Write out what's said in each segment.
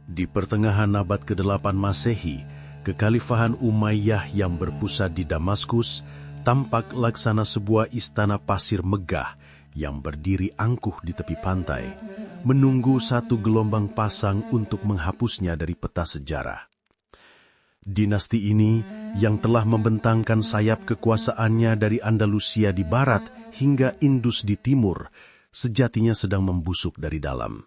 Di pertengahan abad ke-8 Masehi, kekhalifahan Umayyah yang berpusat di Damaskus tampak laksana sebuah istana pasir megah yang berdiri angkuh di tepi pantai, menunggu satu gelombang pasang untuk menghapusnya dari peta sejarah. Dinasti ini yang telah membentangkan sayap kekuasaannya dari Andalusia di barat hingga Indus di timur, sejatinya sedang membusuk dari dalam.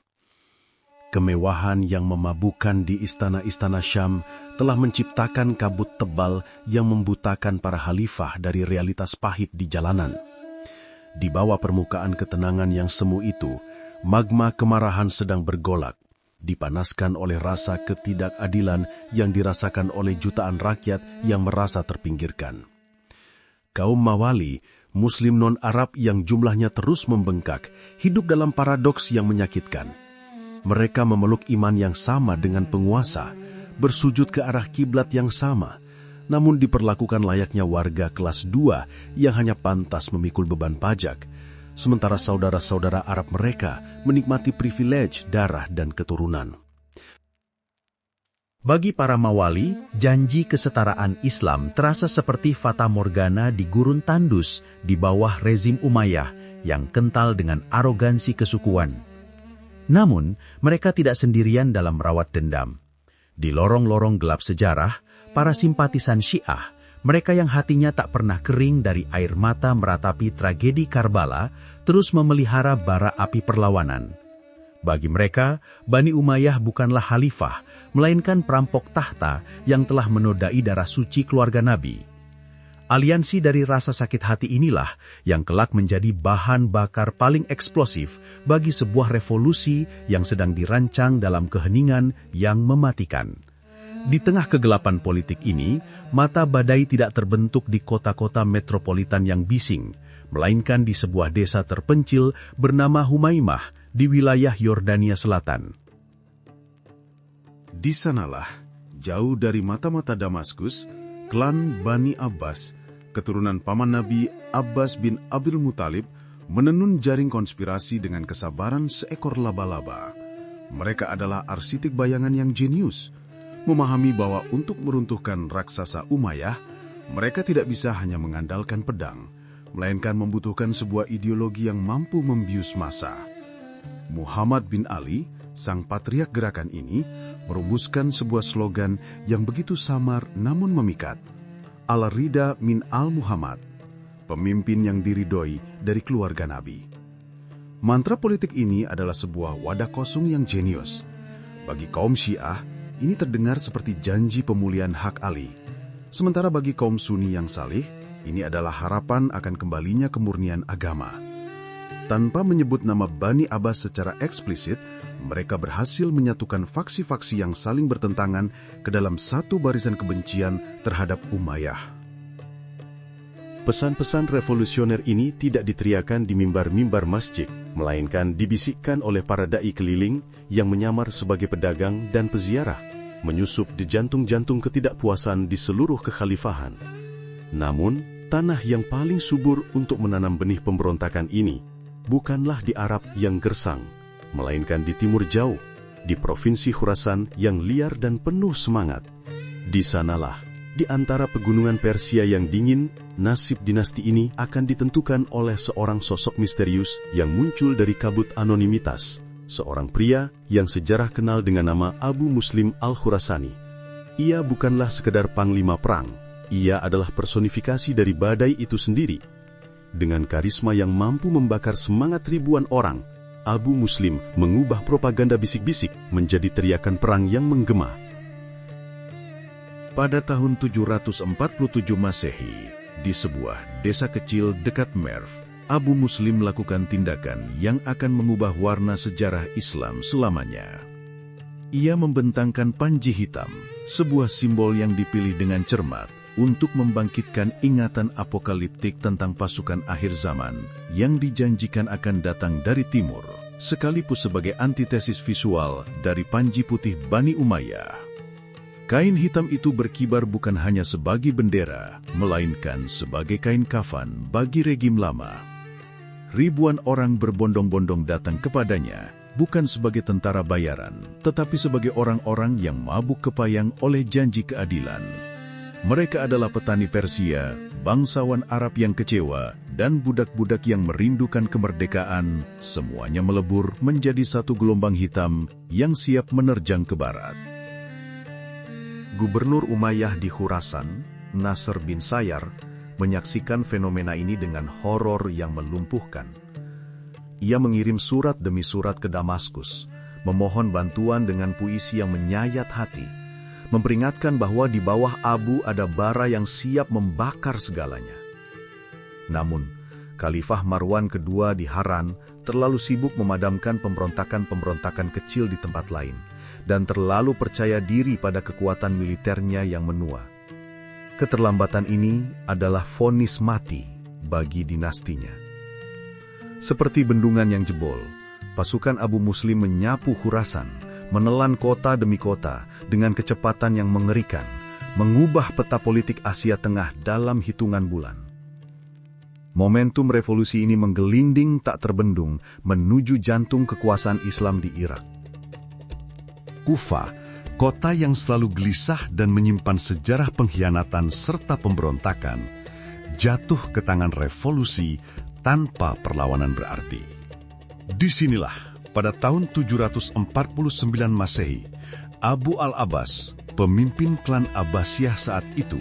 Kemewahan yang memabukkan di istana-istana Syam telah menciptakan kabut tebal yang membutakan para khalifah dari realitas pahit di jalanan. Di bawah permukaan ketenangan yang semu itu, magma kemarahan sedang bergolak, dipanaskan oleh rasa ketidakadilan yang dirasakan oleh jutaan rakyat yang merasa terpinggirkan. Kaum Mawali, Muslim non-Arab yang jumlahnya terus membengkak, hidup dalam paradoks yang menyakitkan. Mereka memeluk iman yang sama dengan penguasa, bersujud ke arah kiblat yang sama, namun diperlakukan layaknya warga kelas 2 yang hanya pantas memikul beban pajak, sementara saudara-saudara Arab mereka menikmati privilege darah dan keturunan. Bagi para Mawali, janji kesetaraan Islam terasa seperti fata morgana di gurun tandus di bawah rezim Umayyah yang kental dengan arogansi kesukuan. Namun, mereka tidak sendirian dalam merawat dendam. Di lorong-lorong gelap sejarah, para simpatisan Syiah, mereka yang hatinya tak pernah kering dari air mata meratapi tragedi Karbala, terus memelihara bara api perlawanan. Bagi mereka, Bani Umayyah bukanlah khalifah, melainkan perampok tahta yang telah menodai darah suci keluarga Nabi. Aliansi dari rasa sakit hati inilah yang kelak menjadi bahan bakar paling eksplosif bagi sebuah revolusi yang sedang dirancang dalam keheningan yang mematikan. Di tengah kegelapan politik ini, mata badai tidak terbentuk di kota-kota metropolitan yang bising, melainkan di sebuah desa terpencil bernama Humaimah di wilayah Yordania Selatan. Di sanalah, jauh dari mata-mata Damaskus, klan Bani Abbas, keturunan paman Nabi Abbas bin Abdul Muthalib, menenun jaring konspirasi dengan kesabaran seekor laba-laba. Mereka adalah arsitek bayangan yang jenius, memahami bahwa untuk meruntuhkan raksasa Umayyah, mereka tidak bisa hanya mengandalkan pedang, melainkan membutuhkan sebuah ideologi yang mampu membius massa. Muhammad bin Ali, sang patriark gerakan ini, merumuskan sebuah slogan yang begitu samar namun memikat. Al-Rida min al-Muhammad, pemimpin yang diridhoi dari keluarga Nabi. Mantra politik ini adalah sebuah wadah kosong yang jenius. Bagi kaum Syiah, ini terdengar seperti janji pemulihan hak Ali. Sementara bagi kaum Sunni yang salih, ini adalah harapan akan kembalinya kemurnian agama. Tanpa menyebut nama Bani Abbas secara eksplisit, mereka berhasil menyatukan faksi-faksi yang saling bertentangan ke dalam satu barisan kebencian terhadap Umayyah. Pesan-pesan revolusioner ini tidak diteriakan di mimbar-mimbar masjid, melainkan dibisikkan oleh para dai keliling yang menyamar sebagai pedagang dan peziarah, menyusup di jantung-jantung ketidakpuasan di seluruh kekhalifahan. Namun, tanah yang paling subur untuk menanam benih pemberontakan ini bukanlah di Arab yang gersang, melainkan di timur jauh, di provinsi Khurasan yang liar dan penuh semangat. Di sanalah, di antara pegunungan Persia yang dingin, nasib dinasti ini akan ditentukan oleh seorang sosok misterius yang muncul dari kabut anonimitas, seorang pria yang sejarah kenal dengan nama Abu Muslim al-Khurasani. Ia bukanlah sekedar panglima perang, ia adalah personifikasi dari badai itu sendiri. Dengan karisma yang mampu membakar semangat ribuan orang, Abu Muslim mengubah propaganda bisik-bisik menjadi teriakan perang yang menggema. Pada tahun 747 Masehi, di sebuah desa kecil dekat Merv, Abu Muslim melakukan tindakan yang akan mengubah warna sejarah Islam selamanya. Ia membentangkan panji hitam, sebuah simbol yang dipilih dengan cermat untuk membangkitkan ingatan apokaliptik tentang pasukan akhir zaman yang dijanjikan akan datang dari timur, sekaligus sebagai antitesis visual dari panji putih Bani Umayyah. Kain hitam itu berkibar bukan hanya sebagai bendera, melainkan sebagai kain kafan bagi regim lama. Ribuan orang berbondong-bondong datang kepadanya, bukan sebagai tentara bayaran, tetapi sebagai orang-orang yang mabuk kepayang oleh janji keadilan. Mereka adalah petani Persia, bangsawan Arab yang kecewa, dan budak-budak yang merindukan kemerdekaan, semuanya melebur menjadi satu gelombang hitam yang siap menerjang ke barat. Gubernur Umayyah di Khurasan, Nasr bin Sayyar, menyaksikan fenomena ini dengan horor yang melumpuhkan. Ia mengirim surat demi surat ke Damaskus, memohon bantuan dengan puisi yang menyayat hati, memperingatkan bahwa di bawah abu ada bara yang siap membakar segalanya. Namun, Khalifah Marwan II di Haran terlalu sibuk memadamkan pemberontakan-pemberontakan kecil di tempat lain, dan terlalu percaya diri pada kekuatan militernya yang menua. Keterlambatan ini adalah vonis mati bagi dinastinya. Seperti bendungan yang jebol, pasukan Abu Muslim menyapu Khurasan, menelan kota demi kota dengan kecepatan yang mengerikan, mengubah peta politik Asia Tengah dalam hitungan bulan. Momentum revolusi ini menggelinding tak terbendung menuju jantung kekuasaan Islam di Irak. Kufah, kota yang selalu gelisah dan menyimpan sejarah pengkhianatan serta pemberontakan, jatuh ke tangan revolusi tanpa perlawanan berarti. Disinilah, pada tahun 749 Masehi, Abu al-Abbas, pemimpin klan Abbasiyah saat itu,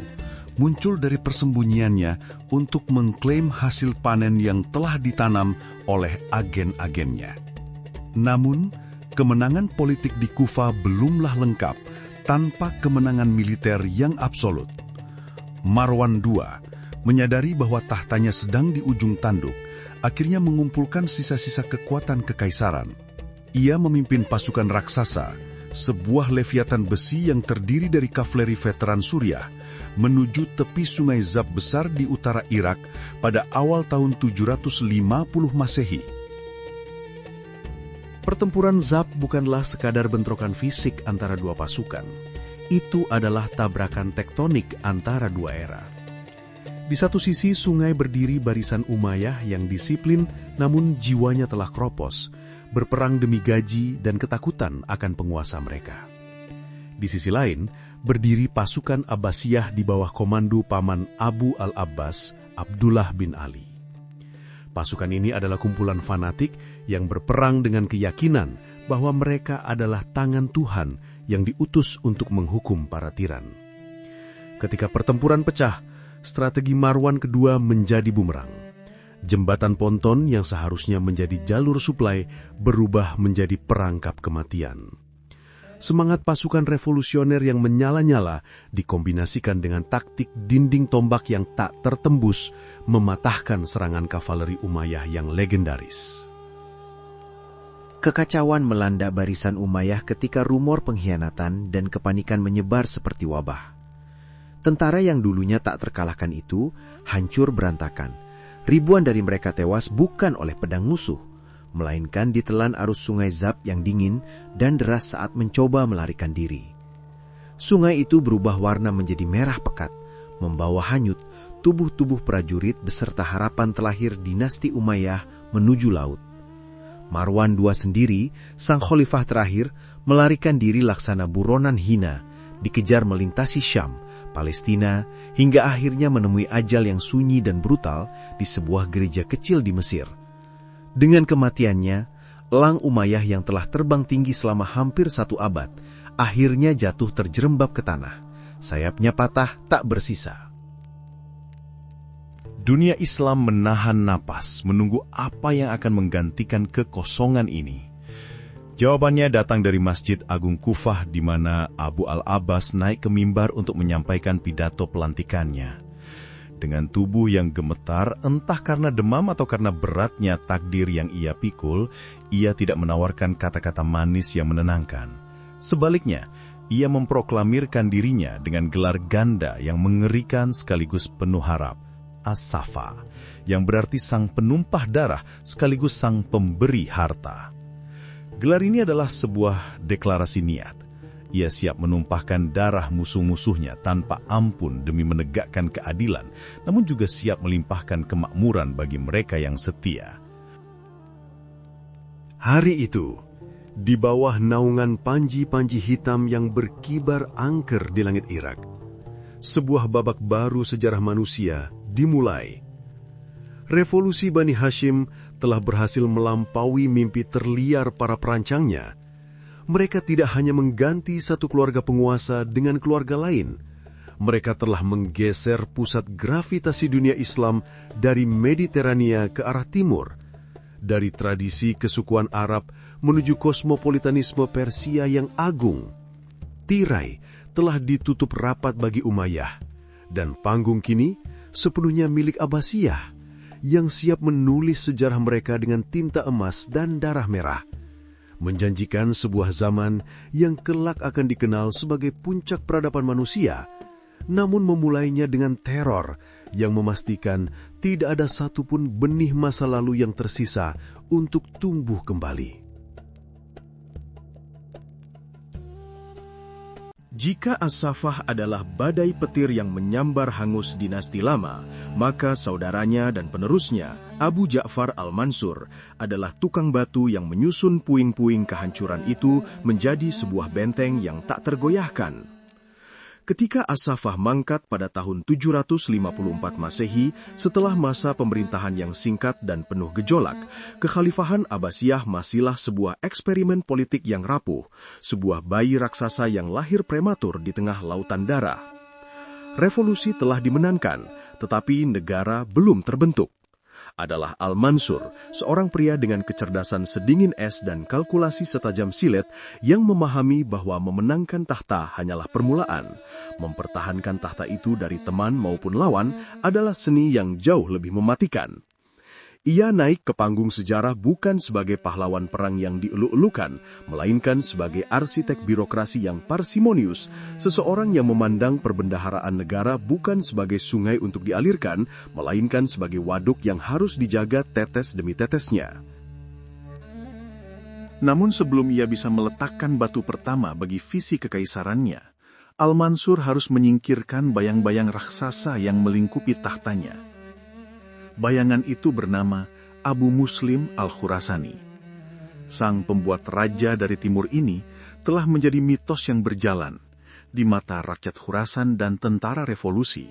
muncul dari persembunyiannya untuk mengklaim hasil panen yang telah ditanam oleh agen-agennya. Namun, kemenangan politik di Kufah belumlah lengkap tanpa kemenangan militer yang absolut. Marwan II menyadari bahwa tahtanya sedang di ujung tanduk, akhirnya mengumpulkan sisa-sisa kekuatan kekaisaran. Ia memimpin pasukan raksasa, sebuah leviatan besi yang terdiri dari kavaleri veteran Suriah, menuju tepi sungai Zab besar di utara Irak pada awal tahun 750 Masehi. Pertempuran Zab bukanlah sekadar bentrokan fisik antara dua pasukan. Itu adalah tabrakan tektonik antara dua era. Di satu sisi sungai berdiri barisan Umayyah yang disiplin namun jiwanya telah kropos, berperang demi gaji dan ketakutan akan penguasa mereka. Di sisi lain, berdiri pasukan Abbasiyah di bawah komando paman Abu al-Abbas, Abdullah bin Ali. Pasukan ini adalah kumpulan fanatik yang berperang dengan keyakinan bahwa mereka adalah tangan Tuhan yang diutus untuk menghukum para tiran. Ketika pertempuran pecah, strategi Marwan II menjadi bumerang. Jembatan ponton yang seharusnya menjadi jalur suplai berubah menjadi perangkap kematian. Semangat pasukan revolusioner yang menyala-nyala dikombinasikan dengan taktik dinding tombak yang tak tertembus, mematahkan serangan kavaleri Umayyah yang legendaris. Kekacauan melanda barisan Umayyah ketika rumor pengkhianatan dan kepanikan menyebar seperti wabah. Tentara yang dulunya tak terkalahkan itu hancur berantakan. Ribuan dari mereka tewas bukan oleh pedang musuh, melainkan ditelan arus sungai Zab yang dingin dan deras saat mencoba melarikan diri. Sungai itu berubah warna menjadi merah pekat, membawa hanyut tubuh-tubuh prajurit beserta harapan terlahir dinasti Umayyah menuju laut. Marwan II sendiri, sang khalifah terakhir, melarikan diri laksana buronan hina, dikejar melintasi Syam, Palestina, hingga akhirnya menemui ajal yang sunyi dan brutal di sebuah gereja kecil di Mesir. Dengan kematiannya, elang Umayyah yang telah terbang tinggi selama hampir 1 abad, akhirnya jatuh terjerembab ke tanah. Sayapnya patah, tak bersisa. Dunia Islam menahan napas menunggu apa yang akan menggantikan kekosongan ini. Jawabannya datang dari Masjid Agung Kufah di mana Abu al-Abbas naik ke mimbar untuk menyampaikan pidato pelantikannya. Dengan tubuh yang gemetar, entah karena demam atau karena beratnya takdir yang ia pikul, ia tidak menawarkan kata-kata manis yang menenangkan. Sebaliknya, ia memproklamirkan dirinya dengan gelar ganda yang mengerikan sekaligus penuh harap, As-Safa, yang berarti sang penumpah darah sekaligus sang pemberi harta. Gelar ini adalah sebuah deklarasi niat. Ia siap menumpahkan darah musuh-musuhnya tanpa ampun demi menegakkan keadilan, namun juga siap melimpahkan kemakmuran bagi mereka yang setia. Hari itu, Di bawah naungan panji-panji hitam yang berkibar angker di langit Irak, sebuah babak baru sejarah manusia dimulai. Revolusi Bani Hashim telah berhasil melampaui mimpi terliar para perancangnya. Mereka tidak hanya mengganti satu keluarga penguasa dengan keluarga lain, mereka telah menggeser pusat gravitasi dunia Islam dari Mediterania ke arah timur, dari tradisi kesukuan Arab menuju kosmopolitanisme Persia yang agung. Tirai telah ditutup rapat bagi Umayyah, dan panggung kini sepenuhnya milik Abbasiyah, yang siap menulis sejarah mereka dengan tinta emas dan darah merah, menjanjikan sebuah zaman yang kelak akan dikenal sebagai puncak peradaban manusia, namun memulainya dengan teror yang memastikan tidak ada satupun benih masa lalu yang tersisa untuk tumbuh kembali. Jika As-Safah adalah badai petir yang menyambar hangus dinasti lama, maka saudaranya dan penerusnya, Abu Ja'far Al-Mansur, adalah tukang batu yang menyusun puing-puing kehancuran itu menjadi sebuah benteng yang tak tergoyahkan. Ketika As-Safah mangkat pada tahun 754 Masehi, setelah masa pemerintahan yang singkat dan penuh gejolak, kekhalifahan Abbasiyah masihlah sebuah eksperimen politik yang rapuh, sebuah bayi raksasa yang lahir prematur di tengah lautan darah. Revolusi telah dimenangkan, tetapi negara belum terbentuk. Adalah Al-Mansur, seorang pria dengan kecerdasan sedingin es dan kalkulasi setajam silet yang memahami bahwa memenangkan tahta hanyalah permulaan. Mempertahankan tahta itu dari teman maupun lawan adalah seni yang jauh lebih mematikan. Ia naik ke panggung sejarah bukan sebagai pahlawan perang yang dieluk-elukan, melainkan sebagai arsitek birokrasi yang parsimonius, seseorang yang memandang perbendaharaan negara bukan sebagai sungai untuk dialirkan, melainkan sebagai waduk yang harus dijaga tetes demi tetesnya. Namun sebelum ia bisa meletakkan batu pertama bagi visi kekaisarannya, Al-Mansur harus menyingkirkan bayang-bayang raksasa yang melingkupi tahtanya. Bayangan itu bernama Abu Muslim Al-Khurasani. Sang pembuat raja dari timur ini telah menjadi mitos yang berjalan. Di mata rakyat Khurasan dan tentara revolusi,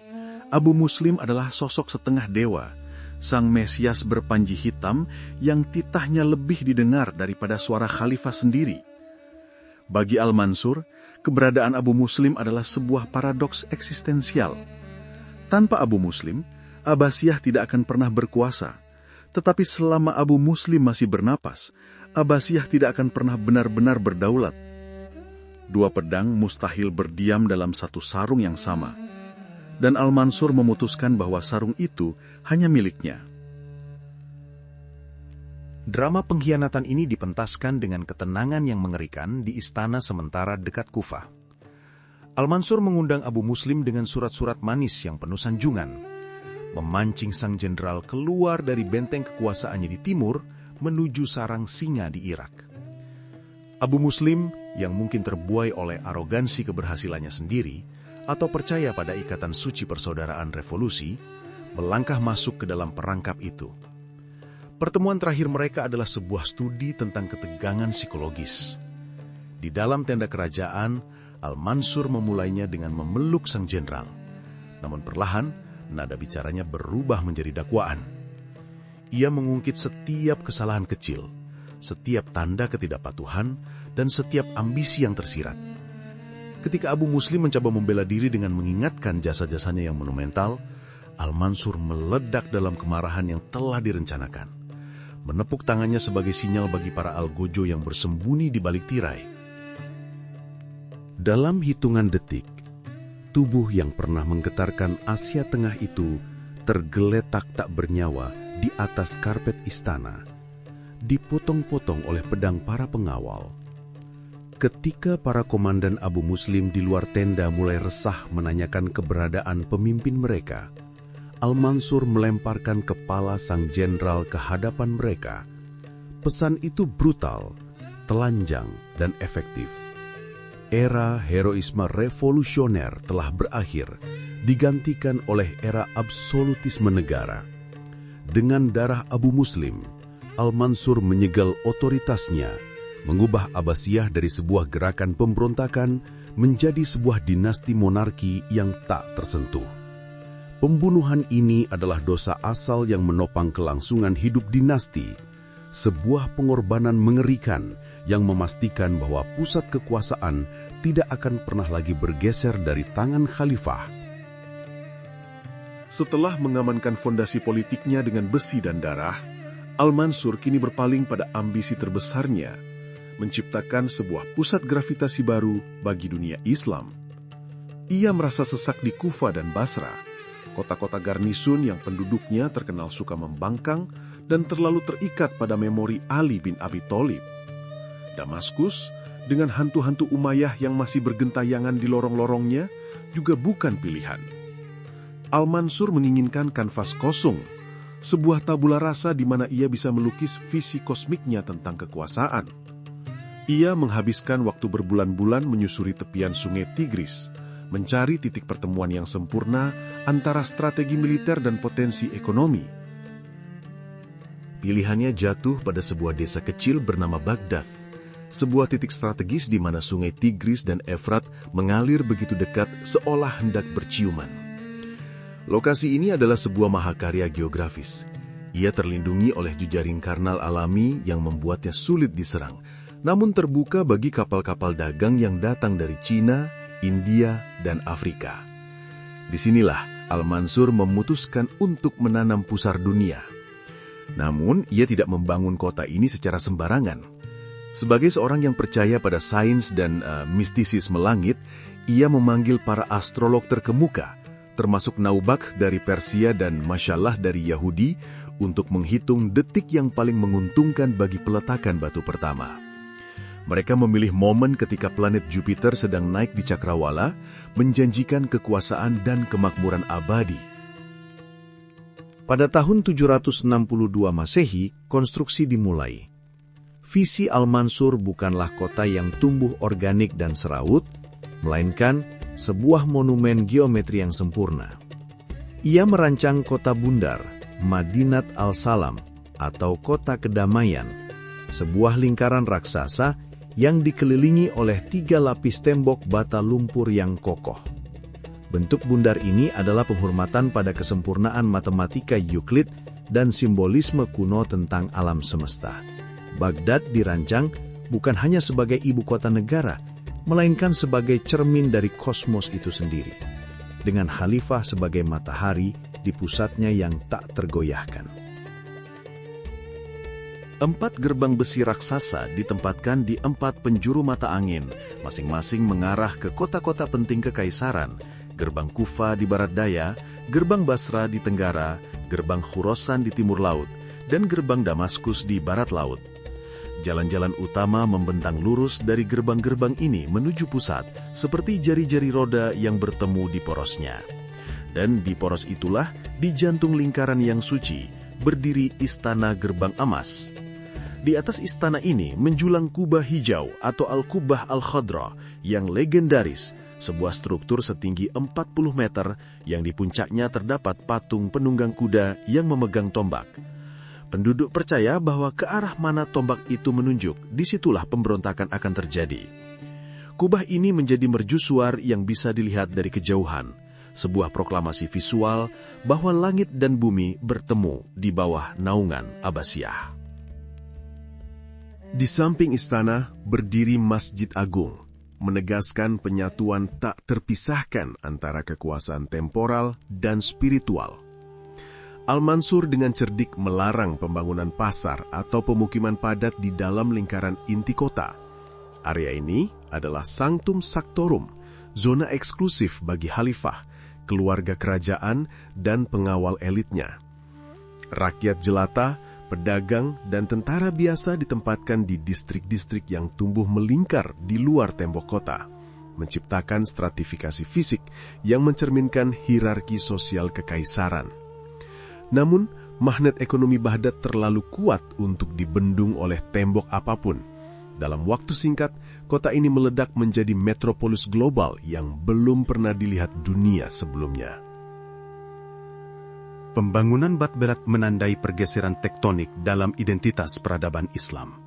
Abu Muslim adalah sosok setengah dewa, sang Mesias berpanji hitam yang titahnya lebih didengar daripada suara khalifah sendiri. Bagi Al-Mansur, keberadaan Abu Muslim adalah sebuah paradoks eksistensial. Tanpa Abu Muslim, Abbasiyah tidak akan pernah berkuasa. Tetapi selama Abu Muslim masih bernapas, Abbasiyah tidak akan pernah benar-benar berdaulat. Dua pedang mustahil berdiam dalam satu sarung yang sama. Dan Al-Mansur memutuskan bahwa sarung itu hanya miliknya. Drama pengkhianatan ini dipentaskan dengan ketenangan yang mengerikan di istana sementara dekat Kufah. Al-Mansur mengundang Abu Muslim dengan surat-surat manis yang penuh sanjungan, memancing sang jenderal keluar dari benteng kekuasaannya di timur menuju sarang singa di Irak. Abu Muslim, yang mungkin terbuai oleh arogansi keberhasilannya sendiri atau percaya pada ikatan suci persaudaraan revolusi, melangkah masuk ke dalam perangkap itu. Pertemuan terakhir mereka adalah sebuah studi tentang ketegangan psikologis. Di dalam tenda kerajaan, Al-Mansur memulainya dengan memeluk sang jenderal. Namun perlahan, nada bicaranya berubah menjadi dakwaan. Ia mengungkit setiap kesalahan kecil, setiap tanda ketidakpatuhan, dan setiap ambisi yang tersirat. Ketika Abu Muslim mencoba membela diri dengan mengingatkan jasa-jasanya yang monumental, Al-Mansur meledak dalam kemarahan yang telah direncanakan. Menepuk tangannya sebagai sinyal bagi para algojo yang bersembunyi di balik tirai. Dalam hitungan detik, tubuh yang pernah menggetarkan Asia Tengah itu tergeletak tak bernyawa di atas karpet istana, dipotong-potong oleh pedang para pengawal. Ketika para komandan Abu Muslim di luar tenda mulai resah menanyakan keberadaan pemimpin mereka, Al-Mansur melemparkan kepala sang jenderal ke hadapan mereka. Pesan itu brutal, telanjang, dan efektif. Era heroisme revolusioner telah berakhir, digantikan oleh era absolutisme negara. Dengan darah Abu Muslim, Al-Mansur menyegel otoritasnya, mengubah Abbasiyah dari sebuah gerakan pemberontakan menjadi sebuah dinasti monarki yang tak tersentuh. Pembunuhan ini adalah dosa asal yang menopang kelangsungan hidup dinasti, sebuah pengorbanan mengerikan yang memastikan bahwa pusat kekuasaan tidak akan pernah lagi bergeser dari tangan khalifah. Setelah mengamankan fondasi politiknya dengan besi dan darah, Al-Mansur kini berpaling pada ambisi terbesarnya, menciptakan sebuah pusat gravitasi baru bagi dunia Islam. Ia merasa sesak di Kufa dan Basra, kota-kota garnisun yang penduduknya terkenal suka membangkang dan terlalu terikat pada memori Ali bin Abi Thalib. Damaskus, dengan hantu-hantu Umayyah yang masih bergentayangan di lorong-lorongnya, juga bukan pilihan. Al-Mansur menginginkan kanvas kosong, sebuah tabula rasa di mana ia bisa melukis visi kosmiknya tentang kekuasaan. Ia menghabiskan waktu berbulan-bulan menyusuri tepian sungai Tigris, mencari titik pertemuan yang sempurna antara strategi militer dan potensi ekonomi. Pilihannya jatuh pada sebuah desa kecil bernama Baghdad, sebuah titik strategis di mana sungai Tigris dan Efrat mengalir begitu dekat seolah hendak berciuman. Lokasi ini adalah sebuah mahakarya geografis. Ia terlindungi oleh jejaring karnal alami yang membuatnya sulit diserang, namun terbuka bagi kapal-kapal dagang yang datang dari Cina, India, dan Afrika. Disinilah Al-Mansur memutuskan untuk menanam pusar dunia. Namun, ia tidak membangun kota ini secara sembarangan. Sebagai seorang yang percaya pada sains dan mistisisme langit, ia memanggil para astrolog terkemuka, termasuk Naubak dari Persia dan Masyalah dari Yahudi, untuk menghitung detik yang paling menguntungkan bagi peletakan batu pertama. Mereka memilih momen ketika planet Jupiter sedang naik di cakrawala, menjanjikan kekuasaan dan kemakmuran abadi. Pada tahun 762 Masehi, konstruksi dimulai. Visi Al-Mansur bukanlah kota yang tumbuh organik dan serawut, melainkan sebuah monumen geometri yang sempurna. Ia merancang kota bundar, Madinat Al-Salam, atau kota kedamaian, sebuah lingkaran raksasa yang dikelilingi oleh 3 lapis tembok bata lumpur yang kokoh. Bentuk bundar ini adalah penghormatan pada kesempurnaan matematika Euclid dan simbolisme kuno tentang alam semesta. Baghdad dirancang bukan hanya sebagai ibu kota negara, melainkan sebagai cermin dari kosmos itu sendiri, dengan khalifah sebagai matahari di pusatnya yang tak tergoyahkan. 4 gerbang besi raksasa ditempatkan di 4 penjuru mata angin, masing-masing mengarah ke kota-kota penting kekaisaran, gerbang Kufa di barat daya, gerbang Basra di tenggara, gerbang Khurasan di timur laut, dan gerbang Damaskus di barat laut. Jalan-jalan utama membentang lurus dari gerbang-gerbang ini menuju pusat, seperti jari-jari roda yang bertemu di porosnya. Dan di poros itulah, di jantung lingkaran yang suci, berdiri Istana Gerbang Emas. Di atas istana ini menjulang kubah hijau atau Al-Kubah Al-Khadra yang legendaris, sebuah struktur setinggi 40 meter yang di puncaknya terdapat patung penunggang kuda yang memegang tombak. Penduduk percaya bahwa ke arah mana tombak itu menunjuk, disitulah pemberontakan akan terjadi. Kubah ini menjadi mercusuar yang bisa dilihat dari kejauhan, sebuah proklamasi visual bahwa langit dan bumi bertemu di bawah naungan Abbasiyah. Di samping istana berdiri Masjid Agung, menegaskan penyatuan tak terpisahkan antara kekuasaan temporal dan spiritual. Al-Mansur dengan cerdik melarang pembangunan pasar atau pemukiman padat di dalam lingkaran inti kota. Area ini adalah Sanctum Sanctorum, zona eksklusif bagi khalifah, keluarga kerajaan, dan pengawal elitnya. Rakyat jelata, pedagang, dan tentara biasa ditempatkan di distrik-distrik yang tumbuh melingkar di luar tembok kota, menciptakan stratifikasi fisik yang mencerminkan hierarki sosial kekaisaran. Namun, magnet ekonomi Baghdad terlalu kuat untuk dibendung oleh tembok apapun. Dalam waktu singkat, kota ini meledak menjadi metropolis global yang belum pernah dilihat dunia sebelumnya. Pembangunan Baghdad menandai pergeseran tektonik dalam identitas peradaban Islam.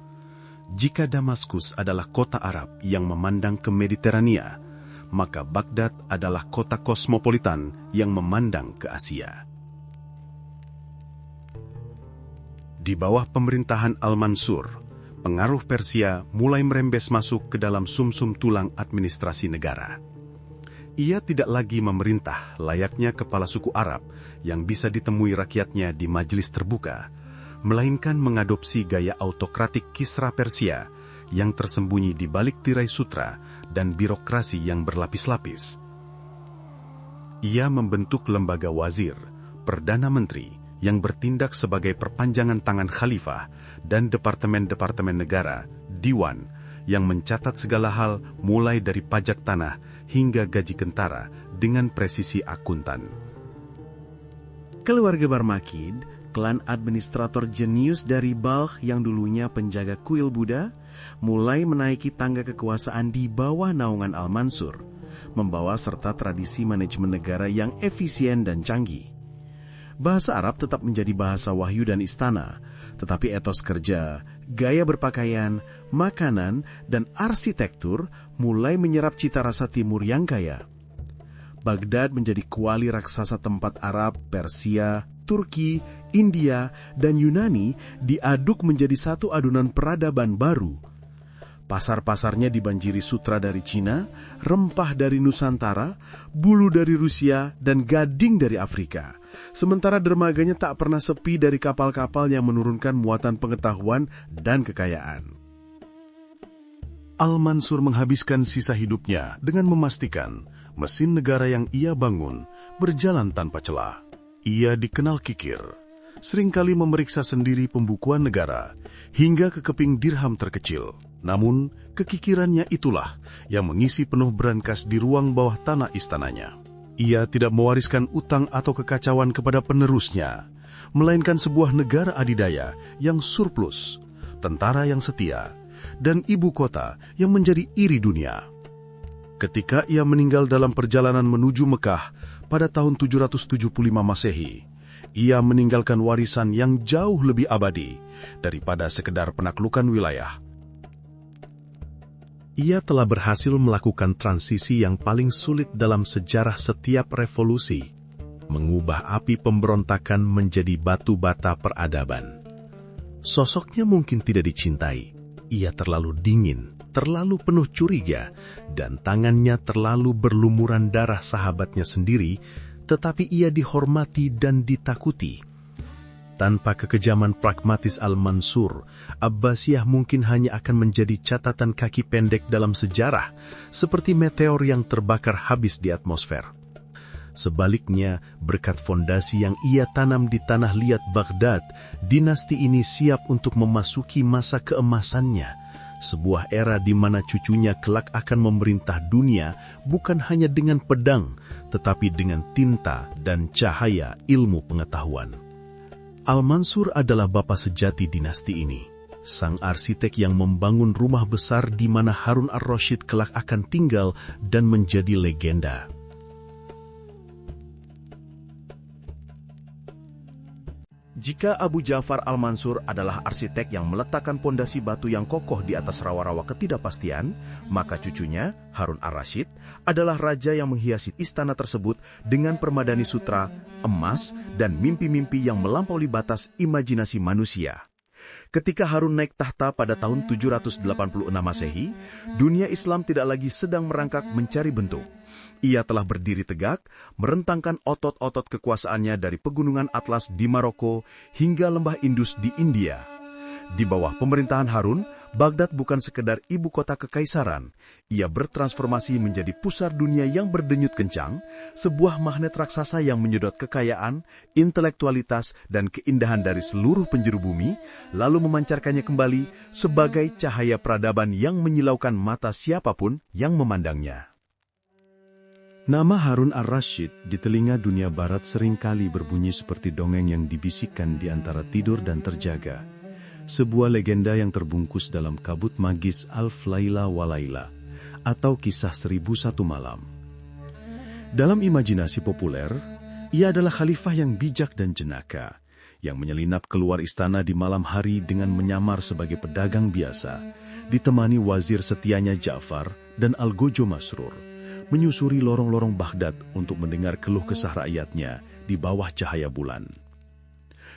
Jika Damaskus adalah kota Arab yang memandang ke Mediterania, maka Baghdad adalah kota kosmopolitan yang memandang ke Asia. Di bawah pemerintahan Al-Mansur, pengaruh Persia mulai merembes masuk ke dalam sumsum tulang administrasi negara. Ia tidak lagi memerintah layaknya kepala suku Arab yang bisa ditemui rakyatnya di majelis terbuka, melainkan mengadopsi gaya autokratik Kisra Persia yang tersembunyi di balik tirai sutra dan birokrasi yang berlapis-lapis. Ia membentuk lembaga wazir, perdana menteri, yang bertindak sebagai perpanjangan tangan khalifah, dan departemen-departemen negara, diwan, yang mencatat segala hal mulai dari pajak tanah hingga gaji kentara dengan presisi akuntan. Keluarga Barmakid, klan administrator jenius dari Balkh yang dulunya penjaga kuil Buddha, mulai menaiki tangga kekuasaan di bawah naungan Al-Mansur, membawa serta tradisi manajemen negara yang efisien dan canggih. Bahasa Arab tetap menjadi bahasa wahyu dan istana, tetapi etos kerja, gaya berpakaian, makanan, dan arsitektur mulai menyerap cita rasa timur yang kaya. Baghdad menjadi kuali raksasa tempat Arab, Persia, Turki, India, dan Yunani diaduk menjadi satu adunan peradaban baru. Pasar-pasarnya dibanjiri sutra dari Cina, rempah dari Nusantara, bulu dari Rusia, dan gading dari Afrika. Sementara dermaganya tak pernah sepi dari kapal-kapal yang menurunkan muatan pengetahuan dan kekayaan. Al-Mansur menghabiskan sisa hidupnya dengan memastikan mesin negara yang ia bangun berjalan tanpa celah. Ia dikenal kikir, seringkali memeriksa sendiri pembukuan negara hingga ke keping dirham terkecil. Namun, kekikirannya itulah yang mengisi penuh brankas di ruang bawah tanah istananya. Ia tidak mewariskan utang atau kekacauan kepada penerusnya, melainkan sebuah negara adidaya yang surplus, tentara yang setia, dan ibu kota yang menjadi iri dunia. Ketika ia meninggal dalam perjalanan menuju Mekah pada tahun 775 Masehi, ia meninggalkan warisan yang jauh lebih abadi daripada sekedar penaklukan wilayah. Ia telah berhasil melakukan transisi yang paling sulit dalam sejarah setiap revolusi, mengubah api pemberontakan menjadi batu bata peradaban. Sosoknya mungkin tidak dicintai, ia terlalu dingin, terlalu penuh curiga, dan tangannya terlalu berlumuran darah sahabatnya sendiri, tetapi ia dihormati dan ditakuti. Tanpa kekejaman pragmatis Al-Mansur, Abbasiyah mungkin hanya akan menjadi catatan kaki pendek dalam sejarah, seperti meteor yang terbakar habis di atmosfer. Sebaliknya, berkat fondasi yang ia tanam di tanah liat Baghdad, dinasti ini siap untuk memasuki masa keemasannya, sebuah era di mana cucunya kelak akan memerintah dunia bukan hanya dengan pedang, tetapi dengan tinta dan cahaya ilmu pengetahuan. Al-Mansur adalah bapa sejati dinasti ini, sang arsitek yang membangun rumah besar di mana Harun ar-Rasyid kelak akan tinggal dan menjadi legenda. Jika Abu Ja'far Al-Mansur adalah arsitek yang meletakkan pondasi batu yang kokoh di atas rawa-rawa ketidakpastian, maka cucunya, Harun ar-Rasyid, adalah raja yang menghiasi istana tersebut dengan permadani sutra, emas, dan mimpi-mimpi yang melampaui batas imajinasi manusia. Ketika Harun naik tahta pada tahun 786 Masehi, dunia Islam tidak lagi sedang merangkak mencari bentuk. Ia telah berdiri tegak, merentangkan otot-otot kekuasaannya dari pegunungan Atlas di Maroko hingga lembah Indus di India. Di bawah pemerintahan Harun, Baghdad bukan sekedar ibu kota kekaisaran. Ia bertransformasi menjadi pusar dunia yang berdenyut kencang, sebuah magnet raksasa yang menyedot kekayaan, intelektualitas, dan keindahan dari seluruh penjuru bumi, lalu memancarkannya kembali sebagai cahaya peradaban yang menyilaukan mata siapapun yang memandangnya. Nama Harun ar-Rasyid di telinga dunia barat seringkali berbunyi seperti dongeng yang dibisikkan di antara tidur dan terjaga. Sebuah legenda yang terbungkus dalam kabut magis Alf Laila wa Laila, atau kisah 1001 malam. Dalam imajinasi populer, ia adalah khalifah yang bijak dan jenaka, yang menyelinap keluar istana di malam hari dengan menyamar sebagai pedagang biasa, ditemani wazir setianya Ja'far dan Algojo Masrur, menyusuri lorong-lorong Baghdad untuk mendengar keluh kesah rakyatnya di bawah cahaya bulan.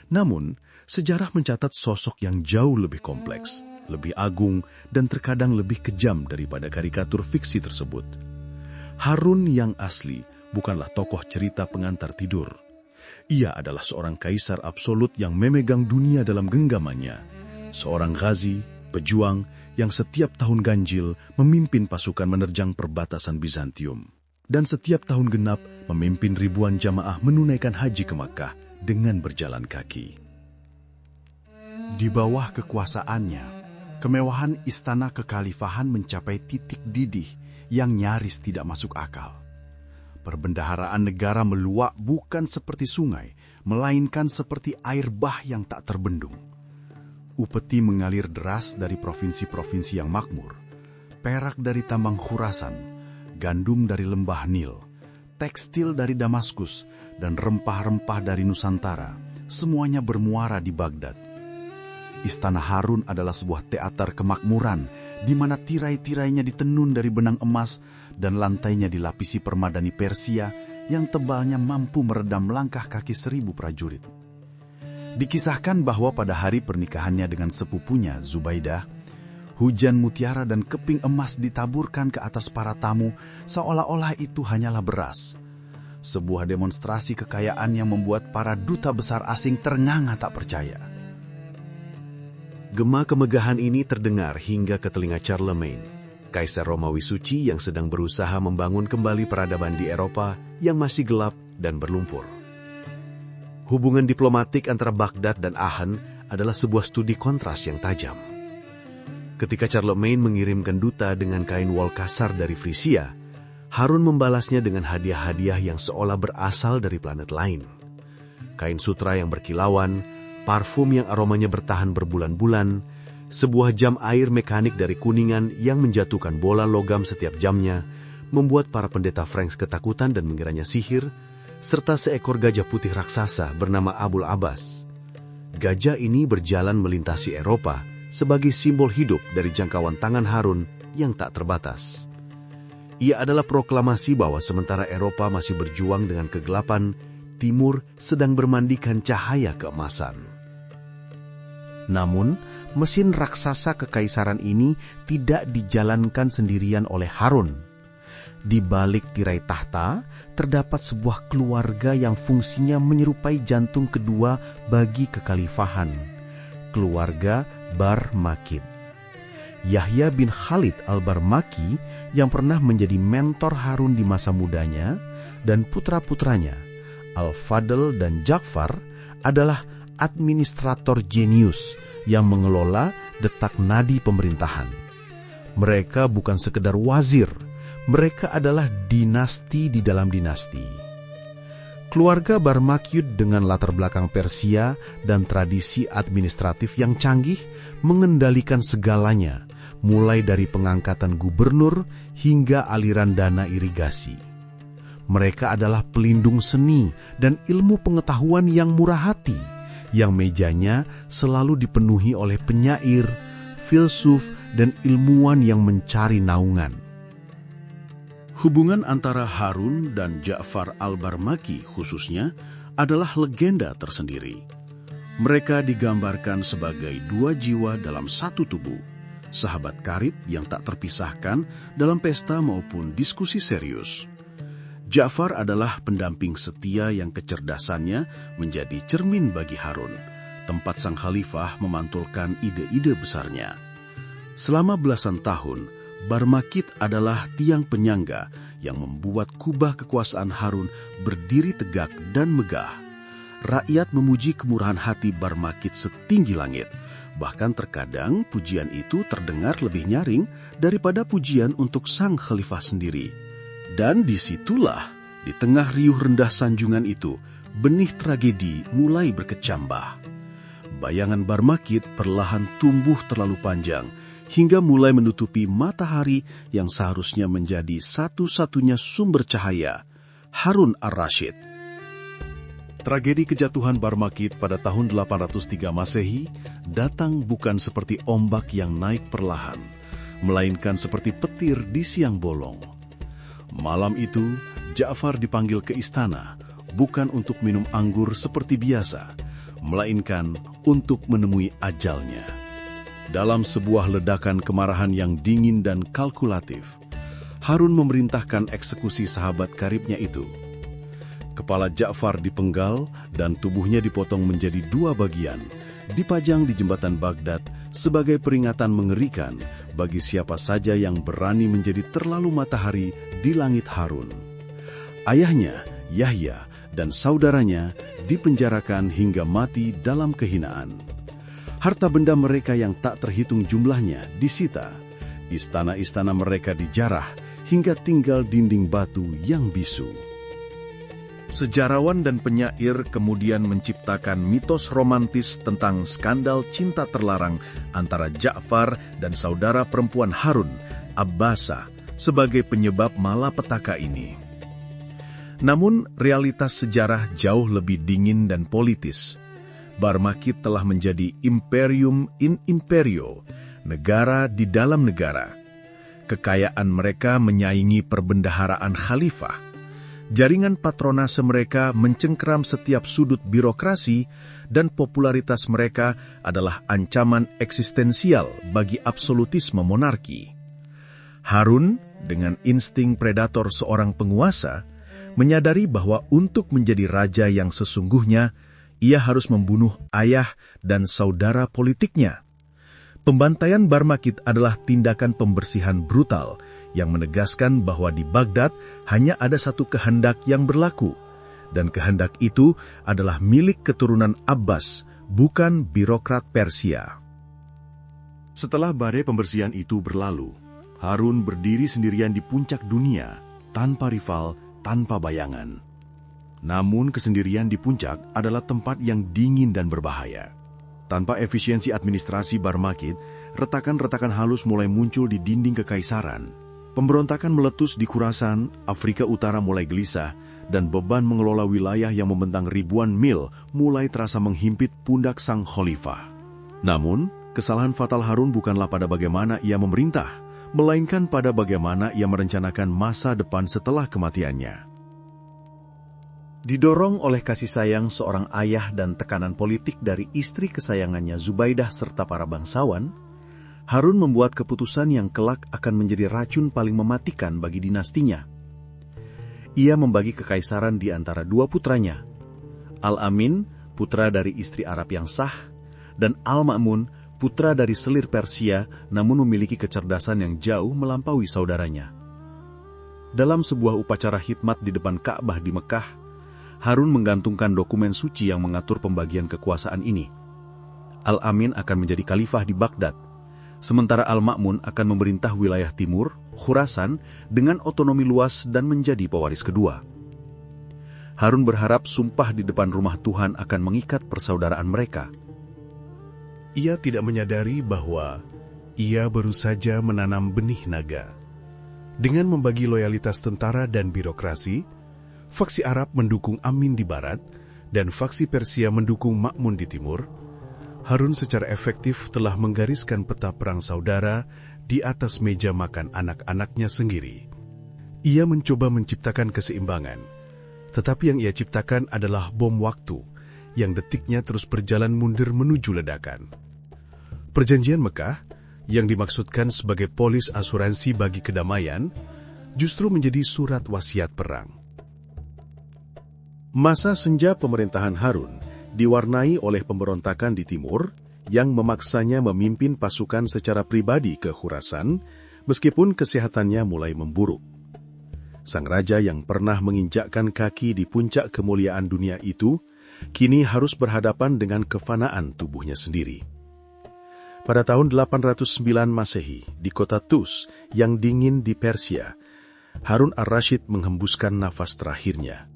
Namun, sejarah mencatat sosok yang jauh lebih kompleks, lebih agung, dan terkadang lebih kejam daripada karikatur fiksi tersebut. Harun yang asli bukanlah tokoh cerita pengantar tidur. Ia adalah seorang kaisar absolut yang memegang dunia dalam genggamannya. Seorang ghazi, pejuang, yang setiap tahun ganjil memimpin pasukan menerjang perbatasan Bizantium. Dan setiap tahun genap memimpin ribuan jamaah menunaikan haji ke Makkah dengan berjalan kaki. Di bawah kekuasaannya, kemewahan istana kekhalifahan mencapai titik didih yang nyaris tidak masuk akal. Perbendaharaan negara meluap bukan seperti sungai, melainkan seperti air bah yang tak terbendung. Upeti mengalir deras dari provinsi-provinsi yang makmur, perak dari tambang Khurasan, gandum dari lembah Nil, tekstil dari Damaskus, dan rempah-rempah dari Nusantara, semuanya bermuara di Baghdad. Istana Harun adalah sebuah teater kemakmuran, di mana tirai-tirainya ditenun dari benang emas dan lantainya dilapisi permadani Persia yang tebalnya mampu meredam langkah kaki 1000 prajurit. Dikisahkan bahwa pada hari pernikahannya dengan sepupunya Zubaidah, hujan mutiara dan keping emas ditaburkan ke atas para tamu seolah-olah itu hanyalah beras. Sebuah demonstrasi kekayaan yang membuat para duta besar asing ternganga tak percaya. Gema kemegahan ini terdengar hingga ke telinga Charlemagne, Kaisar Romawi suci yang sedang berusaha membangun kembali peradaban di Eropa yang masih gelap dan berlumpur. Hubungan diplomatik antara Baghdad dan Aachen adalah sebuah studi kontras yang tajam. Ketika Charlemagne mengirimkan duta dengan kain wol kasar dari Frisia, Harun membalasnya dengan hadiah-hadiah yang seolah berasal dari planet lain. Kain sutra yang berkilauan, parfum yang aromanya bertahan berbulan-bulan, sebuah jam air mekanik dari Kuningan yang menjatuhkan bola logam setiap jamnya, membuat para pendeta Franks ketakutan dan mengiranya sihir, serta seekor gajah putih raksasa bernama Abul Abbas. Gajah ini berjalan melintasi Eropa sebagai simbol hidup dari jangkauan tangan Harun yang tak terbatas. Ia adalah proklamasi bahwa sementara Eropa masih berjuang dengan kegelapan, Timur sedang bermandikan cahaya keemasan. Namun, mesin raksasa kekaisaran ini tidak dijalankan sendirian oleh Harun. Di balik tirai tahta, terdapat sebuah keluarga yang fungsinya menyerupai jantung kedua bagi kekhalifahan. Keluarga Barmakid. Yahya bin Khalid al-Barmaki yang pernah menjadi mentor Harun di masa mudanya, dan putra-putranya, Al-Fadl dan Ja'far, adalah administrator jenius yang mengelola detak nadi pemerintahan. Mereka bukan sekedar wazir, mereka adalah dinasti di dalam dinasti. Keluarga Barmakyud dengan latar belakang Persia dan tradisi administratif yang canggih mengendalikan segalanya, mulai dari pengangkatan gubernur hingga aliran dana irigasi. Mereka adalah pelindung seni dan ilmu pengetahuan yang murah hati, yang mejanya selalu dipenuhi oleh penyair, filsuf, dan ilmuwan yang mencari naungan. Hubungan antara Harun dan Ja'far al-Barmaki khususnya adalah legenda tersendiri. Mereka digambarkan sebagai dua jiwa dalam satu tubuh, sahabat karib yang tak terpisahkan dalam pesta maupun diskusi serius. Ja'far adalah pendamping setia yang kecerdasannya menjadi cermin bagi Harun, tempat sang khalifah memantulkan ide-ide besarnya. Selama belasan tahun, Barmakid adalah tiang penyangga yang membuat kubah kekuasaan Harun berdiri tegak dan megah. Rakyat memuji kemurahan hati Barmakid setinggi langit. Bahkan terkadang pujian itu terdengar lebih nyaring daripada pujian untuk sang khalifah sendiri. Dan disitulah, di tengah riuh rendah sanjungan itu, benih tragedi mulai berkecambah. Bayangan Barmakid perlahan tumbuh terlalu panjang, hingga mulai menutupi matahari yang seharusnya menjadi satu-satunya sumber cahaya, Harun ar-Rasyid. Tragedi kejatuhan Barmakit pada tahun 803 Masehi datang bukan seperti ombak yang naik perlahan, melainkan seperti petir di siang bolong. Malam itu, Ja'far dipanggil ke istana, bukan untuk minum anggur seperti biasa, melainkan untuk menemui ajalnya. Dalam sebuah ledakan kemarahan yang dingin dan kalkulatif, Harun memerintahkan eksekusi sahabat karibnya itu. Kepala Ja'far dipenggal dan tubuhnya dipotong menjadi 2 bagian, dipajang di jembatan Baghdad sebagai peringatan mengerikan bagi siapa saja yang berani menjadi terlalu matahari di langit Harun. Ayahnya, Yahya, dan saudaranya dipenjarakan hingga mati dalam kehinaan. Harta benda mereka yang tak terhitung jumlahnya disita. Istana-istana mereka dijarah hingga tinggal dinding batu yang bisu. Sejarawan dan penyair kemudian menciptakan mitos romantis tentang skandal cinta terlarang antara Ja'far dan saudara perempuan Harun, Abbasah, sebagai penyebab malapetaka ini. Namun, realitas sejarah jauh lebih dingin dan politis. Barmakit telah menjadi imperium in imperio, negara di dalam negara. Kekayaan mereka menyaingi perbendaharaan khalifah. Jaringan patronase mereka mencengkeram setiap sudut birokrasi dan popularitas mereka adalah ancaman eksistensial bagi absolutisme monarki. Harun, dengan insting predator seorang penguasa, menyadari bahwa untuk menjadi raja yang sesungguhnya, ia harus membunuh ayah dan saudara politiknya. Pembantaian Barmakit adalah tindakan pembersihan brutal yang menegaskan bahwa di Baghdad hanya ada satu kehendak yang berlaku, dan kehendak itu adalah milik keturunan Abbas, bukan birokrat Persia. Setelah badai pembersihan itu berlalu, Harun berdiri sendirian di puncak dunia, tanpa rival, tanpa bayangan. Namun kesendirian di puncak adalah tempat yang dingin dan berbahaya. Tanpa efisiensi administrasi Barmakit, retakan-retakan halus mulai muncul di dinding kekaisaran. Pemberontakan meletus di Khurasan, Afrika Utara mulai gelisah, dan beban mengelola wilayah yang membentang ribuan mil mulai terasa menghimpit pundak sang khalifah. Namun, kesalahan fatal Harun bukanlah pada bagaimana ia memerintah, melainkan pada bagaimana ia merencanakan masa depan setelah kematiannya. Didorong oleh kasih sayang seorang ayah dan tekanan politik dari istri kesayangannya Zubaidah serta para bangsawan, Harun membuat keputusan yang kelak akan menjadi racun paling mematikan bagi dinastinya. Ia membagi kekaisaran di antara 2 putranya, Al-Amin, putra dari istri Arab yang sah, dan Al-Ma'mun, putra dari selir Persia namun memiliki kecerdasan yang jauh melampaui saudaranya. Dalam sebuah upacara khidmat di depan Ka'bah di Mekah, Harun menggantungkan dokumen suci yang mengatur pembagian kekuasaan ini. Al-Amin akan menjadi khalifah di Baghdad, sementara Al-Ma'mun akan memerintah wilayah timur, Khurasan, dengan otonomi luas dan menjadi pewaris kedua. Harun berharap sumpah di depan rumah Tuhan akan mengikat persaudaraan mereka. Ia tidak menyadari bahwa ia baru saja menanam benih naga. Dengan membagi loyalitas tentara dan birokrasi, faksi Arab mendukung Amin di barat, dan faksi Persia mendukung Ma'mun di timur. Harun secara efektif telah menggariskan peta perang saudara di atas meja makan anak-anaknya sendiri. Ia mencoba menciptakan keseimbangan, tetapi yang ia ciptakan adalah bom waktu yang detiknya terus berjalan mundur menuju ledakan. Perjanjian Mekah, yang dimaksudkan sebagai polis asuransi bagi kedamaian, justru menjadi surat wasiat perang. Masa senja pemerintahan Harun diwarnai oleh pemberontakan di timur yang memaksanya memimpin pasukan secara pribadi ke Khurasan, meskipun kesehatannya mulai memburuk. Sang raja yang pernah menginjakkan kaki di puncak kemuliaan dunia itu, kini harus berhadapan dengan kefanaan tubuhnya sendiri. Pada tahun 809 Masehi, di kota Tus yang dingin di Persia, Harun ar-Rasyid menghembuskan nafas terakhirnya.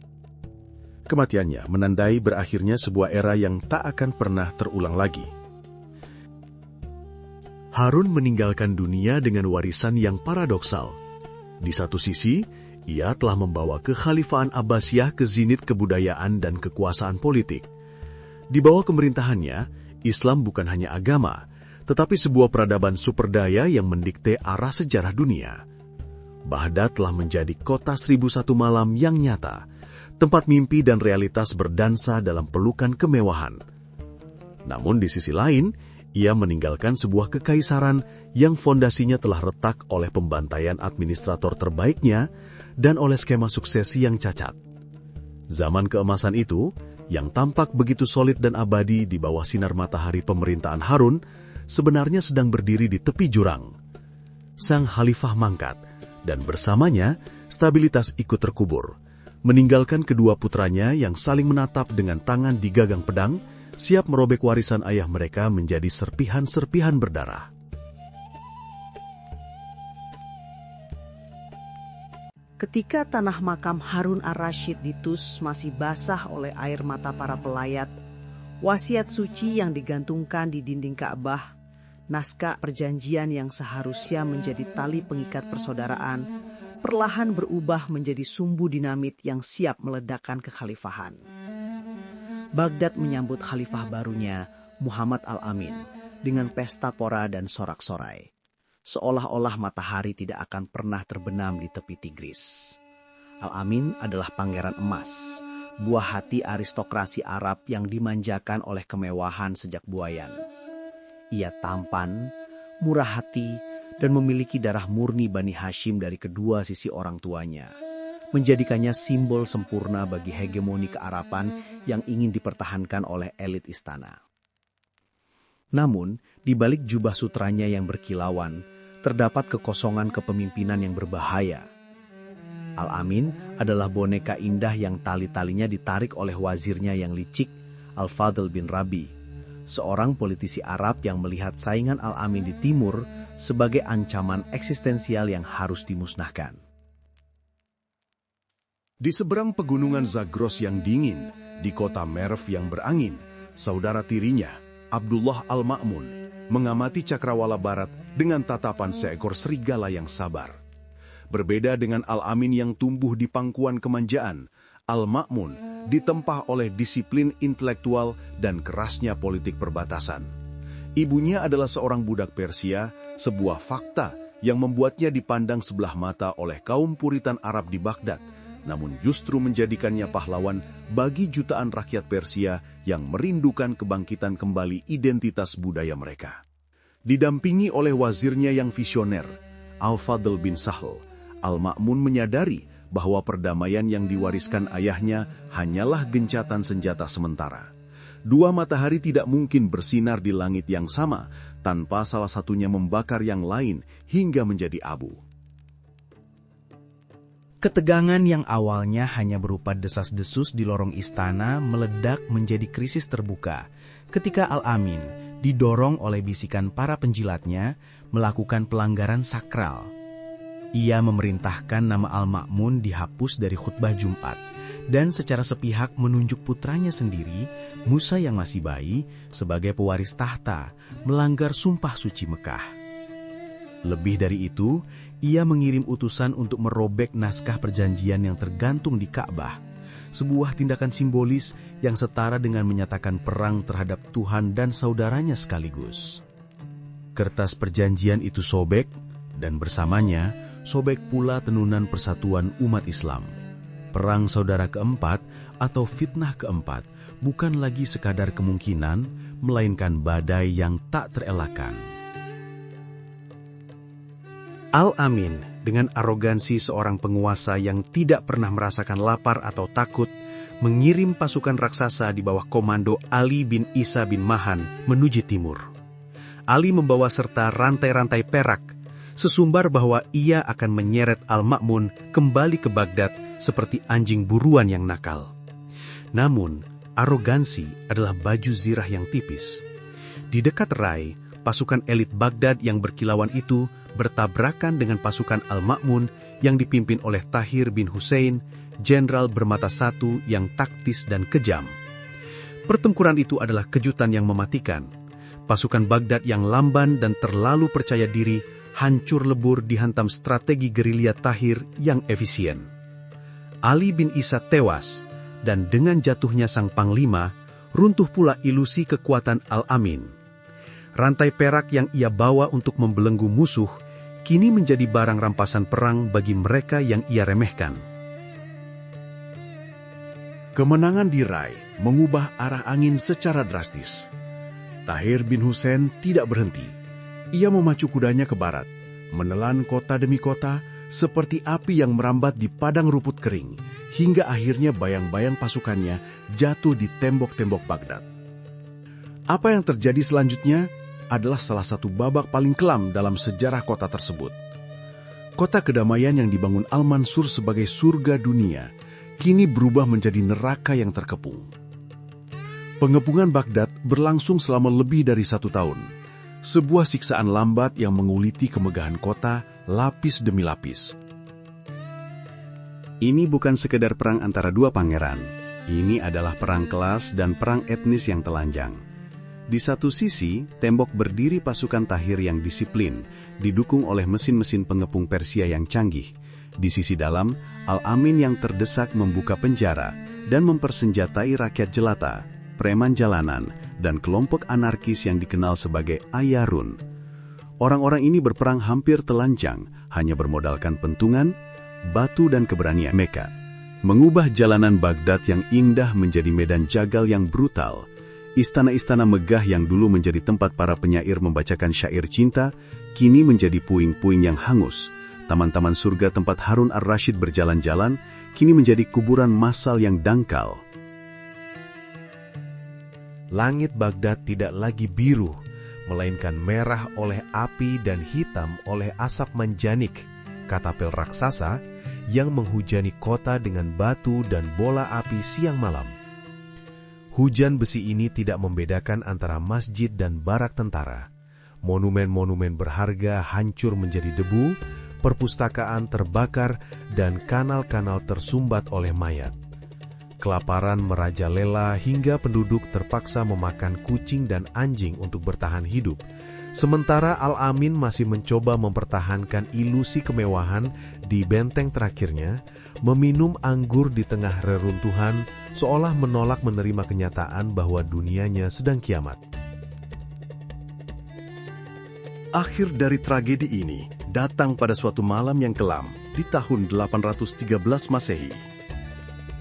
Kematiannya menandai berakhirnya sebuah era yang tak akan pernah terulang lagi. Harun meninggalkan dunia dengan warisan yang paradoksal. Di satu sisi, Ia telah membawa kekhalifahan Abbasiyah ke zenit kebudayaan dan kekuasaan politik. Di bawah pemerintahannya, Islam bukan hanya agama, tetapi sebuah peradaban superdaya yang mendikte arah sejarah dunia. Baghdad telah menjadi kota 1001 malam yang nyata, tempat mimpi dan realitas berdansa dalam pelukan kemewahan. Namun di sisi lain, ia meninggalkan sebuah kekaisaran yang fondasinya telah retak oleh pembantaian administrator terbaiknya dan oleh skema suksesi yang cacat. Zaman keemasan itu, yang tampak begitu solid dan abadi di bawah sinar matahari pemerintahan Harun, sebenarnya sedang berdiri di tepi jurang. Sang khalifah mangkat, dan bersamanya stabilitas ikut terkubur, meninggalkan kedua putranya yang saling menatap dengan tangan di gagang pedang, siap merobek warisan ayah mereka menjadi serpihan-serpihan berdarah. Ketika tanah makam Harun ar-Rasyid di Tus masih basah oleh air mata para pelayat, wasiat suci yang digantungkan di dinding Ka'bah, naskah perjanjian yang seharusnya menjadi tali pengikat persaudaraan, perlahan berubah menjadi sumbu dinamit yang siap meledakkan kekhalifahan. Baghdad menyambut khalifah barunya, Muhammad Al-Amin, dengan pesta pora dan sorak-sorai. Seolah-olah matahari tidak akan pernah terbenam di tepi Tigris. Al-Amin adalah pangeran emas, buah hati aristokrasi Arab yang dimanjakan oleh kemewahan sejak buayan. Ia tampan, murah hati, dan memiliki darah murni Bani Hashim dari kedua sisi orang tuanya, menjadikannya simbol sempurna bagi hegemoni kearapan yang ingin dipertahankan oleh elit istana. Namun, di balik jubah sutranya yang berkilauan, terdapat kekosongan kepemimpinan yang berbahaya. Al-Amin adalah boneka indah yang tali-talinya ditarik oleh wazirnya yang licik, Al-Fadl bin Rabi, seorang politisi Arab yang melihat saingan Al-Amin di timur sebagai ancaman eksistensial yang harus dimusnahkan. Di seberang pegunungan Zagros yang dingin, di kota Merv yang berangin, saudara tirinya, Abdullah Al-Ma'mun, mengamati cakrawala barat dengan tatapan seekor serigala yang sabar. Berbeda dengan Al-Amin yang tumbuh di pangkuan kemanjaan, Al-Ma'mun ditempa oleh disiplin intelektual dan kerasnya politik perbatasan. Ibunya adalah seorang budak Persia, sebuah fakta yang membuatnya dipandang sebelah mata oleh kaum Puritan Arab di Baghdad, namun justru menjadikannya pahlawan bagi jutaan rakyat Persia yang merindukan kebangkitan kembali identitas budaya mereka. Didampingi oleh wazirnya yang visioner, Al-Fadl bin Sahl, Al-Ma'mun menyadari bahwa perdamaian yang diwariskan ayahnya hanyalah gencatan senjata sementara. Dua matahari tidak mungkin bersinar di langit yang sama tanpa salah satunya membakar yang lain hingga menjadi abu. Ketegangan yang awalnya hanya berupa desas-desus di lorong istana meledak menjadi krisis terbuka ketika Al-Amin didorong oleh bisikan para penjilatnya melakukan pelanggaran sakral. Ia memerintahkan nama Al-Ma'mun dihapus dari khutbah Jumat dan secara sepihak menunjuk putranya sendiri, Musa yang masih bayi, sebagai pewaris tahta, melanggar sumpah suci Mekah. Lebih dari itu, ia mengirim utusan untuk merobek naskah perjanjian yang tergantung di Ka'bah, sebuah tindakan simbolis yang setara dengan menyatakan perang terhadap Tuhan dan saudaranya sekaligus. Kertas perjanjian itu sobek, dan bersamanya sobek pula tenunan persatuan umat Islam. Perang saudara keempat atau fitnah keempat bukan lagi sekadar kemungkinan, melainkan badai yang tak terelakkan. Al-Amin dengan arogansi seorang penguasa yang tidak pernah merasakan lapar atau takut, mengirim pasukan raksasa di bawah komando Ali bin Isa bin Mahan menuju timur. Ali membawa serta rantai-rantai perak, sesumbar bahwa ia akan menyeret Al-Ma'mun kembali ke Baghdad seperti anjing buruan yang nakal. Namun, arogansi adalah baju zirah yang tipis. Di dekat Rai, pasukan elit Baghdad yang berkilauan itu bertabrakan dengan pasukan Al-Ma'mun yang dipimpin oleh Tahir bin Hussein, jenderal bermata satu yang taktis dan kejam. Pertempuran itu adalah kejutan yang mematikan. Pasukan Baghdad yang lamban dan terlalu percaya diri hancur lebur dihantam strategi gerilya Tahir yang efisien. Ali bin Isa tewas, dan dengan jatuhnya sang panglima, runtuh pula ilusi kekuatan Al-Amin. Rantai perak yang ia bawa untuk membelenggu musuh, kini menjadi barang rampasan perang bagi mereka yang ia remehkan. Kemenangan diraih mengubah arah angin secara drastis. Tahir bin Husain tidak berhenti. Ia memacu kudanya ke barat, menelan kota demi kota, seperti api yang merambat di padang rumput kering, hingga akhirnya bayang-bayang pasukannya jatuh di tembok-tembok Baghdad. Apa yang terjadi selanjutnya adalah salah satu babak paling kelam dalam sejarah kota tersebut. Kota kedamaian yang dibangun Al-Mansur sebagai surga dunia, kini berubah menjadi neraka yang terkepung. Pengepungan Baghdad berlangsung selama lebih dari 1 tahun. Sebuah siksaan lambat yang menguliti kemegahan kota lapis demi lapis. Ini bukan sekedar perang antara dua pangeran. Ini adalah perang kelas dan perang etnis yang telanjang. Di satu sisi, tembok berdiri pasukan Tahir yang disiplin, didukung oleh mesin-mesin pengepung Persia yang canggih. Di sisi dalam, Al-Amin yang terdesak membuka penjara dan mempersenjatai rakyat jelata, preman jalanan, dan kelompok anarkis yang dikenal sebagai Ayarun. Orang-orang ini berperang hampir telanjang, hanya bermodalkan pentungan, batu dan keberanian mereka. Mengubah jalanan Baghdad yang indah menjadi medan jagal yang brutal. Istana-istana megah yang dulu menjadi tempat para penyair membacakan syair cinta, kini menjadi puing-puing yang hangus. Taman-taman surga tempat Harun ar-Rasyid berjalan-jalan, kini menjadi kuburan massal yang dangkal. Langit Baghdad tidak lagi biru, melainkan merah oleh api dan hitam oleh asap manjanik, katapel raksasa yang menghujani kota dengan batu dan bola api siang malam. Hujan besi ini tidak membedakan antara masjid dan barak tentara. Monumen-monumen berharga hancur menjadi debu, perpustakaan terbakar, dan kanal-kanal tersumbat oleh mayat. Kelaparan merajalela hingga penduduk terpaksa memakan kucing dan anjing untuk bertahan hidup. Sementara Al-Amin masih mencoba mempertahankan ilusi kemewahan di benteng terakhirnya, meminum anggur di tengah reruntuhan, seolah menolak menerima kenyataan bahwa dunianya sedang kiamat. Akhir dari tragedi ini datang pada suatu malam yang kelam di tahun 813 Masehi.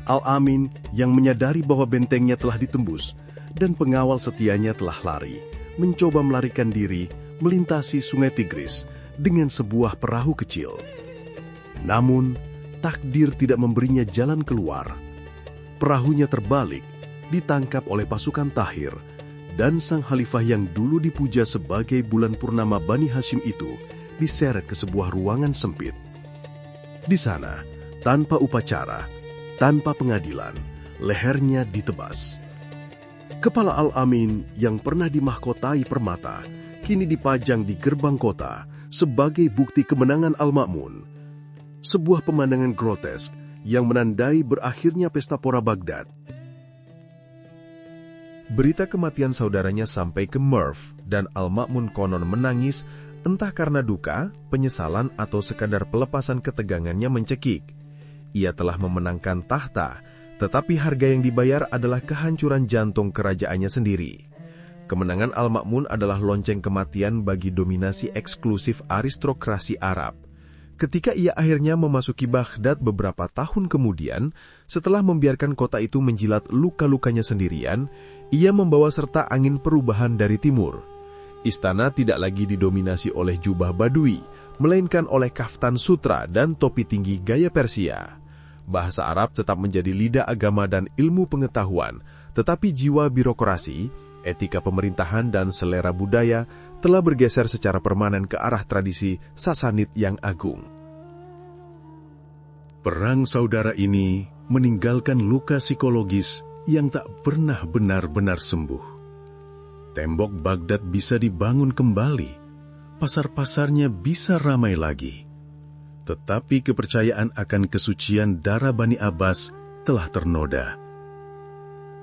Al-Amin yang menyadari bahwa bentengnya telah ditembus dan pengawal setianya telah lari, mencoba melarikan diri melintasi sungai Tigris dengan sebuah perahu kecil. Namun, takdir tidak memberinya jalan keluar. Perahunya terbalik, ditangkap oleh pasukan Tahir, dan sang khalifah yang dulu dipuja sebagai bulan purnama Bani Hashim itu diseret ke sebuah ruangan sempit. Di sana, tanpa upacara, tanpa pengadilan, lehernya ditebas. Kepala Al-Amin yang pernah dimahkotai permata, kini dipajang di gerbang kota sebagai bukti kemenangan Al-Ma'mun. Sebuah pemandangan grotesk yang menandai berakhirnya pesta pora Baghdad. Berita kematian saudaranya sampai ke Merv, dan Al-Ma'mun konon menangis, entah karena duka, penyesalan, atau sekadar pelepasan ketegangannya mencekik. Ia telah memenangkan tahta, tetapi harga yang dibayar adalah kehancuran jantung kerajaannya sendiri. Kemenangan Al-Ma'mun adalah lonceng kematian bagi dominasi eksklusif aristokrasi Arab. Ketika ia akhirnya memasuki Baghdad beberapa tahun kemudian, setelah membiarkan kota itu menjilat luka-lukanya sendirian, ia membawa serta angin perubahan dari timur. Istana tidak lagi didominasi oleh jubah badui, melainkan oleh kaftan sutra dan topi tinggi gaya Persia. Bahasa Arab tetap menjadi lidah agama dan ilmu pengetahuan, tetapi jiwa birokrasi, etika pemerintahan, dan selera budaya telah bergeser secara permanen ke arah tradisi Sasanid yang agung. Perang saudara ini meninggalkan luka psikologis yang tak pernah benar-benar sembuh. Tembok Baghdad bisa dibangun kembali, pasar-pasarnya bisa ramai lagi. Tetapi kepercayaan akan kesucian darah Bani Abbas telah ternoda.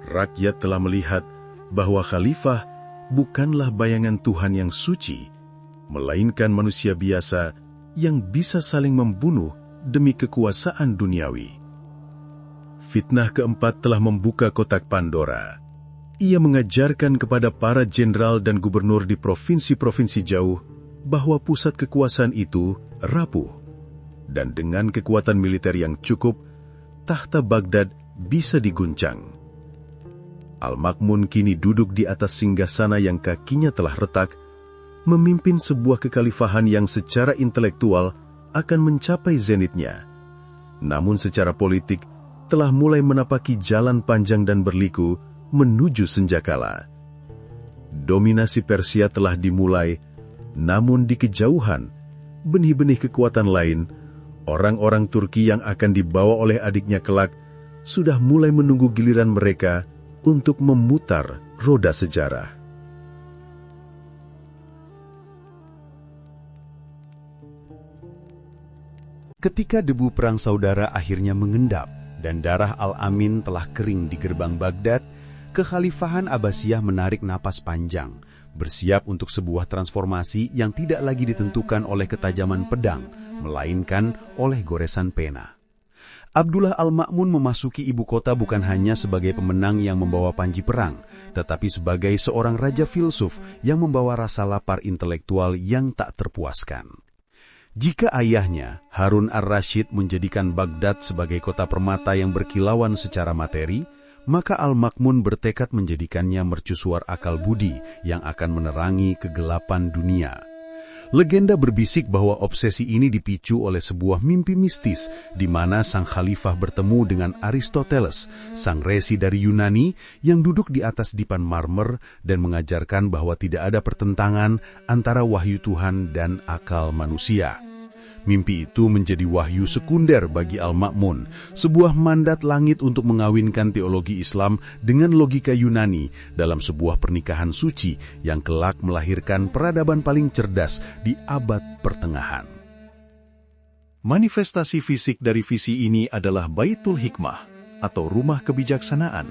Rakyat telah melihat bahwa khalifah bukanlah bayangan Tuhan yang suci, melainkan manusia biasa yang bisa saling membunuh demi kekuasaan duniawi. Fitnah keempat telah membuka kotak Pandora. Ia mengajarkan kepada para jenderal dan gubernur di provinsi-provinsi jauh bahwa pusat kekuasaan itu rapuh. Dan dengan kekuatan militer yang cukup, tahta Baghdad bisa diguncang. Al-Ma'mun kini duduk di atas singgasana yang kakinya telah retak, memimpin sebuah kekhalifahan yang secara intelektual akan mencapai zenitnya. Namun secara politik telah mulai menapaki jalan panjang dan berliku menuju senjakala. Dominasi Persia telah dimulai, namun di kejauhan, benih-benih kekuatan lain, orang-orang Turki yang akan dibawa oleh adiknya kelak, sudah mulai menunggu giliran mereka untuk memutar roda sejarah. Ketika debu perang saudara akhirnya mengendap dan darah Al-Amin telah kering di gerbang Baghdad, kekhalifahan Abbasiyah menarik napas panjang, bersiap untuk sebuah transformasi yang tidak lagi ditentukan oleh ketajaman pedang, melainkan oleh goresan pena. Abdullah Al-Ma'mun memasuki ibu kota bukan hanya sebagai pemenang yang membawa panji perang, tetapi sebagai seorang raja filsuf yang membawa rasa lapar intelektual yang tak terpuaskan. Jika ayahnya, Harun ar-Rasyid, menjadikan Baghdad sebagai kota permata yang berkilauan secara materi, maka Al-Ma'mun bertekad menjadikannya mercusuar akal budi yang akan menerangi kegelapan dunia. Legenda berbisik bahwa obsesi ini dipicu oleh sebuah mimpi mistis di mana sang khalifah bertemu dengan Aristoteles, sang resi dari Yunani yang duduk di atas dipan marmer dan mengajarkan bahwa tidak ada pertentangan antara wahyu Tuhan dan akal manusia. Mimpi itu menjadi wahyu sekunder bagi Al-Ma'mun, sebuah mandat langit untuk mengawinkan teologi Islam dengan logika Yunani dalam sebuah pernikahan suci yang kelak melahirkan peradaban paling cerdas di abad pertengahan. Manifestasi fisik dari visi ini adalah Baitul Hikmah atau rumah kebijaksanaan.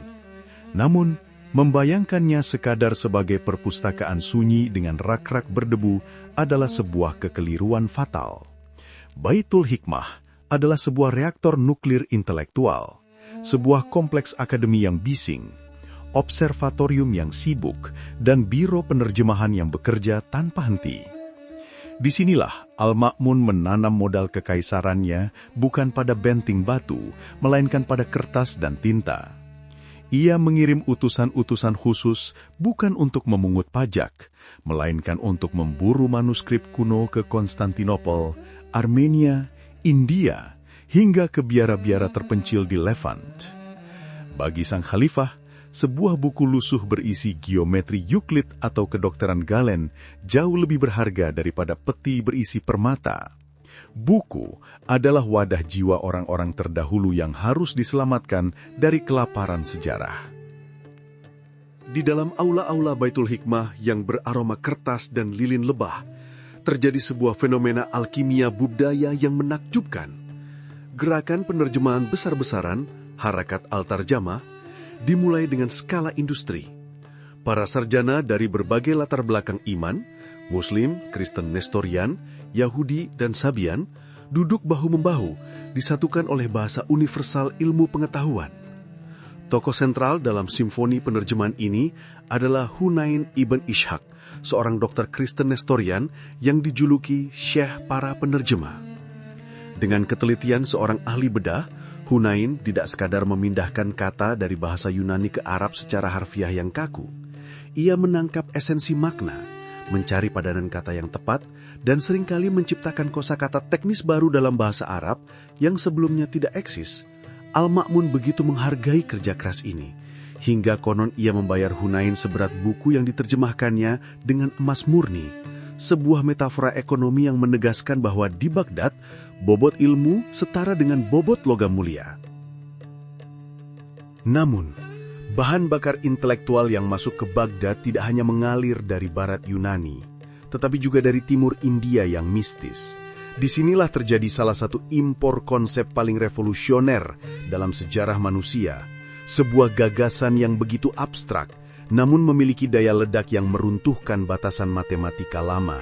Namun, membayangkannya sekadar sebagai perpustakaan sunyi dengan rak-rak berdebu adalah sebuah kekeliruan fatal. Baitul Hikmah adalah sebuah reaktor nuklir intelektual, sebuah kompleks akademi yang bising, observatorium yang sibuk, dan biro penerjemahan yang bekerja tanpa henti. Disinilah Al-Ma'mun menanam modal kekaisarannya bukan pada benting batu, melainkan pada kertas dan tinta. Ia mengirim utusan-utusan khusus bukan untuk memungut pajak, melainkan untuk memburu manuskrip kuno ke Konstantinopel, Armenia, India, hingga ke biara-biara terpencil di Levant. Bagi sang khalifah, sebuah buku lusuh berisi geometri Euclid atau kedokteran Galen jauh lebih berharga daripada peti berisi permata. Buku adalah wadah jiwa orang-orang terdahulu yang harus diselamatkan dari kelaparan sejarah. Di dalam aula-aula Baitul Hikmah yang beraroma kertas dan lilin lebah, terjadi sebuah fenomena alkimia budaya yang menakjubkan. Gerakan penerjemahan besar-besaran, harakat al-tarjamah, dimulai dengan skala industri. Para sarjana dari berbagai latar belakang iman, Muslim, Kristen Nestorian, Yahudi, dan Sabian, duduk bahu-membahu, disatukan oleh bahasa universal ilmu pengetahuan. Tokoh sentral dalam simfoni penerjemahan ini adalah Hunain ibn Ishaq, seorang dokter Kristen Nestorian yang dijuluki Syekh para penerjemah. Dengan ketelitian seorang ahli bedah, Hunain tidak sekadar memindahkan kata dari bahasa Yunani ke Arab secara harfiah yang kaku. Ia menangkap esensi makna, mencari padanan kata yang tepat, dan seringkali menciptakan kosakata teknis baru dalam bahasa Arab yang sebelumnya tidak eksis. Al-Ma'mun begitu menghargai kerja keras ini, hingga konon ia membayar Hunain seberat buku yang diterjemahkannya dengan emas murni, sebuah metafora ekonomi yang menegaskan bahwa di Baghdad, bobot ilmu setara dengan bobot logam mulia. Namun, bahan bakar intelektual yang masuk ke Baghdad tidak hanya mengalir dari barat Yunani, tetapi juga dari timur India yang mistis. Disinilah terjadi salah satu impor konsep paling revolusioner dalam sejarah manusia, sebuah gagasan yang begitu abstrak, namun memiliki daya ledak yang meruntuhkan batasan matematika lama.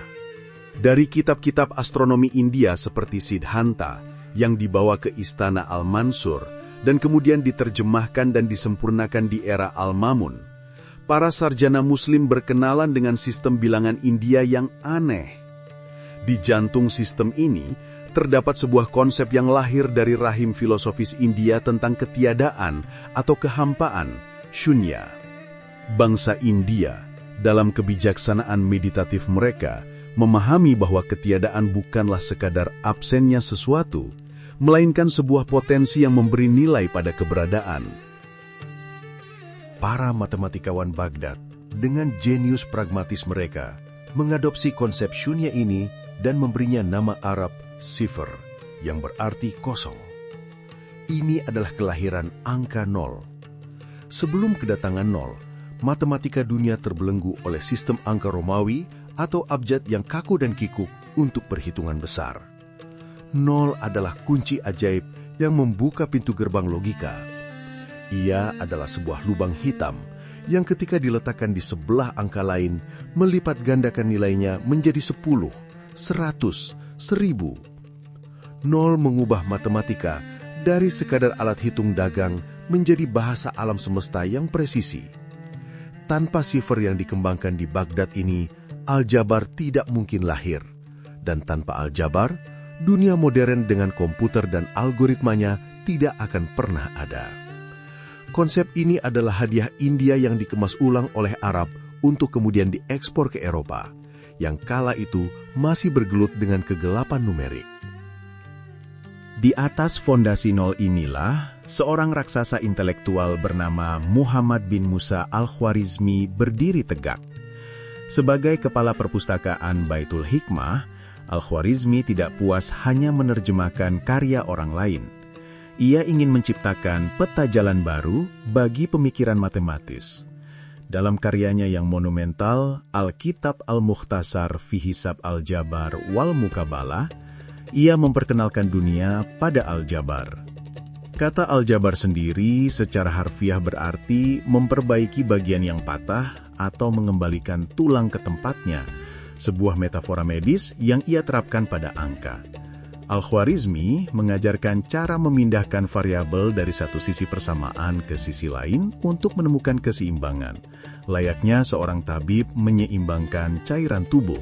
Dari kitab-kitab astronomi India seperti Siddhanta yang dibawa ke istana Al-Mansur, dan kemudian diterjemahkan dan disempurnakan di era Al-Mamun. Para sarjana Muslim berkenalan dengan sistem bilangan India yang aneh. Di jantung sistem ini, terdapat sebuah konsep yang lahir dari rahim filosofis India tentang ketiadaan atau kehampaan, shunya. Bangsa India, dalam kebijaksanaan meditatif mereka, memahami bahwa ketiadaan bukanlah sekadar absennya sesuatu, melainkan sebuah potensi yang memberi nilai pada keberadaan. Para matematikawan Baghdad, dengan jenius pragmatis mereka, mengadopsi konsep shunya ini dan memberinya nama Arab sifr, yang berarti kosong. Ini adalah kelahiran angka 0. Sebelum kedatangan 0, matematika dunia terbelenggu oleh sistem angka Romawi atau abjad yang kaku dan kikuk untuk perhitungan besar. 0 adalah kunci ajaib yang membuka pintu gerbang logika. Ia adalah sebuah lubang hitam yang ketika diletakkan di sebelah angka lain, melipat gandakan nilainya menjadi 10, 100, 1000. 0 mengubah matematika dari sekadar alat hitung dagang menjadi bahasa alam semesta yang presisi. Tanpa sifr yang dikembangkan di Baghdad ini, aljabar tidak mungkin lahir. Dan tanpa aljabar, dunia modern dengan komputer dan algoritmanya tidak akan pernah ada. Konsep ini adalah hadiah India yang dikemas ulang oleh Arab untuk kemudian diekspor ke Eropa, yang kala itu masih bergelut dengan kegelapan numerik. Di atas fondasi 0 inilah, seorang raksasa intelektual bernama Muhammad bin Musa al-Khwarizmi berdiri tegak. Sebagai kepala perpustakaan Baitul Hikmah, Al-Khwarizmi tidak puas hanya menerjemahkan karya orang lain. Ia ingin menciptakan peta jalan baru bagi pemikiran matematis. Dalam karyanya yang monumental, Al-Kitab Al-Mukhtasar fi Hisab Al-Jabar wal Mukabalah, ia memperkenalkan dunia pada aljabar. Kata aljabar sendiri secara harfiah berarti memperbaiki bagian yang patah atau mengembalikan tulang ke tempatnya, sebuah metafora medis yang ia terapkan pada angka. Al-Khwarizmi mengajarkan cara memindahkan variabel dari satu sisi persamaan ke sisi lain untuk menemukan keseimbangan, layaknya seorang tabib menyeimbangkan cairan tubuh.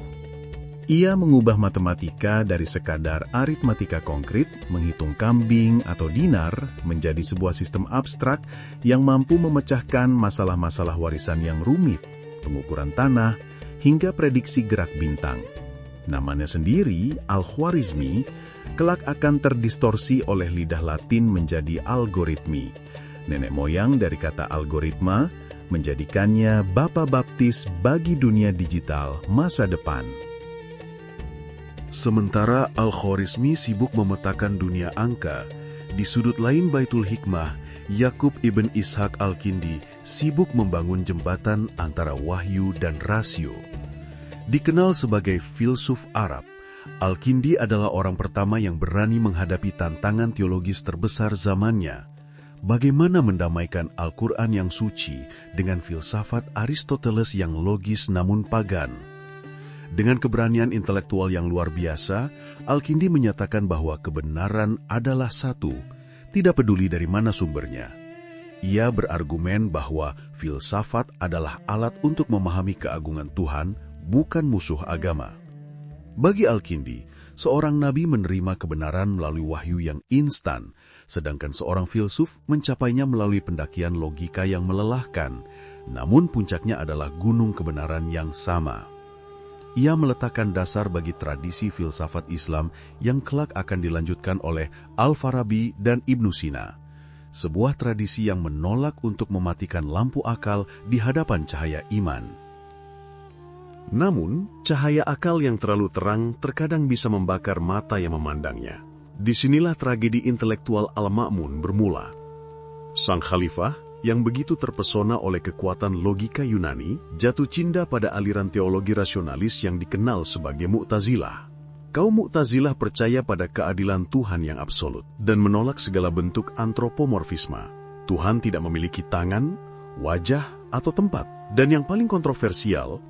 Ia mengubah matematika dari sekadar aritmatika konkret, menghitung kambing atau dinar, menjadi sebuah sistem abstrak yang mampu memecahkan masalah-masalah warisan yang rumit, pengukuran tanah, hingga prediksi gerak bintang. Namanya sendiri, Al-Khwarizmi, kelak akan terdistorsi oleh lidah Latin menjadi algoritmi. Nenek moyang dari kata algoritma menjadikannya bapa baptis bagi dunia digital masa depan. Sementara Al-Khwarizmi sibuk memetakan dunia angka, di sudut lain Baitul Hikmah, Yakub ibn Ishaq al-Kindi sibuk membangun jembatan antara wahyu dan rasio. Dikenal sebagai filsuf Arab, Al-Kindi adalah orang pertama yang berani menghadapi tantangan teologis terbesar zamannya. Bagaimana mendamaikan Al-Quran yang suci dengan filsafat Aristoteles yang logis namun pagan? Dengan keberanian intelektual yang luar biasa, Al-Kindi menyatakan bahwa kebenaran adalah satu, tidak peduli dari mana sumbernya. Ia berargumen bahwa filsafat adalah alat untuk memahami keagungan Tuhan, bukan musuh agama. Bagi Al-Kindi, seorang nabi menerima kebenaran melalui wahyu yang instan, sedangkan seorang filsuf mencapainya melalui pendakian logika yang melelahkan, namun puncaknya adalah gunung kebenaran yang sama. Ia meletakkan dasar bagi tradisi filsafat Islam yang kelak akan dilanjutkan oleh Al-Farabi dan Ibnu Sina. Sebuah tradisi yang menolak untuk mematikan lampu akal di hadapan cahaya iman. Namun, cahaya akal yang terlalu terang terkadang bisa membakar mata yang memandangnya. Disinilah tragedi intelektual Al-Ma'mun bermula. Sang khalifah, yang begitu terpesona oleh kekuatan logika Yunani, jatuh cinta pada aliran teologi rasionalis yang dikenal sebagai Mu'tazilah. Kaum Mu'tazilah percaya pada keadilan Tuhan yang absolut dan menolak segala bentuk antropomorfisme. Tuhan tidak memiliki tangan, wajah, atau tempat. Dan yang paling kontroversial,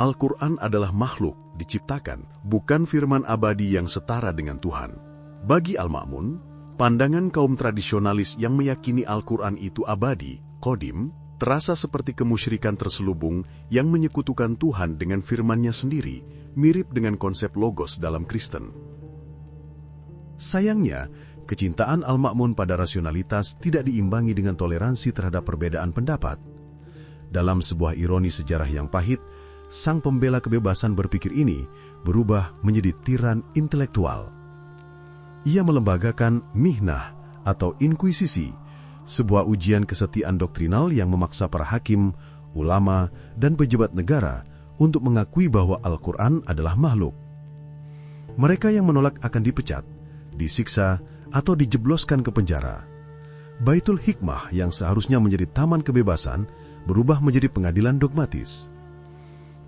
Al-Quran adalah makhluk, diciptakan, bukan firman abadi yang setara dengan Tuhan. Bagi Al-Ma'mun, Pandangan kaum tradisionalis yang meyakini Al-Quran itu abadi, qadim, terasa seperti kemusyrikan terselubung yang menyekutukan Tuhan dengan firman-Nya sendiri, mirip dengan konsep logos dalam Kristen. Sayangnya, kecintaan Al-Ma'mun pada rasionalitas tidak diimbangi dengan toleransi terhadap perbedaan pendapat. Dalam sebuah ironi sejarah yang pahit, sang pembela kebebasan berpikir ini berubah menjadi tiran intelektual. Ia melembagakan mihnah atau inkuisisi, sebuah ujian kesetiaan doktrinal yang memaksa para hakim, ulama, dan pejabat negara untuk mengakui bahwa Al-Quran adalah makhluk. Mereka yang menolak akan dipecat, disiksa, atau dijebloskan ke penjara. Baitul Hikmah yang seharusnya menjadi taman kebebasan berubah menjadi pengadilan dogmatis.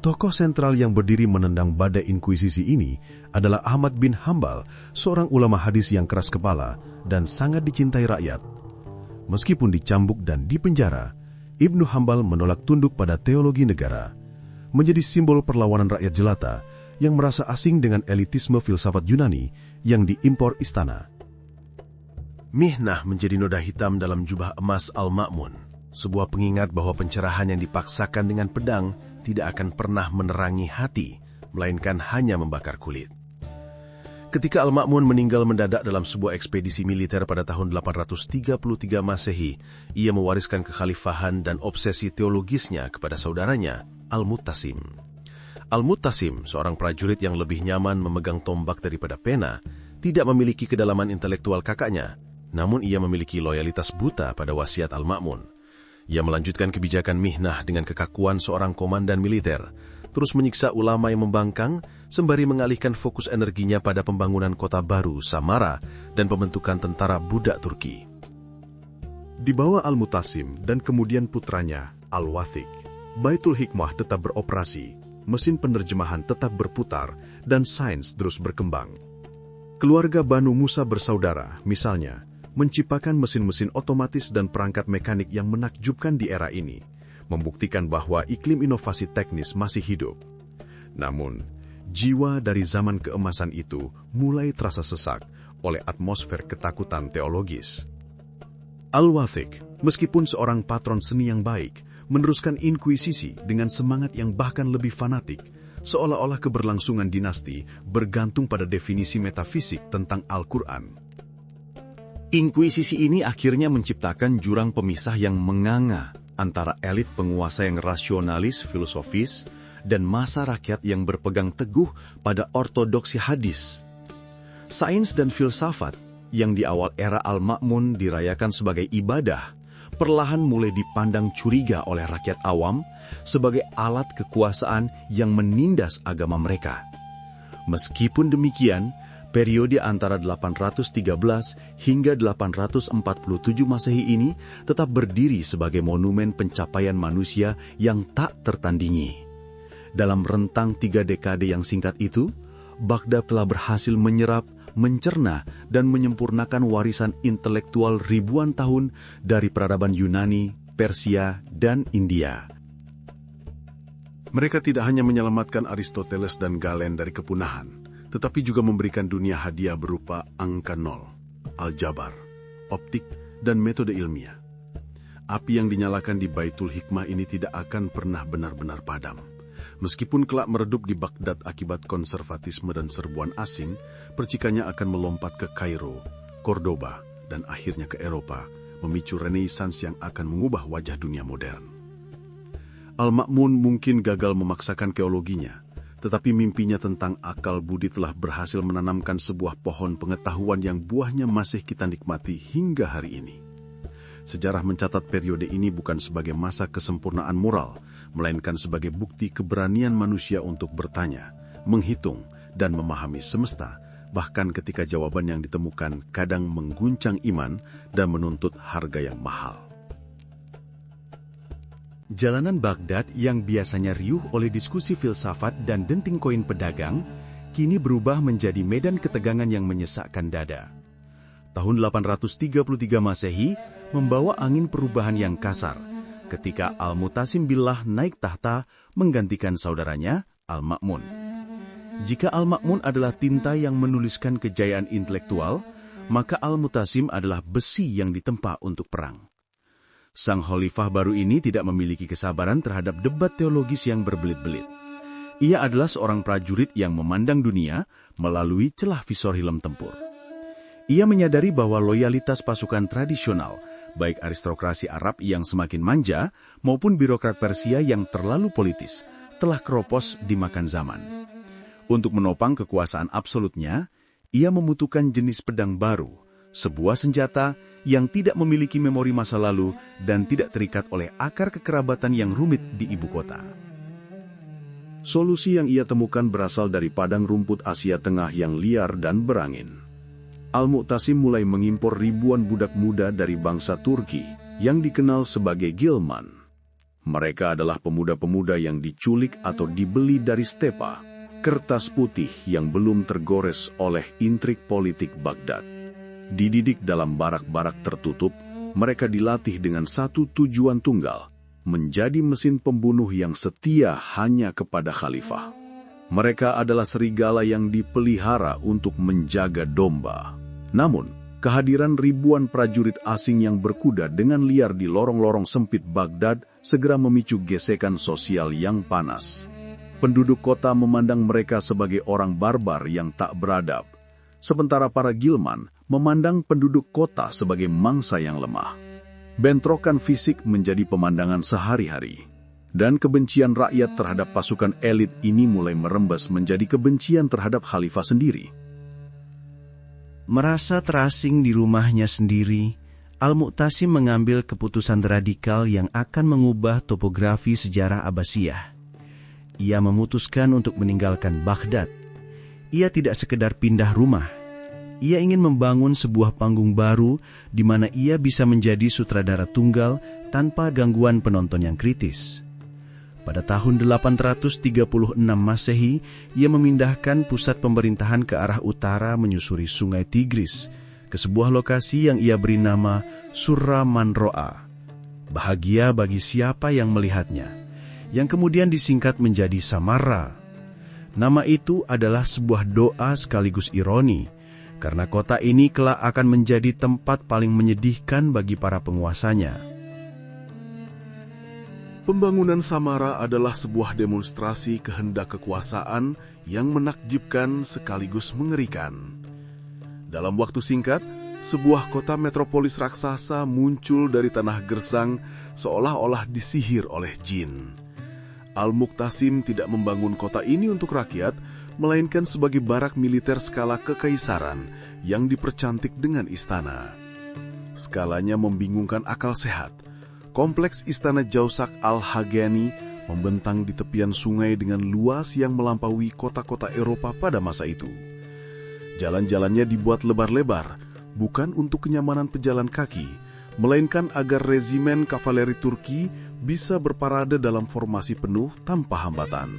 Tokoh sentral yang berdiri menendang badai inkuisisi ini adalah Ahmad bin Hambal, seorang ulama hadis yang keras kepala dan sangat dicintai rakyat. Meskipun dicambuk dan dipenjara, Ibnu Hambal menolak tunduk pada teologi negara, menjadi simbol perlawanan rakyat jelata yang merasa asing dengan elitisme filsafat Yunani yang diimpor istana. Mihnah menjadi noda hitam dalam jubah emas Al-Ma'mun, sebuah pengingat bahwa pencerahan yang dipaksakan dengan pedang tidak akan pernah menerangi hati, melainkan hanya membakar kulit. Ketika Al-Ma'mun meninggal mendadak dalam sebuah ekspedisi militer pada tahun 833 Masehi, ia mewariskan kekhalifahan dan obsesi teologisnya kepada saudaranya, Al-Muttasim. Al-Muttasim, seorang prajurit yang lebih nyaman memegang tombak daripada pena, tidak memiliki kedalaman intelektual kakaknya, namun ia memiliki loyalitas buta pada wasiat Al-Ma'mun. Ia melanjutkan kebijakan mihnah dengan kekakuan seorang komandan militer, terus menyiksa ulama yang membangkang, sembari mengalihkan fokus energinya pada pembangunan kota baru, Samara, dan pembentukan tentara budak Turki. Di bawah Al-Muttasim dan kemudian putranya, Al-Wathiq, Baitul Hikmah tetap beroperasi, mesin penerjemahan tetap berputar, dan sains terus berkembang. Keluarga Banu Musa bersaudara, misalnya, menciptakan mesin-mesin otomatis dan perangkat mekanik yang menakjubkan di era ini, membuktikan bahwa iklim inovasi teknis masih hidup. Namun, jiwa dari zaman keemasan itu mulai terasa sesak oleh atmosfer ketakutan teologis. Al-Wathiq, meskipun seorang patron seni yang baik, meneruskan inkuisisi dengan semangat yang bahkan lebih fanatik, seolah-olah keberlangsungan dinasti bergantung pada definisi metafisik tentang Al-Quran. Inkuisisi ini akhirnya menciptakan jurang pemisah yang menganga antara elit penguasa yang rasionalis filosofis dan massa rakyat yang berpegang teguh pada ortodoksi hadis. Sains dan filsafat yang di awal era Al-Ma'mun dirayakan sebagai ibadah, perlahan mulai dipandang curiga oleh rakyat awam sebagai alat kekuasaan yang menindas agama mereka. Meskipun demikian, periode antara 813 hingga 847 Masehi ini tetap berdiri sebagai monumen pencapaian manusia yang tak tertandingi. Dalam rentang 3 dekade yang singkat itu, Baghdad telah berhasil menyerap, mencerna, dan menyempurnakan warisan intelektual ribuan tahun dari peradaban Yunani, Persia, dan India. Mereka tidak hanya menyelamatkan Aristoteles dan Galen dari kepunahan, tetapi juga memberikan dunia hadiah berupa angka nol, aljabar, optik, dan metode ilmiah. Api yang dinyalakan di Baitul Hikmah ini tidak akan pernah benar-benar padam. Meskipun kelak meredup di Baghdad akibat konservatisme dan serbuan asing, percikannya akan melompat ke Kairo, Cordoba, dan akhirnya ke Eropa, memicu renaissance yang akan mengubah wajah dunia modern. Al-Ma'mun mungkin gagal memaksakan teologinya, tetapi mimpinya tentang akal budi telah berhasil menanamkan sebuah pohon pengetahuan yang buahnya masih kita nikmati hingga hari ini. Sejarah mencatat periode ini bukan sebagai masa kesempurnaan moral, melainkan sebagai bukti keberanian manusia untuk bertanya, menghitung, dan memahami semesta, bahkan ketika jawaban yang ditemukan kadang mengguncang iman dan menuntut harga yang mahal. Jalanan Baghdad yang biasanya riuh oleh diskusi filsafat dan denting koin pedagang, kini berubah menjadi medan ketegangan yang menyesakkan dada. Tahun 833 Masehi membawa angin perubahan yang kasar, ketika Al-Muttasim Billah naik tahta menggantikan saudaranya, Al-Ma'mun. Jika Al-Ma'mun adalah tinta yang menuliskan kejayaan intelektual, maka Al-Mutasim adalah besi yang ditempa untuk perang. Sang khalifah baru ini tidak memiliki kesabaran terhadap debat teologis yang berbelit-belit. Ia adalah seorang prajurit yang memandang dunia melalui celah visor helm tempur. Ia menyadari bahwa loyalitas pasukan tradisional, baik aristokrasi Arab yang semakin manja maupun birokrat Persia yang terlalu politis, telah keropos dimakan zaman. Untuk menopang kekuasaan absolutnya, ia membutuhkan jenis pedang baru, sebuah senjata yang tidak memiliki memori masa lalu dan tidak terikat oleh akar kekerabatan yang rumit di ibu kota. Solusi yang ia temukan berasal dari padang rumput Asia Tengah yang liar dan berangin. Al-Mu'tasim mulai mengimpor ribuan budak muda dari bangsa Turki yang dikenal sebagai Gilman. Mereka adalah pemuda-pemuda yang diculik atau dibeli dari stepa, kertas putih yang belum tergores oleh intrik politik Baghdad. Dididik dalam barak-barak tertutup, mereka dilatih dengan satu tujuan tunggal, menjadi mesin pembunuh yang setia hanya kepada khalifah. Mereka adalah serigala yang dipelihara untuk menjaga domba. Namun, kehadiran ribuan prajurit asing yang berkuda dengan liar di lorong-lorong sempit Baghdad segera memicu gesekan sosial yang panas. Penduduk kota memandang mereka sebagai orang barbar yang tak beradab, sementara para Gilman memandang penduduk kota sebagai mangsa yang lemah. Bentrokan fisik menjadi pemandangan sehari-hari, dan kebencian rakyat terhadap pasukan elit ini mulai merembes menjadi kebencian terhadap khalifah sendiri. Merasa terasing di rumahnya sendiri, Al-Mu'tasim mengambil keputusan radikal yang akan mengubah topografi sejarah Abbasiyah. Ia memutuskan untuk meninggalkan Baghdad. Ia tidak sekedar pindah rumah. Ia ingin membangun sebuah panggung baru di mana ia bisa menjadi sutradara tunggal tanpa gangguan penonton yang kritis. Pada tahun 836 Masehi, ia memindahkan pusat pemerintahan ke arah utara menyusuri sungai Tigris, ke sebuah lokasi yang ia beri nama Surra Manro'a. Bahagia bagi siapa yang melihatnya, yang kemudian disingkat menjadi Samarra. Nama itu adalah sebuah doa sekaligus ironi, karena kota ini kelak akan menjadi tempat paling menyedihkan bagi para penguasanya. Pembangunan Samarra adalah sebuah demonstrasi kehendak kekuasaan yang menakjubkan sekaligus mengerikan. Dalam waktu singkat, sebuah kota metropolis raksasa muncul dari tanah gersang seolah-olah disihir oleh jin. Al-Mu'tasim tidak membangun kota ini untuk rakyat, melainkan sebagai barak militer skala kekaisaran yang dipercantik dengan istana. Skalanya membingungkan akal sehat. Kompleks istana Jausak Al-Hagani membentang di tepian sungai dengan luas yang melampaui kota-kota Eropa pada masa itu. Jalan-jalannya dibuat lebar-lebar, bukan untuk kenyamanan pejalan kaki, melainkan agar regimen kavaleri Turki bisa berparade dalam formasi penuh tanpa hambatan.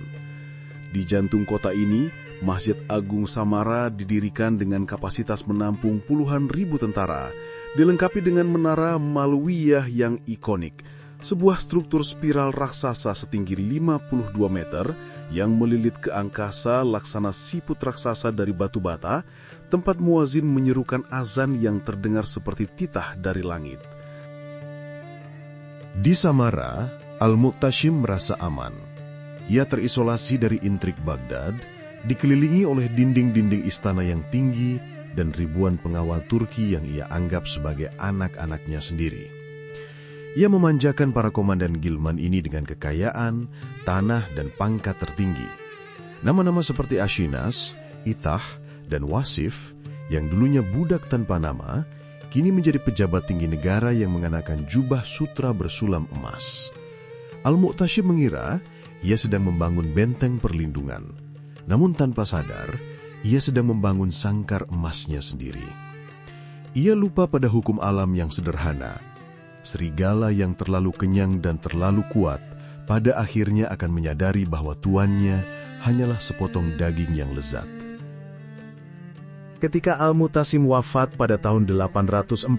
Di jantung kota ini, Masjid Agung Samarra didirikan dengan kapasitas menampung puluhan ribu tentara, dilengkapi dengan menara Malwiyah yang ikonik, sebuah struktur spiral raksasa setinggi 52 meter yang melilit ke angkasa laksana siput raksasa dari batu bata, tempat muazin menyerukan azan yang terdengar seperti titah dari langit. Di Samarra, Al-Mu'tasim merasa aman. Ia terisolasi dari intrik Baghdad, dikelilingi oleh dinding-dinding istana yang tinggi dan ribuan pengawal Turki yang ia anggap sebagai anak-anaknya sendiri. Ia memanjakan para komandan Gilman ini dengan kekayaan, tanah, dan pangkat tertinggi. Nama-nama seperti Ashinas, Itah, dan Wasif, yang dulunya budak tanpa nama, kini menjadi pejabat tinggi negara yang mengenakan jubah sutra bersulam emas. Al-Mu'tasim mengira ia sedang membangun benteng perlindungan, namun tanpa sadar, ia sedang membangun sangkar emasnya sendiri. Ia lupa pada hukum alam yang sederhana. Serigala yang terlalu kenyang dan terlalu kuat, pada akhirnya akan menyadari bahwa tuannya hanyalah sepotong daging yang lezat. Ketika Al-Mu'tasim wafat pada tahun 842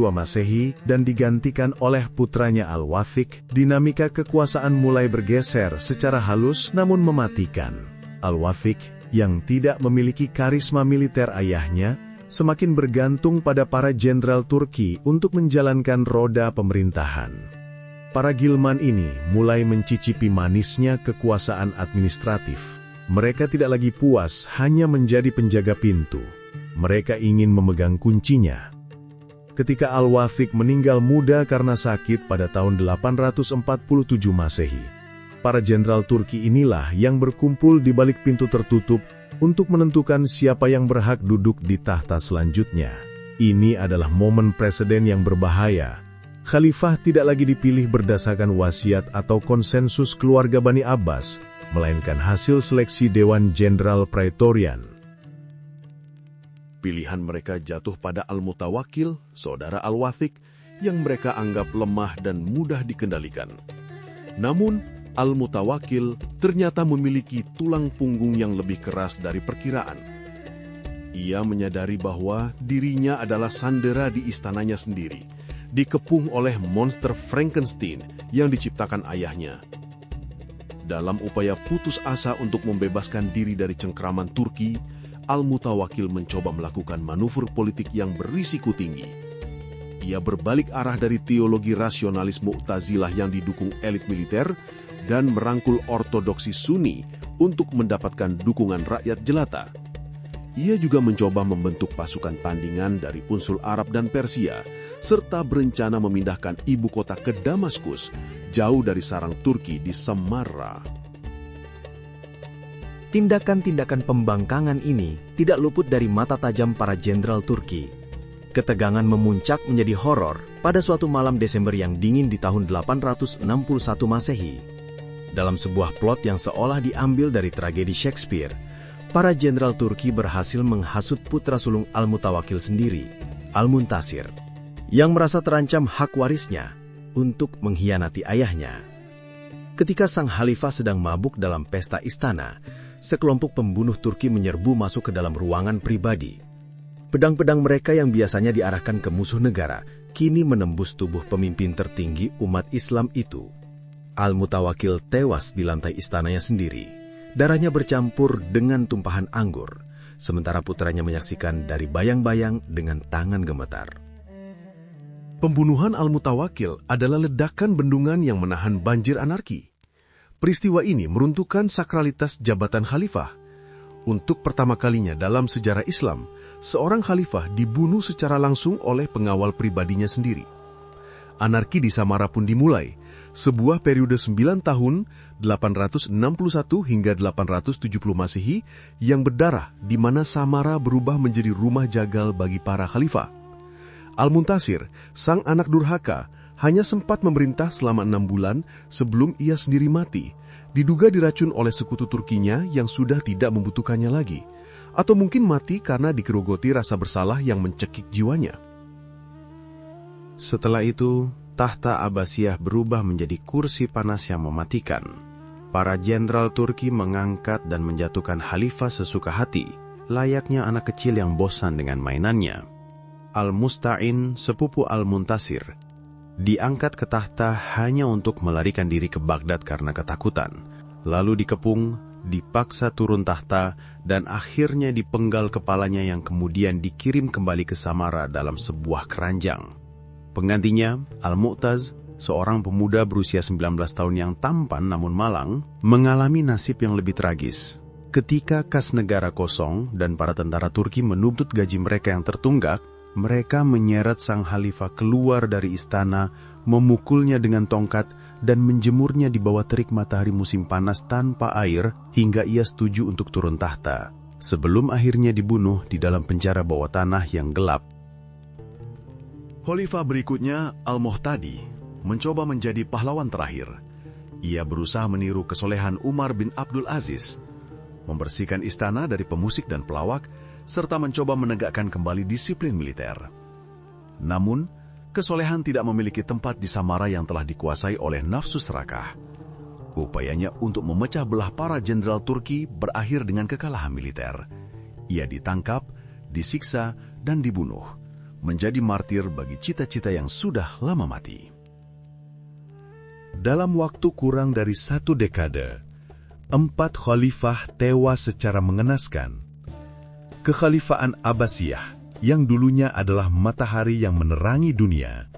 Masehi dan digantikan oleh putranya Al-Wathiq, dinamika kekuasaan mulai bergeser secara halus namun mematikan. Al-Wathiq, yang tidak memiliki karisma militer ayahnya, semakin bergantung pada para jenderal Turki untuk menjalankan roda pemerintahan. Para Gilman ini mulai mencicipi manisnya kekuasaan administratif. Mereka tidak lagi puas hanya menjadi penjaga pintu. Mereka ingin memegang kuncinya. Ketika Al-Wathiq meninggal muda karena sakit pada tahun 847 Masehi, para jenderal Turki inilah yang berkumpul di balik pintu tertutup untuk menentukan siapa yang berhak duduk di tahta selanjutnya. Ini adalah momen presiden yang berbahaya. Khalifah tidak lagi dipilih berdasarkan wasiat atau konsensus keluarga Bani Abbas, melainkan hasil seleksi Dewan Jenderal Praetorian. Pilihan mereka jatuh pada Al-Mutawakkil, saudara Al-Wathiq, yang mereka anggap lemah dan mudah dikendalikan. Namun, Al-Mutawakkil ternyata memiliki tulang punggung yang lebih keras dari perkiraan. Ia menyadari bahwa dirinya adalah sandera di istananya sendiri, dikepung oleh monster Frankenstein yang diciptakan ayahnya. Dalam upaya putus asa untuk membebaskan diri dari cengkraman Turki, Al-Mutawakkil mencoba melakukan manuver politik yang berisiko tinggi. Ia berbalik arah dari teologi rasionalis Mu'tazilah yang didukung elit militer dan merangkul ortodoksi Sunni untuk mendapatkan dukungan rakyat jelata. Ia juga mencoba membentuk pasukan tandingan dari unsur Arab dan Persia, serta berencana memindahkan ibu kota ke Damaskus, jauh dari sarang Turki di Samarra. Tindakan-tindakan pembangkangan ini tidak luput dari mata tajam para jenderal Turki. Ketegangan memuncak menjadi horor pada suatu malam Desember yang dingin di tahun 861 Masehi. Dalam sebuah plot yang seolah diambil dari tragedi Shakespeare, para jenderal Turki berhasil menghasut putra sulung Al-Mutawakkil sendiri, Al-Muntasir, yang merasa terancam hak warisnya untuk mengkhianati ayahnya. Ketika sang khalifah sedang mabuk dalam pesta istana, sekelompok pembunuh Turki menyerbu masuk ke dalam ruangan pribadi. Pedang-pedang mereka yang biasanya diarahkan ke musuh negara, kini menembus tubuh pemimpin tertinggi umat Islam itu. Al-Mutawakkil tewas di lantai istananya sendiri. Darahnya bercampur dengan tumpahan anggur, sementara putranya menyaksikan dari bayang-bayang dengan tangan gemetar. Pembunuhan Al-Mutawakkil adalah ledakan bendungan yang menahan banjir anarki. Peristiwa ini meruntuhkan sakralitas jabatan khalifah. Untuk pertama kalinya dalam sejarah Islam, seorang khalifah dibunuh secara langsung oleh pengawal pribadinya sendiri. Anarki di Samarra pun dimulai, sebuah periode 9 tahun, 861 hingga 870 Masehi, yang berdarah di mana Samarra berubah menjadi rumah jagal bagi para khalifah. Al-Muntasir, sang anak durhaka, hanya sempat memerintah selama 6 bulan sebelum ia sendiri mati, diduga diracun oleh sekutu Turkinya yang sudah tidak membutuhkannya lagi, atau mungkin mati karena digerogoti rasa bersalah yang mencekik jiwanya. Setelah itu, tahta Abbasiyah berubah menjadi kursi panas yang mematikan. Para jenderal Turki mengangkat dan menjatuhkan khalifah sesuka hati, layaknya anak kecil yang bosan dengan mainannya. Al-Musta'in, sepupu Al-Muntasir, diangkat ke tahta hanya untuk melarikan diri ke Baghdad karena ketakutan, lalu dikepung, dipaksa turun tahta, dan akhirnya dipenggal kepalanya yang kemudian dikirim kembali ke Samarra dalam sebuah keranjang. Penggantinya, Al-Mu'taz, seorang pemuda berusia 19 tahun yang tampan namun malang, mengalami nasib yang lebih tragis. Ketika kas negara kosong dan para tentara Turki menuntut gaji mereka yang tertunggak, mereka menyeret sang khalifah keluar dari istana, memukulnya dengan tongkat, dan menjemurnya di bawah terik matahari musim panas tanpa air hingga ia setuju untuk turun tahta, sebelum akhirnya dibunuh di dalam penjara bawah tanah yang gelap. Khalifah berikutnya, Al-Muhtadi, mencoba menjadi pahlawan terakhir. Ia berusaha meniru kesolehan Umar bin Abdul Aziz, membersihkan istana dari pemusik dan pelawak, serta mencoba menegakkan kembali disiplin militer. Namun, kesolehan tidak memiliki tempat di Samarra yang telah dikuasai oleh nafsu serakah. Upayanya untuk memecah belah para jenderal Turki berakhir dengan kekalahan militer. Ia ditangkap, disiksa, dan dibunuh, menjadi martir bagi cita-cita yang sudah lama mati. Dalam waktu kurang dari 1 dekade, 4 khalifah tewas secara mengenaskan. Kekhalifahan Abbasiyah yang dulunya adalah matahari yang menerangi dunia,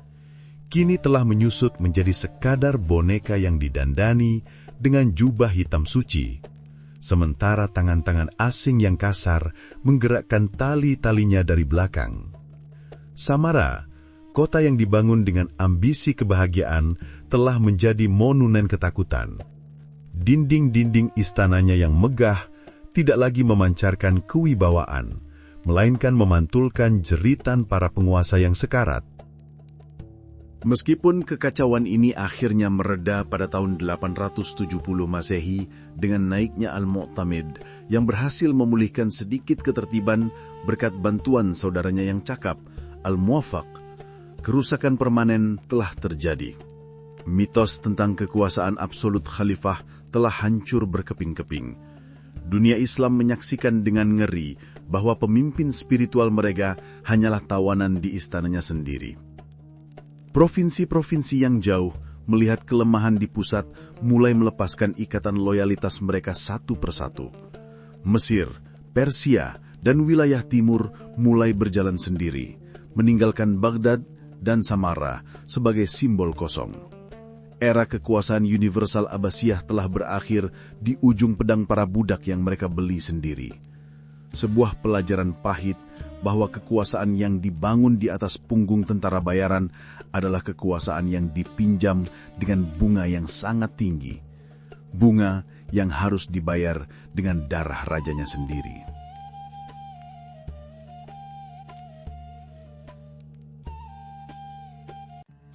kini telah menyusut menjadi sekadar boneka yang didandani dengan jubah hitam suci, sementara tangan-tangan asing yang kasar menggerakkan tali-talinya dari belakang. Samara, kota yang dibangun dengan ambisi kebahagiaan, telah menjadi monumen ketakutan. Dinding-dinding istananya yang megah tidak lagi memancarkan kewibawaan, melainkan memantulkan jeritan para penguasa yang sekarat. Meskipun kekacauan ini akhirnya mereda pada tahun 870 Masehi dengan naiknya Al-Mu'tamid yang berhasil memulihkan sedikit ketertiban berkat bantuan saudaranya yang cakap, Al-Muwafaq, kerusakan permanen telah terjadi. Mitos tentang kekuasaan absolut khalifah telah hancur berkeping-keping. Dunia Islam menyaksikan dengan ngeri bahwa pemimpin spiritual mereka hanyalah tawanan di istananya sendiri. Provinsi-provinsi yang jauh melihat kelemahan di pusat mulai melepaskan ikatan loyalitas mereka satu persatu. Mesir, Persia, dan wilayah timur mulai berjalan sendiri, meninggalkan Baghdad dan Samarra sebagai simbol kosong. Era kekuasaan universal Abbasiyah telah berakhir di ujung pedang para budak yang mereka beli sendiri. Sebuah pelajaran pahit bahwa kekuasaan yang dibangun di atas punggung tentara bayaran adalah kekuasaan yang dipinjam dengan bunga yang sangat tinggi. Bunga yang harus dibayar dengan darah rajanya sendiri.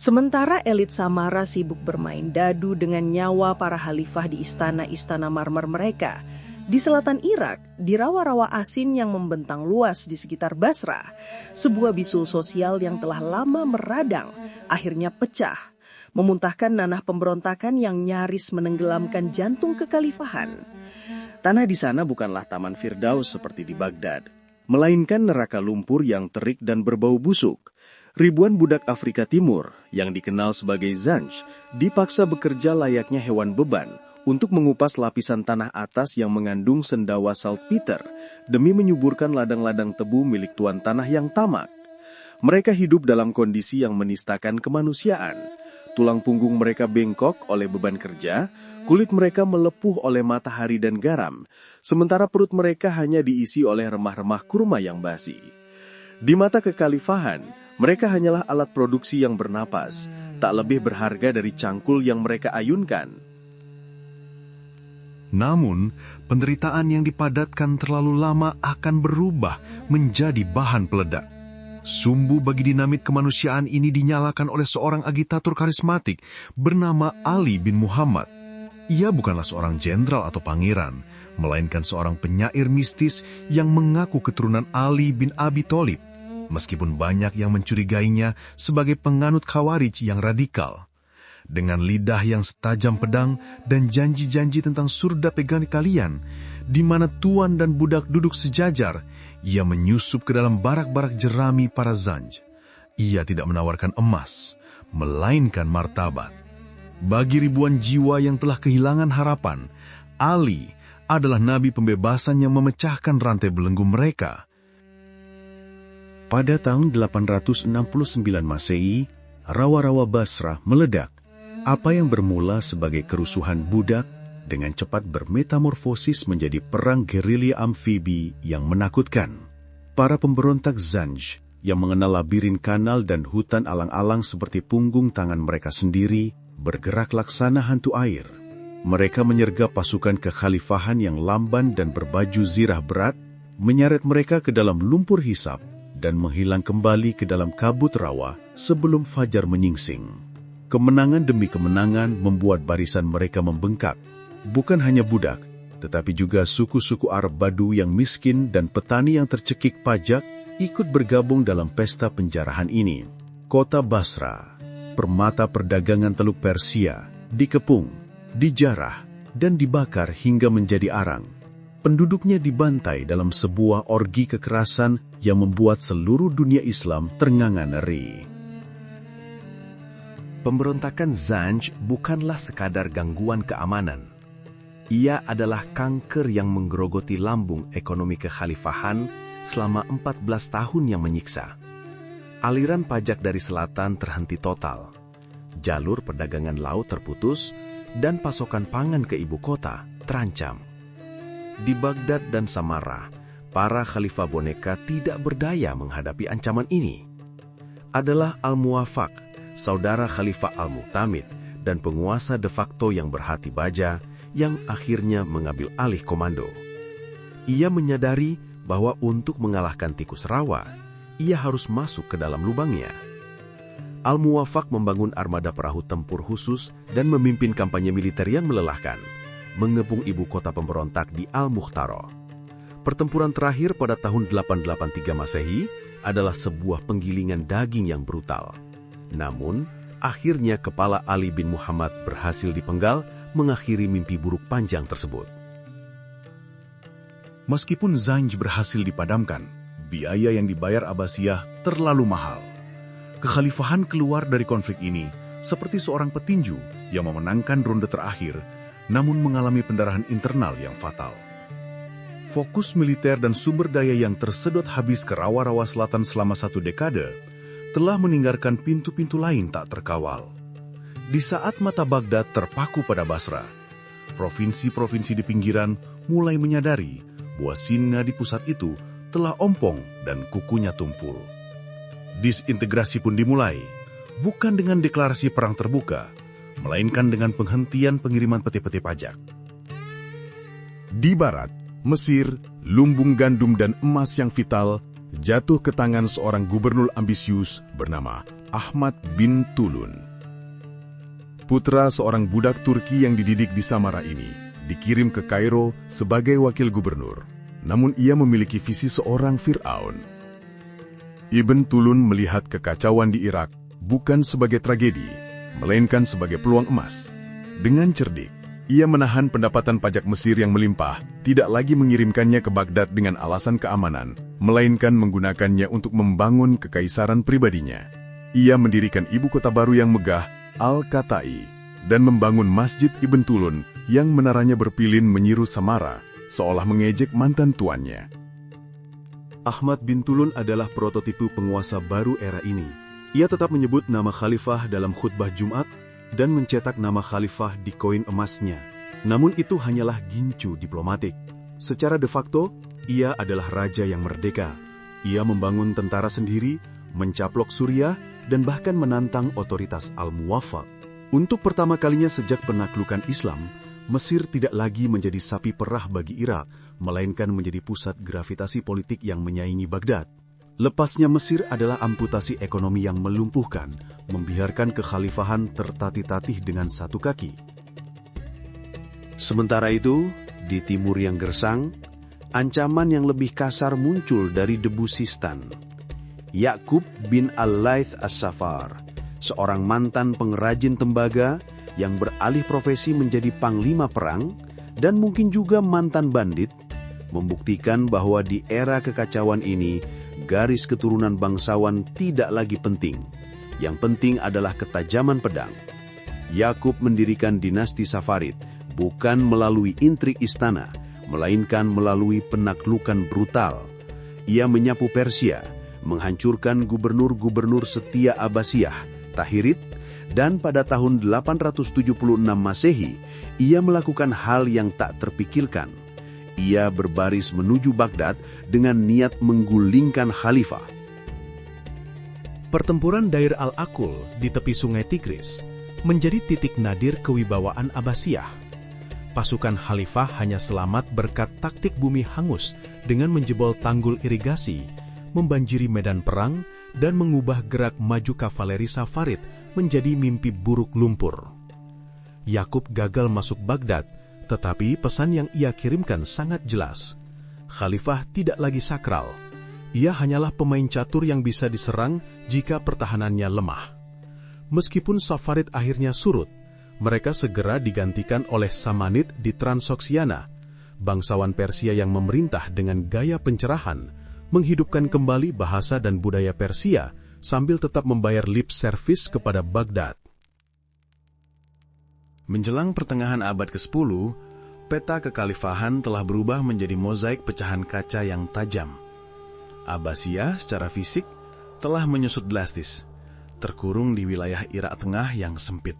Sementara elit Samarra sibuk bermain dadu dengan nyawa para khalifah di istana-istana marmer mereka, di selatan Irak, di rawa-rawa asin yang membentang luas di sekitar Basrah, sebuah bisul sosial yang telah lama meradang akhirnya pecah, memuntahkan nanah pemberontakan yang nyaris menenggelamkan jantung kekhalifahan. Tanah di sana bukanlah taman Firdaus seperti di Baghdad, melainkan neraka lumpur yang terik dan berbau busuk. Ribuan budak Afrika Timur yang dikenal sebagai Zanj dipaksa bekerja layaknya hewan beban untuk mengupas lapisan tanah atas yang mengandung sendawa saltpeter demi menyuburkan ladang-ladang tebu milik tuan tanah yang tamak. Mereka hidup dalam kondisi yang menistakan kemanusiaan. Tulang punggung mereka bengkok oleh beban kerja, kulit mereka melepuh oleh matahari dan garam, sementara perut mereka hanya diisi oleh remah-remah kurma yang basi. Di mata kekhalifahan, mereka hanyalah alat produksi yang bernapas, tak lebih berharga dari cangkul yang mereka ayunkan. Namun, penderitaan yang dipadatkan terlalu lama akan berubah menjadi bahan peledak. Sumbu bagi dinamit kemanusiaan ini dinyalakan oleh seorang agitator karismatik bernama Ali bin Muhammad. Ia bukanlah seorang jenderal atau pangeran, melainkan seorang penyair mistis yang mengaku keturunan Ali bin Abi Thalib, meskipun banyak yang mencurigainya sebagai penganut Khawarij yang radikal. Dengan lidah yang setajam pedang dan janji-janji tentang surga pegangan kalian, di mana tuan dan budak duduk sejajar, ia menyusup ke dalam barak-barak jerami para Zanj. Ia tidak menawarkan emas, melainkan martabat. Bagi ribuan jiwa yang telah kehilangan harapan, Ali adalah nabi pembebasan yang memecahkan rantai belenggu mereka. Pada tahun 869 Masehi, rawa-rawa Basrah meledak. Apa yang bermula sebagai kerusuhan budak dengan cepat bermetamorfosis menjadi perang gerilya amfibi yang menakutkan. Para pemberontak Zanj yang mengenal labirin kanal dan hutan alang-alang seperti punggung tangan mereka sendiri bergerak laksana hantu air. Mereka menyergap pasukan kekhalifahan yang lamban dan berbaju zirah berat, menyeret mereka ke dalam lumpur hisap dan menghilang kembali ke dalam kabut rawa sebelum fajar menyingsing. Kemenangan demi kemenangan membuat barisan mereka membengkak. Bukan hanya budak, tetapi juga suku-suku Arab Badu yang miskin dan petani yang tercekik pajak ikut bergabung dalam pesta penjarahan ini. Kota Basra, permata perdagangan Teluk Persia, dikepung, dijarah, dan dibakar hingga menjadi arang. Penduduknya dibantai dalam sebuah orgi kekerasan yang membuat seluruh dunia Islam ternganga-ngeri. Pemberontakan Zanj bukanlah sekadar gangguan keamanan. Ia adalah kanker yang menggerogoti lambung ekonomi kekhalifahan selama 14 tahun yang menyiksa. Aliran pajak dari selatan terhenti total, jalur perdagangan laut terputus, dan pasokan pangan ke ibu kota terancam. Di Baghdad dan Samarra, para khalifah boneka tidak berdaya menghadapi ancaman ini. Adalah Al-Muwafaq, saudara Khalifah Al-Mu'tamid, dan penguasa de facto yang berhati baja, yang akhirnya mengambil alih komando. Ia menyadari bahwa untuk mengalahkan tikus rawa, ia harus masuk ke dalam lubangnya. Al-Muwafaq membangun armada perahu tempur khusus dan memimpin kampanye militer yang melelahkan, mengepung ibu kota pemberontak di Al-Mukhtara. Pertempuran terakhir pada tahun 883 Masehi adalah sebuah penggilingan daging yang brutal. Namun, akhirnya kepala Ali bin Muhammad berhasil dipenggal, mengakhiri mimpi buruk panjang tersebut. Meskipun Zanj berhasil dipadamkan, biaya yang dibayar Abbasiyah terlalu mahal. Kekhalifahan keluar dari konflik ini seperti seorang petinju yang memenangkan ronde terakhir, namun mengalami pendarahan internal yang fatal. Fokus militer dan sumber daya yang tersedot habis ke rawa-rawa selatan selama 1 dekade telah meninggalkan pintu-pintu lain tak terkawal. Di saat mata Baghdad terpaku pada Basra, provinsi-provinsi di pinggiran mulai menyadari bahwa Sinna di pusat itu telah ompong dan kukunya tumpul. Disintegrasi pun dimulai, bukan dengan deklarasi perang terbuka, melainkan dengan penghentian pengiriman peti-peti pajak. Di barat, Mesir, lumbung gandum dan emas yang vital jatuh ke tangan seorang gubernur ambisius bernama Ahmad bin Tulun. Putra seorang budak Turki yang dididik di Samarra ini dikirim ke Kairo sebagai wakil gubernur, namun ia memiliki visi seorang Fir'aun. Ibn Tulun melihat kekacauan di Irak bukan sebagai tragedi, melainkan sebagai peluang emas. Dengan cerdik, ia menahan pendapatan pajak Mesir yang melimpah, tidak lagi mengirimkannya ke Baghdad dengan alasan keamanan, melainkan menggunakannya untuk membangun kekaisaran pribadinya. Ia mendirikan ibu kota baru yang megah, Al-Qatai, dan membangun Masjid Ibn Tulun yang menaranya berpilin menyiru Samarra, seolah mengejek mantan tuannya. Ahmad bin Tulun adalah prototipe penguasa baru era ini. Ia tetap menyebut nama khalifah dalam khutbah Jumat dan mencetak nama khalifah di koin emasnya. Namun itu hanyalah gincu diplomatik. Secara de facto, ia adalah raja yang merdeka. Ia membangun tentara sendiri, mencaplok Suriah, dan bahkan menantang otoritas Al-Muwafaq. Untuk pertama kalinya sejak penaklukan Islam, Mesir tidak lagi menjadi sapi perah bagi Irak, melainkan menjadi pusat gravitasi politik yang menyaingi Baghdad. Lepasnya Mesir adalah amputasi ekonomi yang melumpuhkan, membiarkan kekhalifahan tertatih-tatih dengan satu kaki. Sementara itu, di timur yang gersang, ancaman yang lebih kasar muncul dari debu Sistan. Ya'qub bin Al-Laith As-Safar, seorang mantan pengrajin tembaga yang beralih profesi menjadi panglima perang dan mungkin juga mantan bandit, membuktikan bahwa di era kekacauan ini, garis keturunan bangsawan tidak lagi penting. Yang penting adalah ketajaman pedang. Ya'qub mendirikan dinasti Safarid bukan melalui intrik istana, melainkan melalui penaklukan brutal. Ia menyapu Persia, menghancurkan gubernur-gubernur setia Abbasiyah, Tahirid, dan pada tahun 876 Masehi, ia melakukan hal yang tak terpikirkan. Ia berbaris menuju Baghdad dengan niat menggulingkan khalifah. Pertempuran Dair al-Aqul di tepi sungai Tigris menjadi titik nadir kewibawaan Abbasiyah. Pasukan khalifah hanya selamat berkat taktik bumi hangus dengan menjebol tanggul irigasi, membanjiri medan perang, dan mengubah gerak maju kavaleri Safarid menjadi mimpi buruk lumpur. Ya'qub gagal masuk Baghdad, tetapi pesan yang ia kirimkan sangat jelas. Khalifah tidak lagi sakral. Ia hanyalah pemain catur yang bisa diserang jika pertahanannya lemah. Meskipun Safarid akhirnya surut, mereka segera digantikan oleh Samanid di Transoxiana, bangsawan Persia yang memerintah dengan gaya pencerahan, menghidupkan kembali bahasa dan budaya Persia sambil tetap membayar lip service kepada Baghdad. Menjelang pertengahan abad ke-10, peta kekhalifahan telah berubah menjadi mozaik pecahan kaca yang tajam. Abbasiyah secara fisik telah menyusut drastis, terkurung di wilayah Irak Tengah yang sempit.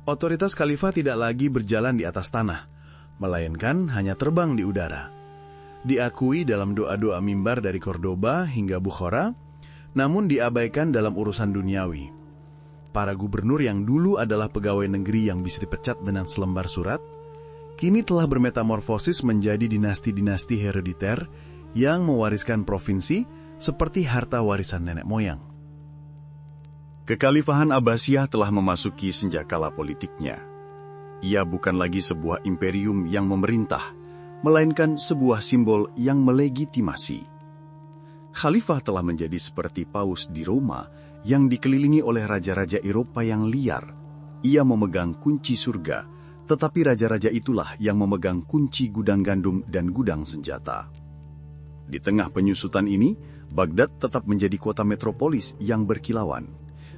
Otoritas khalifah tidak lagi berjalan di atas tanah, melainkan hanya terbang di udara. Diakui dalam doa-doa mimbar dari Cordoba hingga Bukhara, namun diabaikan dalam urusan duniawi. Para gubernur yang dulu adalah pegawai negeri yang bisa dipecat dengan selembar surat, kini telah bermetamorfosis menjadi dinasti-dinasti herediter yang mewariskan provinsi seperti harta warisan nenek moyang. Kekhalifahan Abbasiyah telah memasuki senjakala politiknya. Ia bukan lagi sebuah imperium yang memerintah, melainkan sebuah simbol yang melegitimasi. Khalifah telah menjadi seperti paus di Roma yang dikelilingi oleh raja-raja Eropa yang liar. Ia memegang kunci surga, tetapi raja-raja itulah yang memegang kunci gudang gandum dan gudang senjata. Di tengah penyusutan ini, Baghdad tetap menjadi kota metropolis yang berkilauan.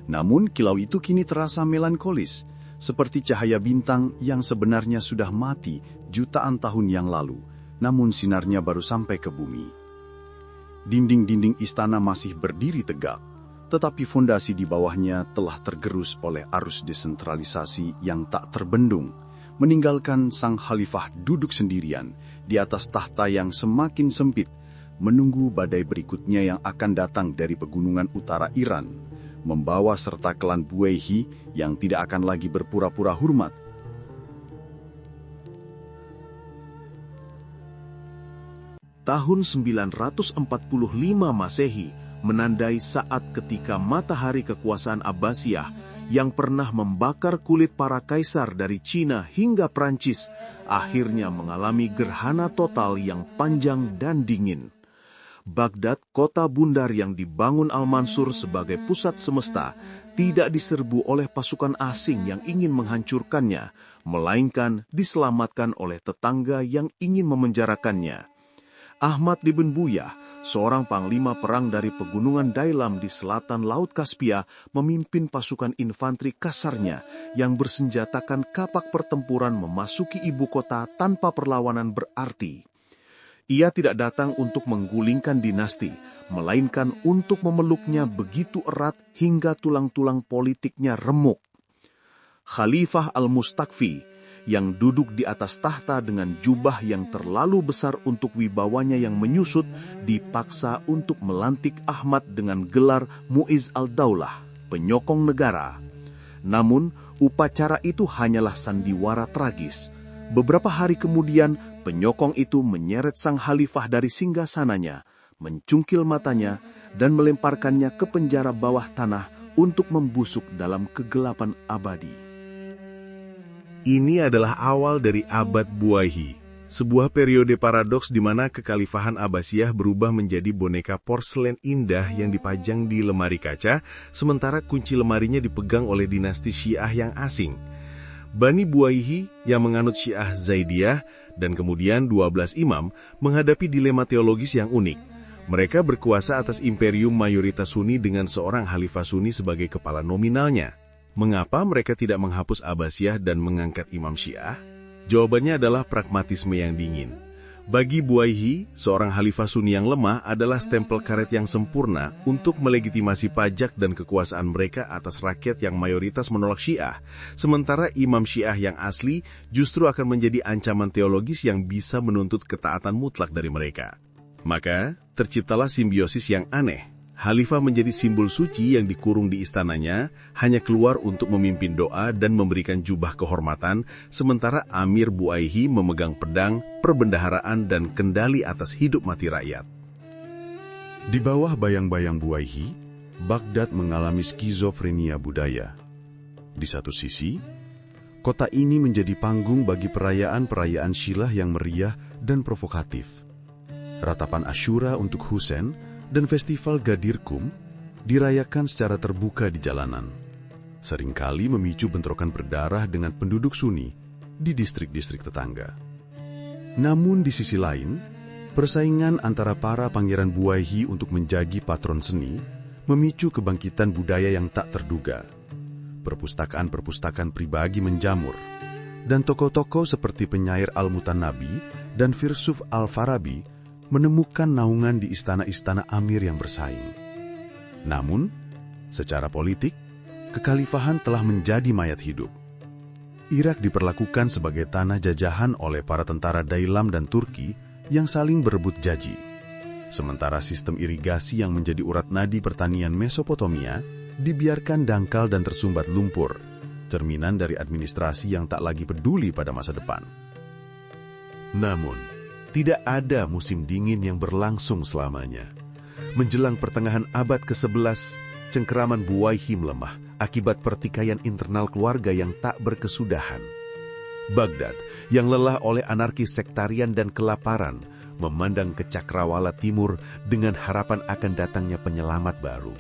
Namun kilau itu kini terasa melankolis, seperti cahaya bintang yang sebenarnya sudah mati jutaan tahun yang lalu, namun sinarnya baru sampai ke bumi. Dinding-dinding istana masih berdiri tegak, tetapi fondasi di bawahnya telah tergerus oleh arus desentralisasi yang tak terbendung, meninggalkan sang khalifah duduk sendirian di atas tahta yang semakin sempit, menunggu badai berikutnya yang akan datang dari pegunungan utara Iran, membawa serta klan Buwayhi yang tidak akan lagi berpura-pura hormat. Tahun 945 Masehi menandai saat ketika matahari kekuasaan Abbasiyah yang pernah membakar kulit para kaisar dari Cina hingga Prancis akhirnya mengalami gerhana total yang panjang dan dingin. Baghdad, kota bundar yang dibangun Al-Mansur sebagai pusat semesta, tidak diserbu oleh pasukan asing yang ingin menghancurkannya, melainkan diselamatkan oleh tetangga yang ingin memenjarakannya. Ahmad ibn Buyah, seorang panglima perang dari pegunungan Dailam di selatan Laut Kaspia, memimpin pasukan infanteri kasarnya yang bersenjatakan kapak pertempuran memasuki ibu kota tanpa perlawanan berarti. Ia tidak datang untuk menggulingkan dinasti, melainkan untuk memeluknya begitu erat hingga tulang-tulang politiknya remuk. Khalifah Al-Mustakfi, yang duduk di atas tahta dengan jubah yang terlalu besar untuk wibawanya yang menyusut, dipaksa untuk melantik Ahmad dengan gelar Mu'izz al-Daulah, penyokong negara. Namun, upacara itu hanyalah sandiwara tragis. Beberapa hari kemudian, penyokong itu menyeret sang khalifah dari singgasananya, mencungkil matanya, dan melemparkannya ke penjara bawah tanah untuk membusuk dalam kegelapan abadi. Ini adalah awal dari Abad Buwayhi, sebuah periode paradoks di mana kekhalifahan Abbasiyah berubah menjadi boneka porselen indah yang dipajang di lemari kaca, sementara kunci lemarinya dipegang oleh dinasti Syiah yang asing. Bani Buwayhi yang menganut Syiah Zaidiyah dan kemudian 12 imam menghadapi dilema teologis yang unik. Mereka berkuasa atas imperium mayoritas Sunni dengan seorang khalifah Sunni sebagai kepala nominalnya. Mengapa mereka tidak menghapus Abbasiyah dan mengangkat imam Syiah? Jawabannya adalah pragmatisme yang dingin. Bagi Buwayhi, seorang khalifah Sunni yang lemah adalah stempel karet yang sempurna untuk melegitimasi pajak dan kekuasaan mereka atas rakyat yang mayoritas menolak Syiah. Sementara imam Syiah yang asli justru akan menjadi ancaman teologis yang bisa menuntut ketaatan mutlak dari mereka. Maka, terciptalah simbiosis yang aneh. Khalifah menjadi simbol suci yang dikurung di istananya, hanya keluar untuk memimpin doa dan memberikan jubah kehormatan, sementara Amir Buwayhi memegang pedang, perbendaharaan, dan kendali atas hidup mati rakyat. Di bawah bayang-bayang Buwayhi, Baghdad mengalami skizofrenia budaya. Di satu sisi, kota ini menjadi panggung bagi perayaan-perayaan Syiah yang meriah dan provokatif. Ratapan Asyura untuk Husain dan festival Gadir Qum dirayakan secara terbuka di jalanan, seringkali memicu bentrokan berdarah dengan penduduk Sunni di distrik-distrik tetangga. Namun di sisi lain, persaingan antara para pangeran Buwayhi untuk menjadi patron seni memicu kebangkitan budaya yang tak terduga. Perpustakaan-perpustakaan pribadi menjamur, dan tokoh-tokoh seperti penyair Al-Mutanabbi dan filsuf Al-Farabi menemukan naungan di istana-istana Amir yang bersaing. Namun, secara politik, kekhalifahan telah menjadi mayat hidup. Irak diperlakukan sebagai tanah jajahan oleh para tentara Dailam dan Turki yang saling berebut jaji. Sementara sistem irigasi yang menjadi urat nadi pertanian Mesopotamia dibiarkan dangkal dan tersumbat lumpur, cerminan dari administrasi yang tak lagi peduli pada masa depan. Namun, tidak ada musim dingin yang berlangsung selamanya. Menjelang pertengahan abad ke-11, cengkeraman Buwaihi melemah akibat pertikaian internal keluarga yang tak berkesudahan. Baghdad, yang lelah oleh anarki sektarian dan kelaparan, memandang ke Cakrawala Timur dengan harapan akan datangnya penyelamat baru.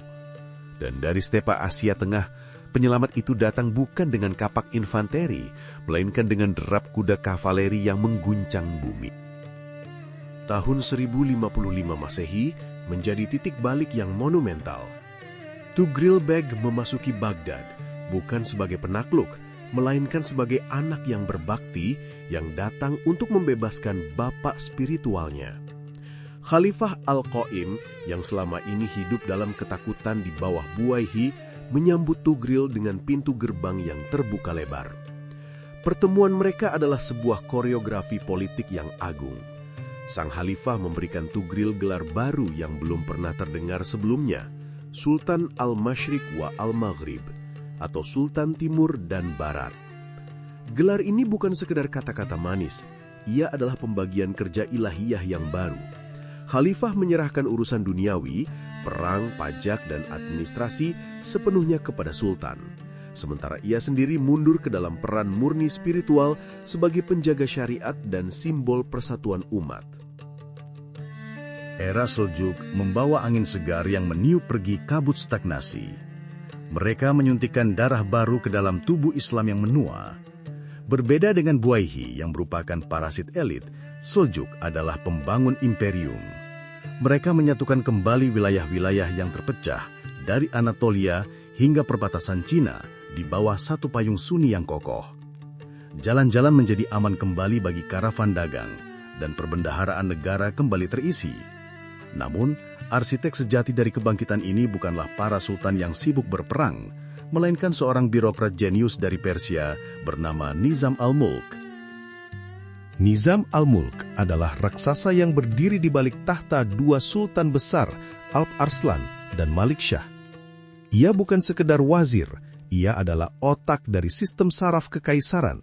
Dan dari stepa Asia Tengah, penyelamat itu datang bukan dengan kapak infanteri, melainkan dengan derap kuda kavaleri yang mengguncang bumi. Tahun 1055 Masehi menjadi titik balik yang monumental. Tughril Beg memasuki Baghdad bukan sebagai penakluk, melainkan sebagai anak yang berbakti yang datang untuk membebaskan bapak spiritualnya. Khalifah Al-Qaim yang selama ini hidup dalam ketakutan di bawah Buwaihi menyambut Tughril dengan pintu gerbang yang terbuka lebar. Pertemuan mereka adalah sebuah koreografi politik yang agung. Sang Khalifah memberikan Tughril gelar baru yang belum pernah terdengar sebelumnya, Sultan Al-Masyriq wa Al-Maghrib, atau Sultan Timur dan Barat. Gelar ini bukan sekedar kata-kata manis, ia adalah pembagian kerja ilahiyah yang baru. Khalifah menyerahkan urusan duniawi, perang, pajak, dan administrasi sepenuhnya kepada Sultan. Sementara ia sendiri mundur ke dalam peran murni spiritual sebagai penjaga syariat dan simbol persatuan umat. Era Seljuk membawa angin segar yang meniup pergi kabut stagnasi. Mereka menyuntikkan darah baru ke dalam tubuh Islam yang menua. Berbeda dengan Buwaihi yang merupakan parasit elit, Seljuk adalah pembangun imperium. Mereka menyatukan kembali wilayah-wilayah yang terpecah dari Anatolia hingga perbatasan Cina di bawah satu payung Sunni yang kokoh. Jalan-jalan menjadi aman kembali bagi karavan dagang dan perbendaharaan negara kembali terisi. Namun, arsitek sejati dari kebangkitan ini bukanlah para sultan yang sibuk berperang, melainkan seorang birokrat jenius dari Persia bernama Nizam al-Mulk. Nizam al-Mulk adalah raksasa yang berdiri di balik tahta dua sultan besar, Alp Arslan dan Malik Shah. Ia bukan sekedar wazir, ia adalah otak dari sistem saraf kekaisaran.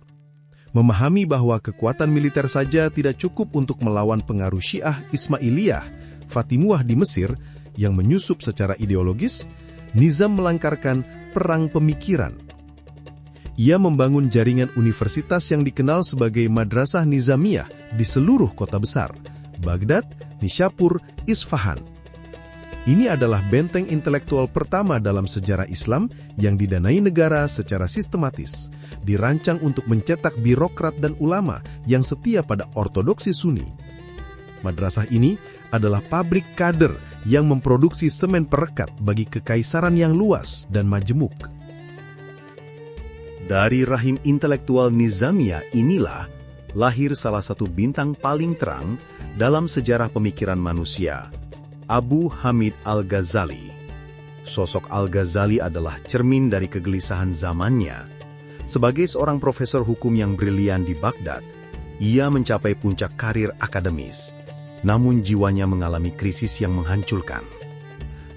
Memahami bahwa kekuatan militer saja tidak cukup untuk melawan pengaruh Syiah Ismailiyah Fatimuah di Mesir yang menyusup secara ideologis, Nizam melangkarkan perang pemikiran. Ia membangun jaringan universitas yang dikenal sebagai Madrasah Nizamiyah di seluruh kota besar, Baghdad, Nishapur, Isfahan. Ini adalah benteng intelektual pertama dalam sejarah Islam yang didanai negara secara sistematis, dirancang untuk mencetak birokrat dan ulama yang setia pada ortodoksi Sunni. Madrasah ini adalah pabrik kader yang memproduksi semen perekat bagi kekaisaran yang luas dan majemuk. Dari rahim intelektual Nizamiyah inilah lahir salah satu bintang paling terang dalam sejarah pemikiran manusia, Abu Hamid Al-Ghazali. Sosok Al-Ghazali adalah cermin dari kegelisahan zamannya. Sebagai seorang profesor hukum yang brilian di Baghdad, ia mencapai puncak karir akademis. Namun jiwanya mengalami krisis yang menghancurkan.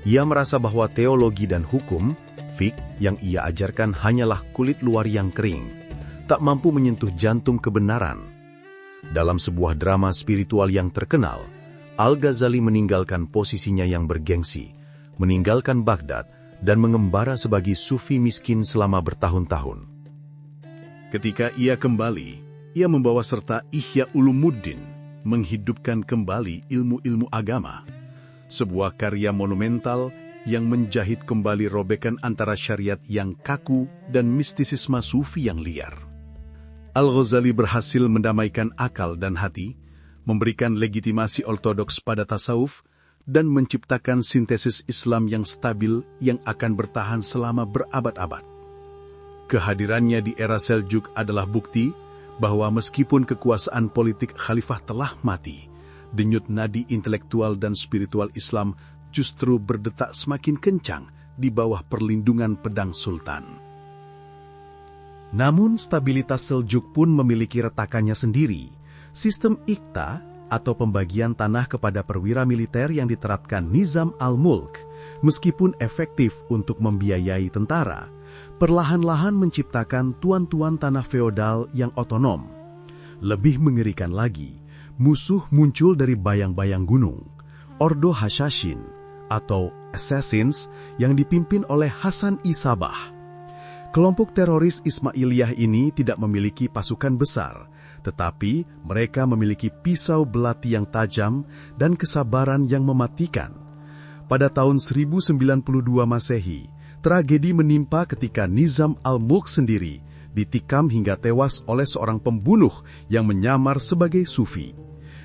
Ia merasa bahwa teologi dan hukum, fiqh yang ia ajarkan hanyalah kulit luar yang kering, tak mampu menyentuh jantung kebenaran. Dalam sebuah drama spiritual yang terkenal, Al-Ghazali meninggalkan posisinya yang bergengsi, meninggalkan Baghdad, dan mengembara sebagai sufi miskin selama bertahun-tahun. Ketika ia kembali, ia membawa serta Ihya Ulumuddin, menghidupkan kembali ilmu-ilmu agama, sebuah karya monumental yang menjahit kembali robekan antara syariat yang kaku dan mistisisme sufi yang liar. Al-Ghazali berhasil mendamaikan akal dan hati, memberikan legitimasi ortodoks pada tasawuf, dan menciptakan sintesis Islam yang stabil yang akan bertahan selama berabad-abad. Kehadirannya di era Seljuk adalah bukti bahwa meskipun kekuasaan politik khalifah telah mati, denyut nadi intelektual dan spiritual Islam justru berdetak semakin kencang di bawah perlindungan pedang sultan. Namun stabilitas Seljuk pun memiliki retakannya sendiri. Sistem Iqta atau pembagian tanah kepada perwira militer yang diterapkan Nizam al-Mulk, meskipun efektif untuk membiayai tentara, perlahan-lahan menciptakan tuan-tuan tanah feodal yang otonom. Lebih mengerikan lagi, musuh muncul dari bayang-bayang gunung, Ordo Hashashin atau Assassins yang dipimpin oleh Hasan I Sabah. Kelompok teroris Ismailiyah ini tidak memiliki pasukan besar, tetapi mereka memiliki pisau belati yang tajam dan kesabaran yang mematikan. Pada tahun 1092 Masehi, tragedi menimpa ketika Nizam al-Mulk sendiri ditikam hingga tewas oleh seorang pembunuh yang menyamar sebagai sufi.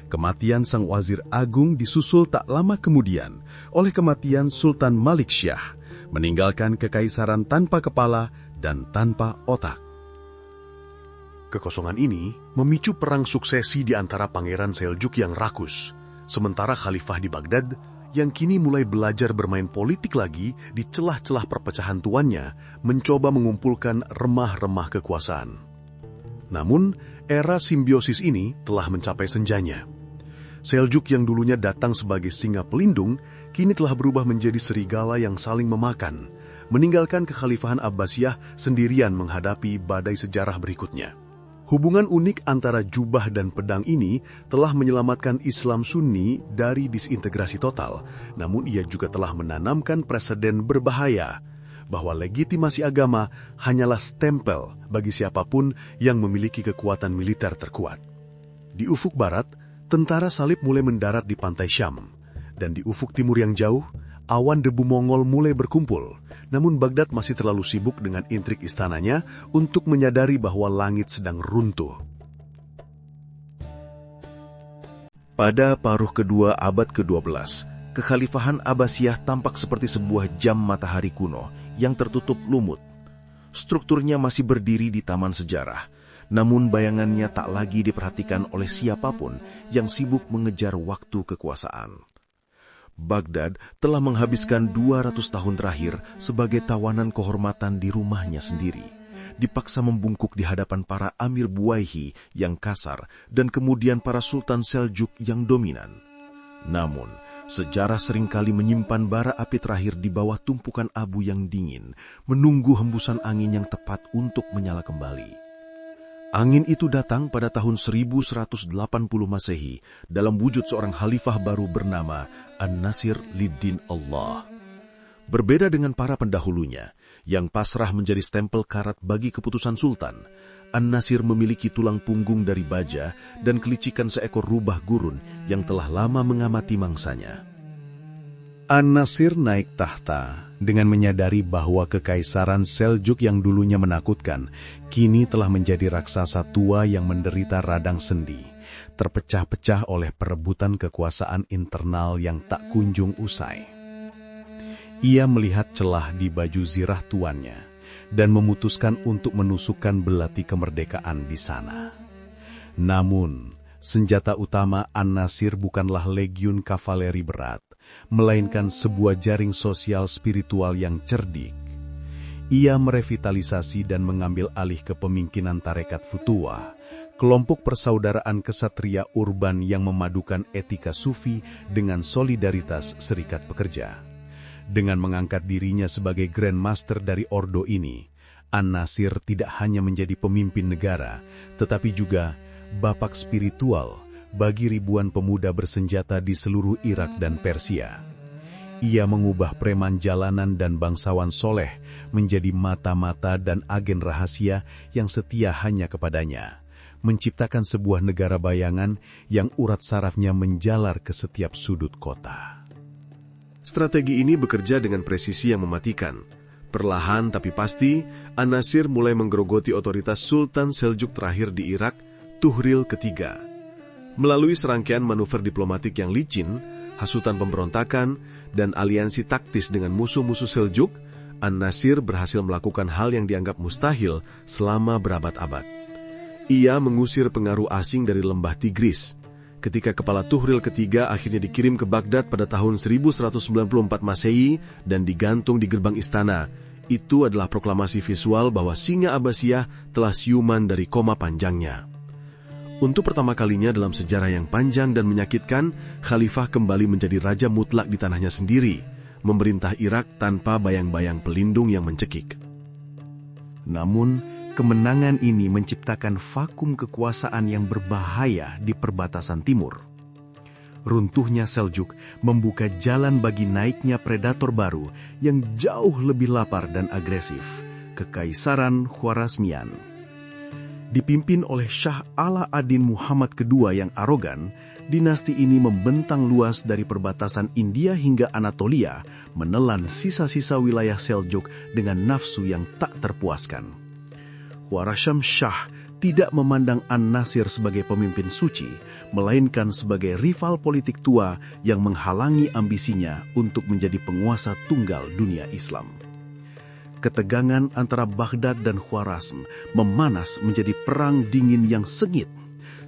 Kematian sang wazir agung disusul tak lama kemudian oleh kematian Sultan Malik Syah, meninggalkan kekaisaran tanpa kepala dan tanpa otak. Kekosongan ini memicu perang suksesi di antara Pangeran Seljuk yang rakus, sementara Khalifah di Baghdad yang kini mulai belajar bermain politik lagi di celah-celah perpecahan tuannya, mencoba mengumpulkan remah-remah kekuasaan. Namun, era simbiosis ini telah mencapai senjanya. Seljuk yang dulunya datang sebagai singa pelindung, kini telah berubah menjadi serigala yang saling memakan, meninggalkan kekhalifahan Abbasiyah sendirian menghadapi badai sejarah berikutnya. Hubungan unik antara jubah dan pedang ini telah menyelamatkan Islam Sunni dari disintegrasi total, namun ia juga telah menanamkan preseden berbahaya bahwa legitimasi agama hanyalah stempel bagi siapapun yang memiliki kekuatan militer terkuat. Di ufuk barat, tentara salib mulai mendarat di pantai Syam, dan di ufuk timur yang jauh, awan debu Mongol mulai berkumpul. Namun Baghdad masih terlalu sibuk dengan intrik istananya untuk menyadari bahwa langit sedang runtuh. Pada paruh kedua abad ke-12, kekhalifahan Abbasiyah tampak seperti sebuah jam matahari kuno yang tertutup lumut. Strukturnya masih berdiri di taman sejarah, namun bayangannya tak lagi diperhatikan oleh siapapun yang sibuk mengejar waktu kekuasaan. Baghdad telah menghabiskan 200 tahun terakhir sebagai tawanan kehormatan di rumahnya sendiri, dipaksa membungkuk di hadapan para Amir Buwaihi yang kasar dan kemudian para Sultan Seljuk yang dominan. Namun, sejarah seringkali menyimpan bara api terakhir di bawah tumpukan abu yang dingin, menunggu hembusan angin yang tepat untuk menyala kembali. Angin itu datang pada tahun 1180 Masehi dalam wujud seorang khalifah baru bernama An-Nasir Lid-Din Allah. Berbeda dengan para pendahulunya, yang pasrah menjadi stempel karat bagi keputusan sultan, An-Nasir memiliki tulang punggung dari baja dan kelicikan seekor rubah gurun yang telah lama mengamati mangsanya. An-Nasir naik tahta dengan menyadari bahwa kekaisaran Seljuk yang dulunya menakutkan, kini telah menjadi raksasa tua yang menderita radang sendi, terpecah-pecah oleh perebutan kekuasaan internal yang tak kunjung usai. Ia melihat celah di baju zirah tuannya dan memutuskan untuk menusukkan belati kemerdekaan di sana. Namun, senjata utama An-Nasir bukanlah legiun kavaleri berat, melainkan sebuah jaring sosial spiritual yang cerdik. Ia merevitalisasi dan mengambil alih kepemimpinan tarekat Futuwah, kelompok persaudaraan kesatria urban yang memadukan etika sufi dengan solidaritas serikat pekerja. Dengan mengangkat dirinya sebagai Grand Master dari ordo ini, An-Nasir tidak hanya menjadi pemimpin negara, tetapi juga bapak spiritual bagi ribuan pemuda bersenjata di seluruh Irak dan Persia. Ia mengubah preman jalanan dan bangsawan soleh menjadi mata-mata dan agen rahasia yang setia hanya kepadanya, menciptakan sebuah negara bayangan yang urat sarafnya menjalar ke setiap sudut kota. Strategi ini bekerja dengan presisi yang mematikan. Perlahan tapi pasti, An-Nasir mulai menggerogoti otoritas Sultan Seljuk terakhir di Irak, Tuhril III. Melalui serangkaian manuver diplomatik yang licin, hasutan pemberontakan, dan aliansi taktis dengan musuh-musuh Seljuk, An-Nasir berhasil melakukan hal yang dianggap mustahil selama berabad-abad. Ia mengusir pengaruh asing dari lembah Tigris. ketika kepala Tuhril ketiga akhirnya dikirim ke Baghdad pada tahun 1194 Masehi dan digantung di gerbang istana. Itu adalah proklamasi visual bahwa singa Abbasiyah telah siuman dari koma panjangnya. Untuk pertama kalinya dalam sejarah yang panjang dan menyakitkan, khalifah kembali menjadi raja mutlak di tanahnya sendiri, memerintah Irak tanpa bayang-bayang pelindung yang mencekik. Namun, kemenangan ini menciptakan vakum kekuasaan yang berbahaya di perbatasan timur. Runtuhnya Seljuk membuka jalan bagi naiknya predator baru yang jauh lebih lapar dan agresif, Kekaisaran Khwarezmian. Dipimpin oleh Shah Ala-ad-Din Muhammad II yang arogan, dinasti ini membentang luas dari perbatasan India hingga Anatolia, menelan sisa-sisa wilayah Seljuk dengan nafsu yang tak terpuaskan. Khwarezm Shah tidak memandang An-Nasir sebagai pemimpin suci, melainkan sebagai rival politik tua yang menghalangi ambisinya untuk menjadi penguasa tunggal dunia Islam. Ketegangan antara Baghdad dan Khwarezm memanas menjadi perang dingin yang sengit.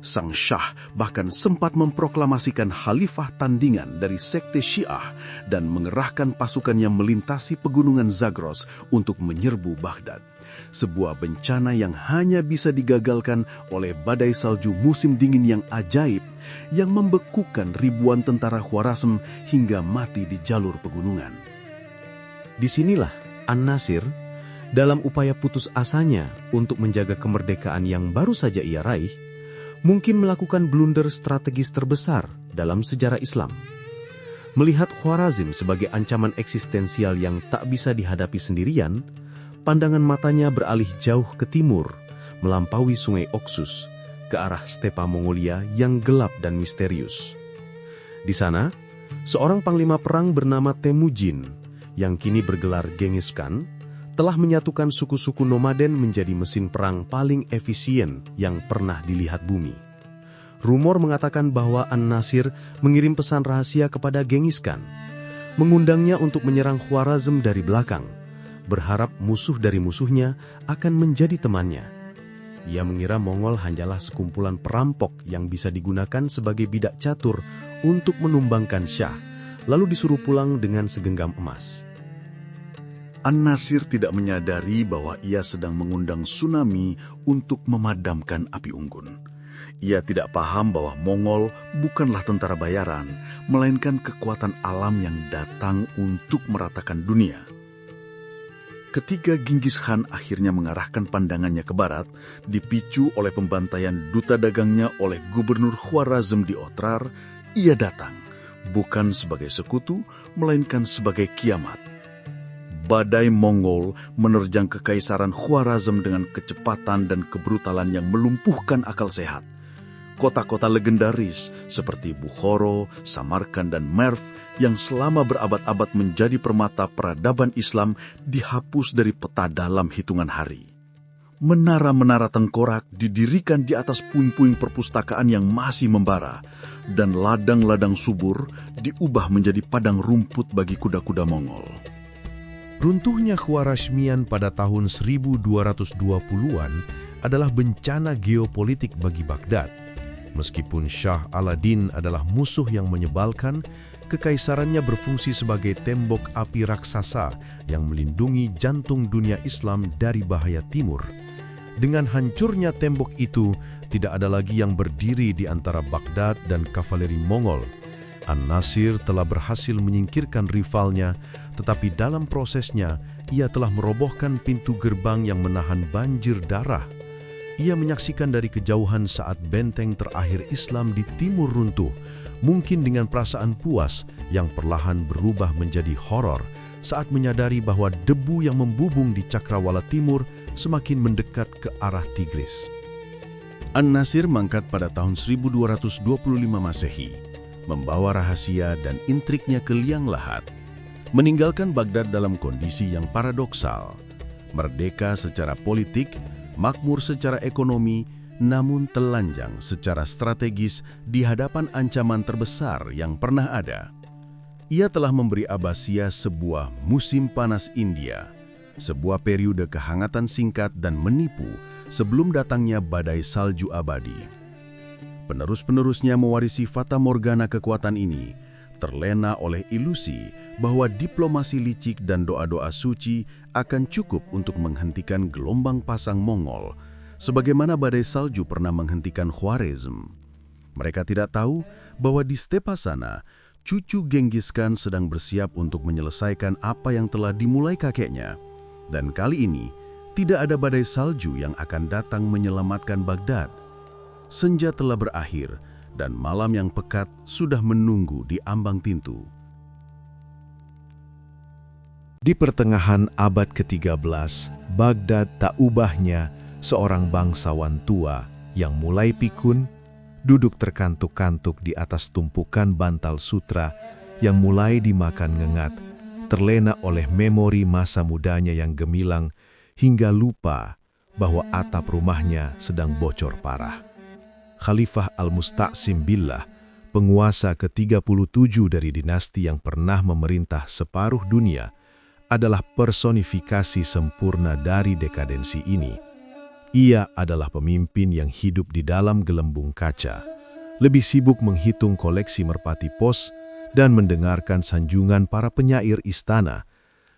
Sang Syah bahkan sempat memproklamasikan khalifah tandingan dari sekte Syiah dan mengerahkan pasukannya melintasi pegunungan Zagros untuk menyerbu Baghdad. Sebuah bencana yang hanya bisa digagalkan oleh badai salju musim dingin yang ajaib yang membekukan ribuan tentara Khwarezm hingga mati di jalur pegunungan. Disinilah An-Nasir, dalam upaya putus asanya untuk menjaga kemerdekaan yang baru saja ia raih, mungkin melakukan blunder strategis terbesar dalam sejarah Islam. Melihat Khwarezm sebagai ancaman eksistensial yang tak bisa dihadapi sendirian, pandangan matanya beralih jauh ke timur, melampaui sungai Oxus, ke arah stepa Mongolia yang gelap dan misterius. Di sana, seorang panglima perang bernama Temujin, yang kini bergelar Genghis Khan, telah menyatukan suku-suku nomaden menjadi mesin perang paling efisien yang pernah dilihat bumi. Rumor mengatakan bahwa An-Nasir mengirim pesan rahasia kepada Genghis Khan, mengundangnya untuk menyerang Khwarezm dari belakang, berharap musuh dari musuhnya akan menjadi temannya. Ia mengira Mongol hanyalah sekumpulan perampok yang bisa digunakan sebagai bidak catur untuk menumbangkan Syah, lalu disuruh pulang dengan segenggam emas. An-Nasir tidak menyadari bahwa ia sedang mengundang tsunami untuk memadamkan api unggun. Ia tidak paham bahwa Mongol bukanlah tentara bayaran, melainkan kekuatan alam yang datang untuk meratakan dunia. Ketika Genghis Khan akhirnya mengarahkan pandangannya ke barat, dipicu oleh pembantaian duta dagangnya oleh gubernur Khwarezm di Otrar, ia datang, bukan sebagai sekutu, melainkan sebagai kiamat. Badai Mongol menerjang kekaisaran Khwarezm dengan kecepatan dan kebrutalan yang melumpuhkan akal sehat. Kota-kota legendaris seperti Bukhara, Samarkand, dan Merv yang selama berabad-abad menjadi permata peradaban Islam dihapus dari peta dalam hitungan hari. Menara-menara tengkorak didirikan di atas puing-puing perpustakaan yang masih membara, dan ladang-ladang subur diubah menjadi padang rumput bagi kuda-kuda Mongol. Runtuhnya Khwarezmian pada tahun 1220-an adalah bencana geopolitik bagi Baghdad. Meskipun Shah Ala-Din adalah musuh yang menyebalkan, kekaisarannya berfungsi sebagai tembok api raksasa yang melindungi jantung dunia Islam dari bahaya timur. Dengan hancurnya tembok itu, tidak ada lagi yang berdiri di antara Baghdad dan kavaleri Mongol. An-Nasir telah berhasil menyingkirkan rivalnya, tetapi dalam prosesnya, ia telah merobohkan pintu gerbang yang menahan banjir darah. Ia menyaksikan dari kejauhan saat benteng terakhir Islam di timur runtuh, mungkin dengan perasaan puas yang perlahan berubah menjadi horor saat menyadari bahwa debu yang membubung di Cakrawala Timur semakin mendekat ke arah Tigris. An-Nasir mangkat pada tahun 1225 Masehi, membawa rahasia dan intriknya ke liang lahat, meninggalkan Baghdad dalam kondisi yang paradoksal, merdeka secara politik, makmur secara ekonomi, namun telanjang secara strategis di hadapan ancaman terbesar yang pernah ada. Ia telah memberi Abbasiyah sebuah musim panas India, sebuah periode kehangatan singkat dan menipu sebelum datangnya badai salju abadi. Penerus-penerusnya mewarisi fata morgana kekuatan ini, terlena oleh ilusi bahwa diplomasi licik dan doa-doa suci akan cukup untuk menghentikan gelombang pasang Mongol, sebagaimana badai salju pernah menghentikan Khwarezm. Mereka tidak tahu bahwa di stepa sana, cucu Genghis Khan sedang bersiap untuk menyelesaikan apa yang telah dimulai kakeknya. Dan kali ini, tidak ada badai salju yang akan datang menyelamatkan Baghdad. Senja telah berakhir, dan malam yang pekat sudah menunggu di ambang pintu. Di pertengahan abad ke-13, Baghdad tak ubahnya seorang bangsawan tua yang mulai pikun, duduk terkantuk-kantuk di atas tumpukan bantal sutra yang mulai dimakan ngengat, terlena oleh memori masa mudanya yang gemilang hingga lupa bahwa atap rumahnya sedang bocor parah. Khalifah Al-Musta'sim Billah, penguasa ke-37 dari dinasti yang pernah memerintah separuh dunia, adalah personifikasi sempurna dari dekadensi ini. Ia adalah pemimpin yang hidup di dalam gelembung kaca, lebih sibuk menghitung koleksi merpati pos dan mendengarkan sanjungan para penyair istana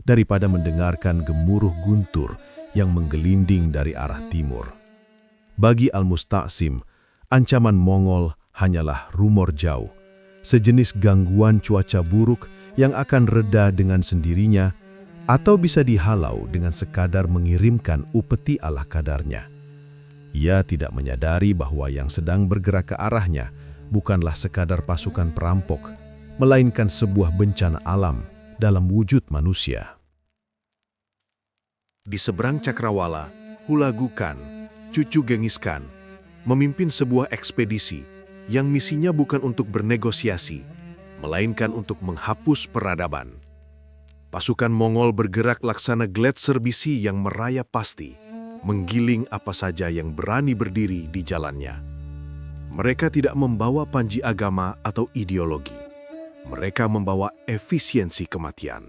daripada mendengarkan gemuruh guntur yang menggelinding dari arah timur. Bagi Al-Musta'sim, ancaman Mongol hanyalah rumor jauh, sejenis gangguan cuaca buruk yang akan reda dengan sendirinya atau bisa dihalau dengan sekadar mengirimkan upeti ala kadarnya. Ia tidak menyadari bahwa yang sedang bergerak ke arahnya bukanlah sekadar pasukan perampok, melainkan sebuah bencana alam dalam wujud manusia. Di seberang Cakrawala, Hulagu Khan, cucu Genghis Khan, memimpin sebuah ekspedisi yang misinya bukan untuk bernegosiasi, melainkan untuk menghapus peradaban. Pasukan Mongol bergerak laksana gletser bisi yang merayap pasti, menggiling apa saja yang berani berdiri di jalannya. Mereka tidak membawa panji agama atau ideologi. Mereka membawa efisiensi kematian.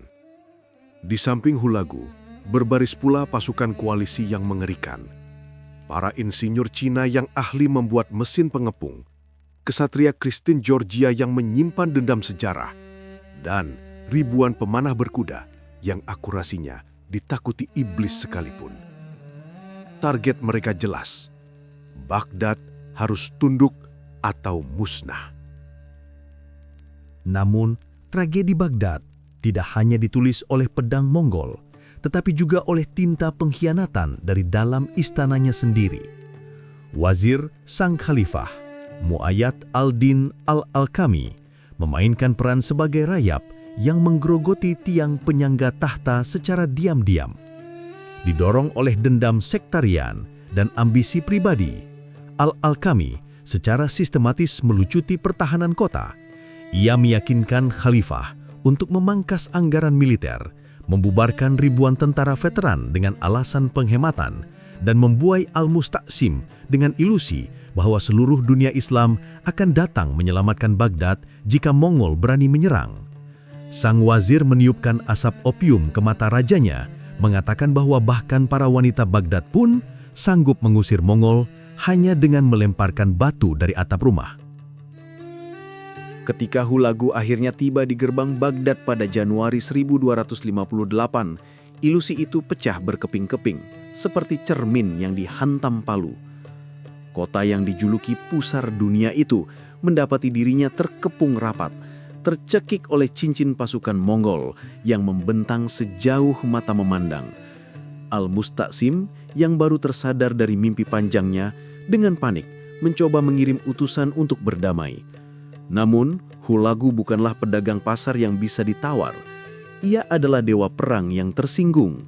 Di samping Hulagu, berbaris pula pasukan koalisi yang mengerikan. Para insinyur Cina yang ahli membuat mesin pengepung, kesatria Kristen Georgia yang menyimpan dendam sejarah, dan ribuan pemanah berkuda yang akurasinya ditakuti iblis sekalipun. Target mereka jelas, Baghdad harus tunduk atau musnah. Namun, tragedi Baghdad tidak hanya ditulis oleh pedang Mongol, tetapi juga oleh tinta pengkhianatan dari dalam istananya sendiri. Wazir Sang Khalifah, Muayyad al-Din al-Alkami, memainkan peran sebagai rayap yang menggerogoti tiang penyangga tahta secara diam-diam. Didorong oleh dendam sektarian dan ambisi pribadi, Al-Alkami secara sistematis melucuti pertahanan kota. Ia meyakinkan Khalifah untuk memangkas anggaran militer, membubarkan ribuan tentara veteran dengan alasan penghematan, dan membuai Al-Musta'sim dengan ilusi bahwa seluruh dunia Islam akan datang menyelamatkan Baghdad jika Mongol berani menyerang. Sang wazir meniupkan asap opium ke mata rajanya, mengatakan bahwa bahkan para wanita Baghdad pun sanggup mengusir Mongol hanya dengan melemparkan batu dari atap rumah. Ketika Hulagu akhirnya tiba di gerbang Baghdad pada Januari 1258, ilusi itu pecah berkeping-keping, seperti cermin yang dihantam palu. Kota yang dijuluki pusar dunia itu mendapati dirinya terkepung rapat, tercekik oleh cincin pasukan Mongol yang membentang sejauh mata memandang. Al-Musta'sim yang baru tersadar dari mimpi panjangnya, dengan panik mencoba mengirim utusan untuk berdamai. Namun, Hulagu bukanlah pedagang pasar yang bisa ditawar. Ia adalah dewa perang yang tersinggung.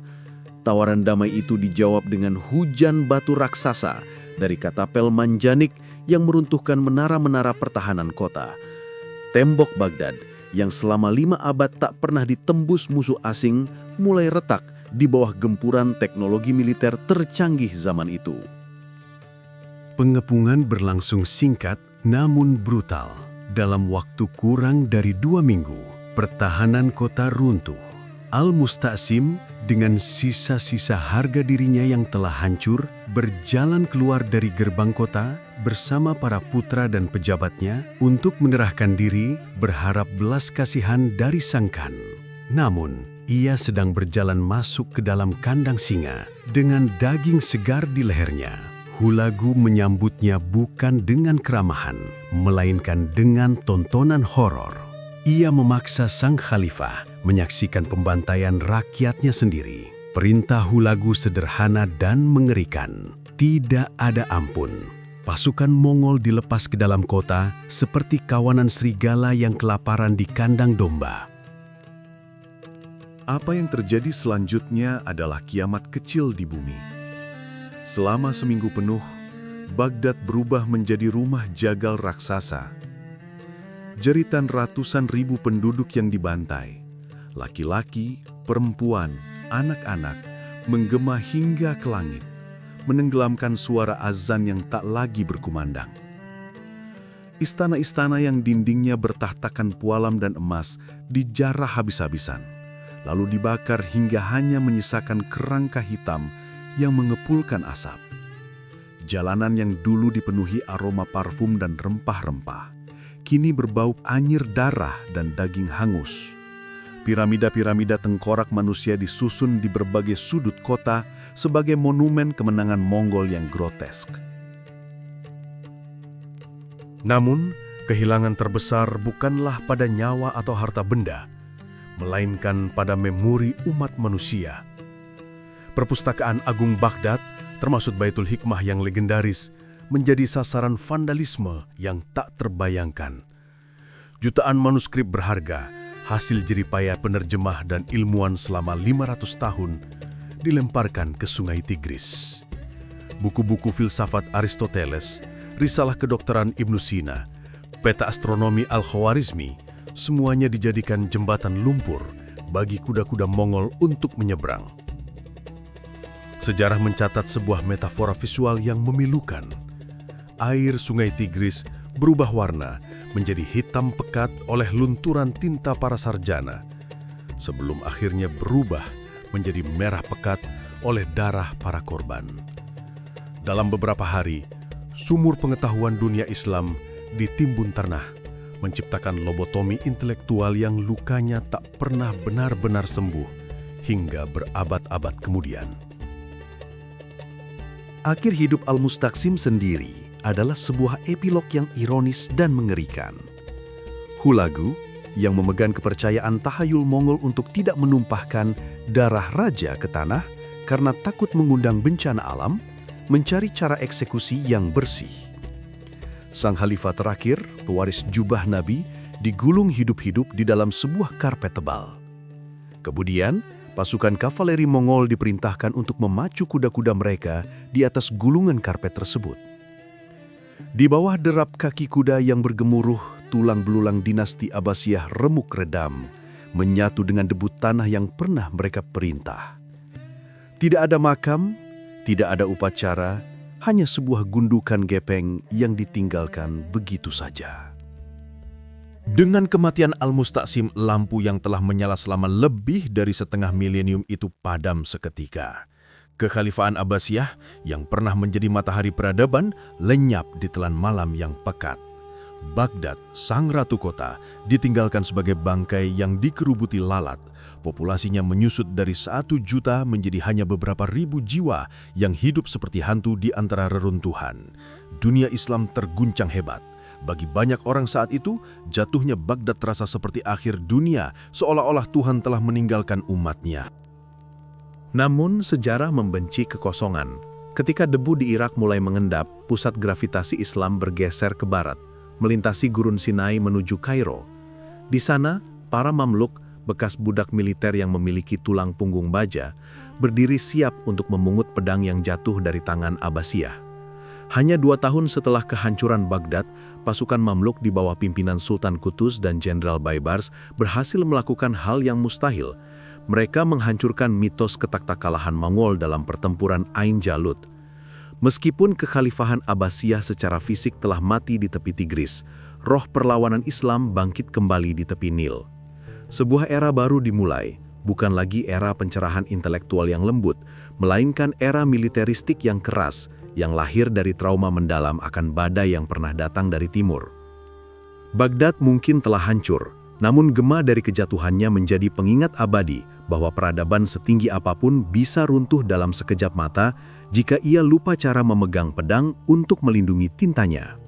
Tawaran damai itu dijawab dengan hujan batu raksasa dari Katapel Manjanik yang meruntuhkan menara-menara pertahanan kota. Tembok Baghdad yang selama 5 abad tak pernah ditembus musuh asing mulai retak di bawah gempuran teknologi militer tercanggih zaman itu. Pengepungan berlangsung singkat namun brutal. Dalam waktu kurang dari 2 minggu, pertahanan kota runtuh. Al-Musta'sim dengan sisa-sisa harga dirinya yang telah hancur, berjalan keluar dari gerbang kota bersama para putra dan pejabatnya untuk menyerahkan diri berharap belas kasihan dari Sang Khan. Namun, ia sedang berjalan masuk ke dalam kandang singa dengan daging segar di lehernya. Hulagu menyambutnya bukan dengan keramahan, melainkan dengan tontonan horor. Ia memaksa sang khalifah menyaksikan pembantaian rakyatnya sendiri. Perintah Hulagu sederhana dan mengerikan. Tidak ada ampun. Pasukan Mongol dilepas ke dalam kota seperti kawanan serigala yang kelaparan di kandang domba. Apa yang terjadi selanjutnya adalah kiamat kecil di bumi. Selama seminggu penuh, Baghdad berubah menjadi rumah jagal raksasa. Jeritan ratusan ribu penduduk yang dibantai, laki-laki, perempuan, anak-anak, menggema hingga ke langit, menenggelamkan suara azan yang tak lagi berkumandang. Istana-istana yang dindingnya bertahtakan pualam dan emas dijarah habis-habisan, lalu dibakar hingga hanya menyisakan kerangka hitam yang mengepulkan asap. Jalanan yang dulu dipenuhi aroma parfum dan rempah-rempah, kini berbau anyir darah dan daging hangus. Piramida-piramida tengkorak manusia disusun di berbagai sudut kota sebagai monumen kemenangan Mongol yang grotesk. Namun, kehilangan terbesar bukanlah pada nyawa atau harta benda, melainkan pada memori umat manusia. Perpustakaan Agung Baghdad, termasuk Baitul Hikmah yang legendaris, menjadi sasaran vandalisme yang tak terbayangkan. Jutaan manuskrip berharga, hasil jeripaya penerjemah dan ilmuwan selama 500 tahun, dilemparkan ke Sungai Tigris. Buku-buku filsafat Aristoteles, risalah kedokteran Ibnu Sina, peta astronomi Al-Khwarizmi, semuanya dijadikan jembatan lumpur bagi kuda-kuda Mongol untuk menyeberang. Sejarah mencatat sebuah metafora visual yang memilukan. Air Sungai Tigris berubah warna menjadi hitam pekat oleh lunturan tinta para sarjana, sebelum akhirnya berubah menjadi merah pekat oleh darah para korban. Dalam beberapa hari, sumur pengetahuan dunia Islam ditimbun tanah, menciptakan lobotomi intelektual yang lukanya tak pernah benar-benar sembuh hingga berabad-abad kemudian. Akhir hidup Al-Mustaqsim sendiri adalah sebuah epilog yang ironis dan mengerikan. Hulagu, yang memegang kepercayaan tahayul Mongol untuk tidak menumpahkan darah raja ke tanah karena takut mengundang bencana alam, mencari cara eksekusi yang bersih. Sang khalifah terakhir, pewaris jubah Nabi, digulung hidup-hidup di dalam sebuah karpet tebal. Kemudian, pasukan kavaleri Mongol diperintahkan untuk memacu kuda-kuda mereka di atas gulungan karpet tersebut. Di bawah derap kaki kuda yang bergemuruh, tulang belulang dinasti Abbasiyah remuk redam, menyatu dengan debu tanah yang pernah mereka perintah. Tidak ada makam, tidak ada upacara, hanya sebuah gundukan gepeng yang ditinggalkan begitu saja. Dengan kematian Al-Mustaqsim, lampu yang telah menyala selama lebih dari setengah milenium itu padam seketika. Kekhalifahan Abbasiyah yang pernah menjadi matahari peradaban lenyap di telan malam yang pekat. Baghdad, sang ratu kota, ditinggalkan sebagai bangkai yang dikerubuti lalat. Populasinya menyusut dari 1 juta menjadi hanya beberapa ribu jiwa yang hidup seperti hantu di antara reruntuhan. Dunia Islam terguncang hebat. Bagi banyak orang saat itu, jatuhnya Baghdad terasa seperti akhir dunia, seolah-olah Tuhan telah meninggalkan umatnya. Namun, sejarah membenci kekosongan. Ketika debu di Irak mulai mengendap, pusat gravitasi Islam bergeser ke barat, melintasi gurun Sinai menuju Kairo. Di sana, para Mamluk, bekas budak militer yang memiliki tulang punggung baja, berdiri siap untuk memungut pedang yang jatuh dari tangan Abbasiyah. Hanya 2 tahun setelah kehancuran Baghdad, pasukan Mamluk di bawah pimpinan Sultan Qutuz dan Jenderal Baibars berhasil melakukan hal yang mustahil. Mereka menghancurkan mitos ketakkalahan Mongol dalam pertempuran Ain Jalut. Meskipun kekhalifahan Abbasiyah secara fisik telah mati di tepi Tigris, roh perlawanan Islam bangkit kembali di tepi Nil. Sebuah era baru dimulai, bukan lagi era pencerahan intelektual yang lembut, melainkan era militeristik yang keras, yang lahir dari trauma mendalam akan badai yang pernah datang dari timur. Baghdad mungkin telah hancur, namun gema dari kejatuhannya menjadi pengingat abadi bahwa peradaban setinggi apapun bisa runtuh dalam sekejap mata jika ia lupa cara memegang pedang untuk melindungi tintanya.